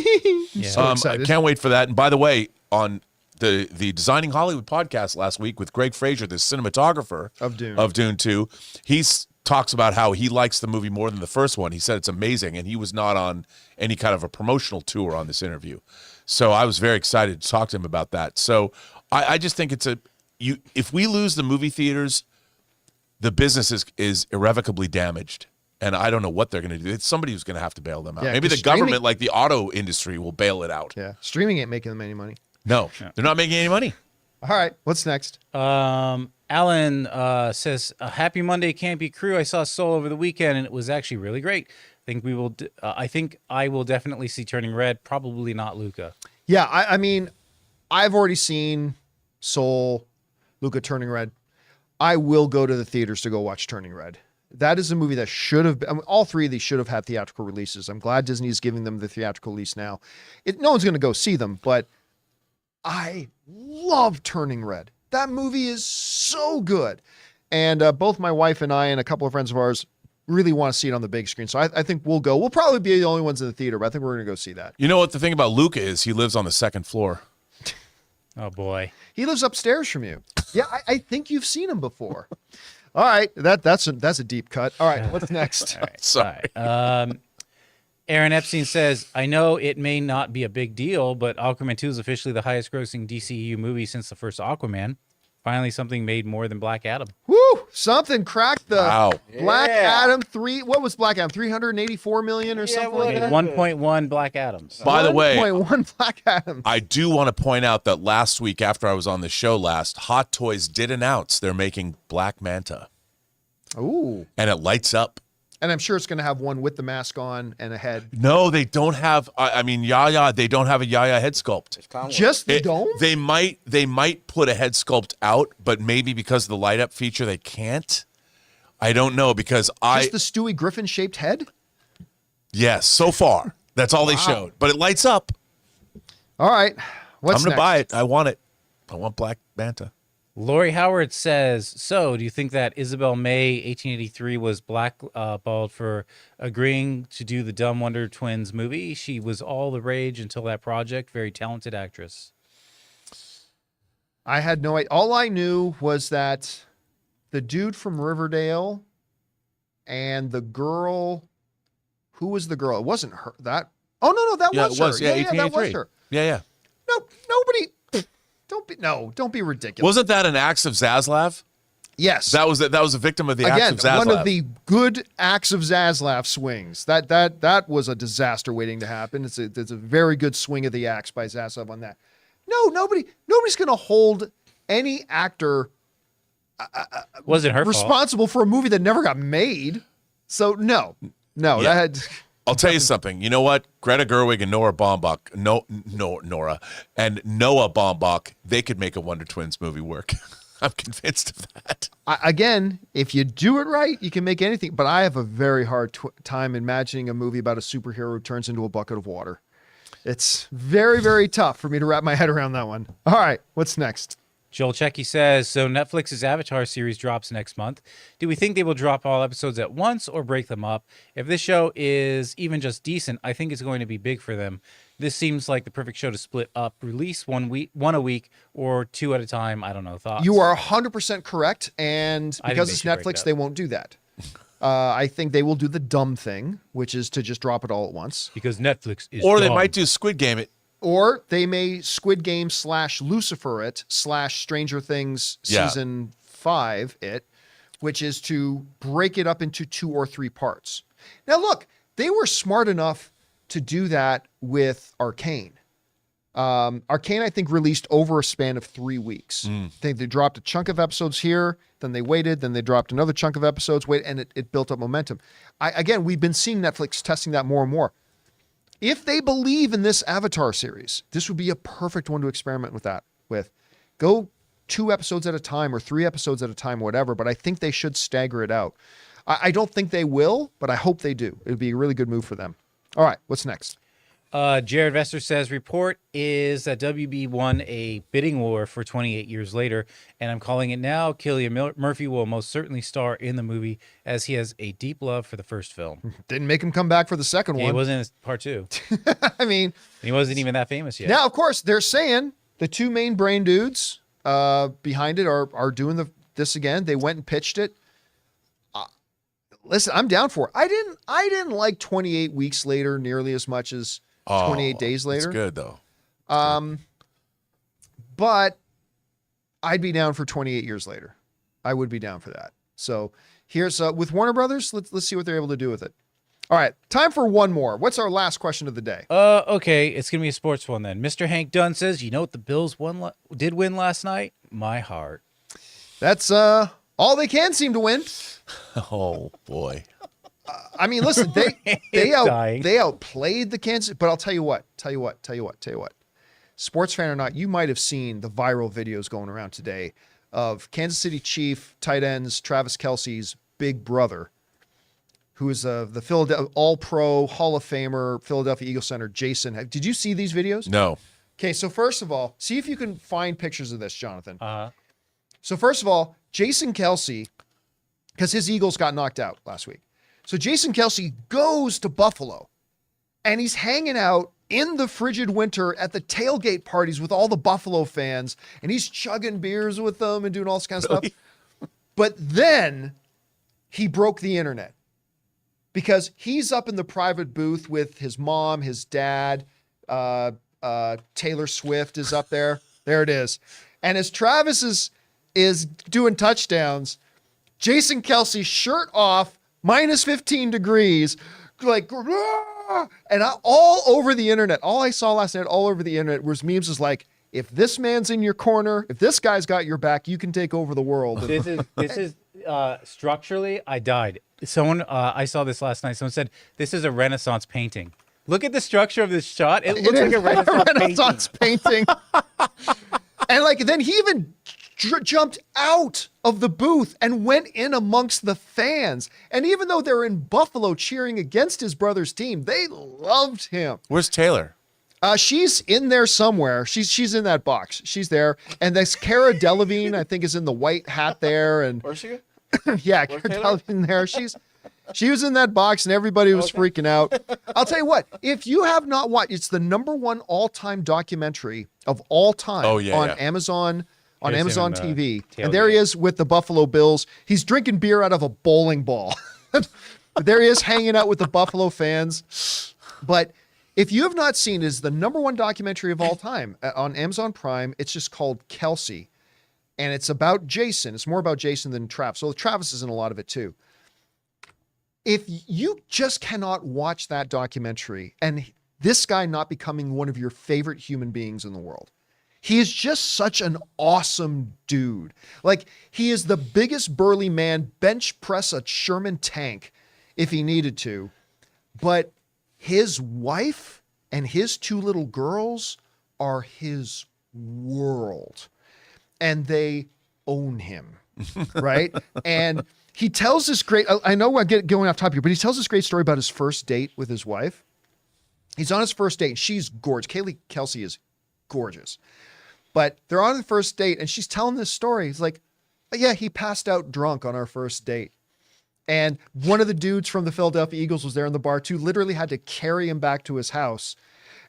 Yeah. So excited. Can't wait for that. And by the way, on the Designing Hollywood podcast last week with Greg Fraser, the cinematographer of Dune 2, he's talks about how he likes the movie more than the first one. He said it's amazing, and he was not on any kind of a promotional tour on this interview. So I was very excited to talk to him about that. So I just think if we lose the movie theaters, the business is irrevocably damaged. And I don't know what they're going to do. It's somebody who's going to have to bail them out. Yeah, Maybe the 'cause streaming- government, like the auto industry, will bail it out. Yeah, streaming ain't making them any money. No, they're not making any money. All right, what's next? Alan says, "Happy Monday, Campea crew. I saw Soul over the weekend, and it was actually really great. I think I will definitely see Turning Red. Probably not Luca. Yeah, I mean, I've already seen Soul, Luca, Turning Red. I will go to the theaters to go watch Turning Red. That is a movie that should have been, I mean, all three of these should have had theatrical releases. I'm glad Disney is giving them the theatrical release now. No one's going to go see them, but I love Turning Red. That movie is so good. And both my wife and I and a couple of friends of ours really want to see it on the big screen. So I think we'll go. We'll probably be the only ones in the theater, but I think we're going to go see that. You know what the thing about Luca is? He lives on the second floor. Oh boy, He lives upstairs from you. Yeah, I think you've seen him before. All right, that's a deep cut. All right, what's next? Sorry. Aaron Epstein says, I know it may not be a big deal, but Aquaman 2 is officially the highest grossing DCEU movie since the first Aquaman. Finally, something made more than Black Adam. Woo! Something cracked the Wow. Black Yeah. Adam 3. What was Black Adam? 384 million or something what- like that? 1.1 Black Adams. By the way, 1.1 Black Adam. I do want to point out that last week after I was on the show last, Hot Toys did announce they're making Black Manta. Ooh. And it lights up. And I'm sure it's going to have one with the mask on and a head. No, they don't have, I mean, Yaya, they don't have a Yaya head sculpt. It's Conway. Just the dome? They might put a head sculpt out, but maybe because of the light up feature, they can't. I don't know because Just the Stewie Griffin shaped head? yes, so far. That's all they showed. But it lights up. All right. What's I'm going to next? buy it. I want it. I want Black Manta. Lori Howard says, so do you think that Isabel May, 1883, was blackballed for agreeing to do the Dumb Wonder Twins movie? She was all the rage until that project. Very talented actress. I had no idea. All I knew was that the dude from Riverdale and the girl, who was the girl? It wasn't her. That. Oh no, that was her. Yeah, that was 1883. her. Yeah. No, nobody. Don't be ridiculous. Wasn't that an axe of Zaslav? Yes. That was a victim of the Again, axe of Zaslav. one of the good acts of Zaslav swings. That was a disaster waiting to happen. It's a very good swing of the axe by Zaslav on that. No, nobody's going to hold any actor Wasn't her fault. responsible for a movie that never got made. So no, Yeah. that had. I'll tell you something. You know what? Greta Gerwig and Nora Nora and Noah Baumbach, they could make a Wonder Twins movie work. I'm convinced of that. Again, if you do it right, you can make anything. But I have a very hard time imagining a movie about a superhero who turns into a bucket of water. It's very, very tough for me to wrap my head around that one. All right, what's next? Joel Checky says, so Netflix's Avatar series drops next month. Do we think they will drop all episodes at once or break them up? If this show is even just decent, I think it's going to be big for them. This seems like the perfect show to split up, release one a week or two at a time. I don't know. Thoughts? You are 100% correct. And I think because they it's should break Netflix, up. they won't do that. I think they will do the dumb thing, which is to just drop it all at once. Because Netflix is Or they dumb. might do Squid Game it. Or they may Squid Game / Lucifer it / Stranger Things Yeah. season 5 it, which is to break it up into 2 or 3 parts. Now, look, they were smart enough to do that with Arcane. Arcane, I think, released over a span of 3 weeks. I think they dropped a chunk of episodes here, then they waited, then they dropped another chunk of episodes, and it built up momentum. Again, we've been seeing Netflix testing that more and more. If they believe in this Avatar series, this would be a perfect one to experiment with that with. Go 2 episodes at a time or 3 episodes at a time, whatever, but I think they should stagger it out. I don't think they will, but I hope they do. It would be a really good move for them. All right, what's next? Jared Vester says, report is that WB won a bidding war for 28 years later, and I'm calling it now. Cillian Murphy will most certainly star in the movie as he has a deep love for the first film. Didn't make him come back for the second Yeah, he one. wasn't in part 2. I mean, He wasn't even that famous yet. now, of course, they're saying the 2 main brain dudes behind it are doing this again. They went and pitched it. Listen, I'm down for it. I didn't like 28 weeks later nearly as much as 28 days later. It's good though. But I'd be down for 28 years later. I would be down for that. So here's with Warner Brothers. Let's see what they're able to do with it. All right, time for one more. What's our last question of the day? Okay, it's gonna be a sports one then. Mr. Hank Dunn says, "You know what the Bills did win last night? My heart." That's all they can seem to win. Oh boy. I mean, listen, they outplayed the Kansas. But I'll tell you what. Sports fan or not, you might have seen the viral videos going around today of Kansas City Chief tight ends Travis Kelce's big brother, who is the Philadelphia All-Pro Hall of Famer, Philadelphia Eagles center, Jason. Did you see these videos? No. Okay, so first of all, see if you can find pictures of this, Jonathan. Uh-huh. So first of all, Jason Kelce, because his Eagles got knocked out last week. So Jason Kelce goes to Buffalo, and he's hanging out in the frigid winter at the tailgate parties with all the Buffalo fans, and he's chugging beers with them and doing all this kind of stuff. But then he broke the internet because he's up in the private booth with his mom, his dad, Taylor Swift is up there. There it is. And as Travis is doing touchdowns, Jason Kelce shirt off, minus 15 degrees, like, and all over the internet. All I saw last night, all over the internet, was memes like, if this man's in your corner, if this guy's got your back, you can take over the world. This is structurally, I died. Someone, I saw this last night. Someone said, this is a Renaissance painting. Look at the structure of this shot. It looks like a Renaissance painting. And like, then he even jumped out of the booth and went in amongst the fans. And even though they're in Buffalo cheering against his brother's team, they loved him. Where's Taylor? She's in there somewhere. She's in that box. She's there. And this Cara Delevingne, I think, is in the white hat there. And Where's she? yeah, Cara Delevingne there. She was in that box and everybody was freaking out. I'll tell you what, if you have not watched, it's the #1 all-time documentary of all time on Amazon. On Amazon TV. And there he is with the Buffalo Bills. He's drinking beer out of a bowling ball. There he is hanging out with the Buffalo fans. But if you have not seen it, it's the #1 documentary of all time on Amazon Prime. It's just called Kelce. And it's about Jason. It's more about Jason than Travis. So Travis is in a lot of it too. If you just cannot watch that documentary and this guy not becoming one of your favorite human beings in the world, he is just such an awesome dude. Like, he is the biggest burly man, bench press a Sherman tank if he needed to. But his wife and his 2 little girls are his world. And they own him, right? And he tells this great, I know I'm going off topic here, but he tells this great story about his first date with his wife. He's on his first date, and she's gorgeous. Kaylee Kelce is gorgeous. But they're on the first date, and she's telling this story. He's like, yeah, he passed out drunk on our first date. And one of the dudes from the Philadelphia Eagles was there in the bar too, literally had to carry him back to his house.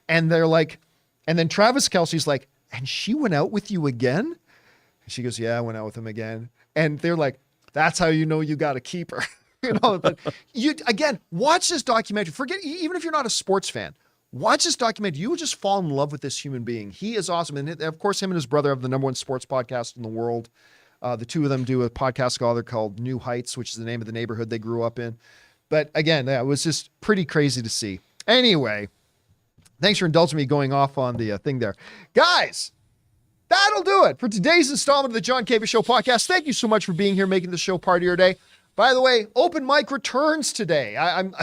And they're like, and then Travis Kelce's like, and she went out with you again? And she goes, yeah, I went out with him again. And they're like, that's how you know you got to keep her. But you, again, watch this documentary. Forget, even if you're not a sports fan, watch this documentary. You will just fall in love with this human being. He is awesome. And of course, him and his brother have the #1 sports podcast in the world. The two of them do a podcast together called New Heights, which is the name of the neighborhood they grew up in. But again, it was just pretty crazy to see. Anyway, thanks for indulging me going off on the thing there. Guys, that'll do it for today's installment of the John Campea Show podcast. Thank you so much for being here, making the show part of your day. By the way, open mic returns today. I'm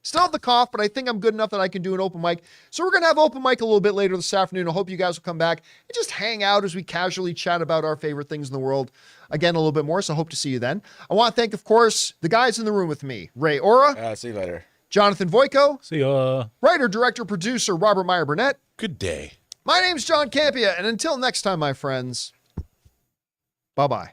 still have the cough, but I think I'm good enough that I can do an open mic. So we're going to have open mic a little bit later this afternoon. I hope you guys will come back and just hang out as we casually chat about our favorite things in the world again a little bit more. So I hope to see you then. I want to thank, of course, the guys in the room with me. Ray Ora. See you later. Jonathan Voico. See ya. Writer, director, producer, Robert Meyer Burnett. Good day. My name's John Campea. And until next time, my friends, bye-bye.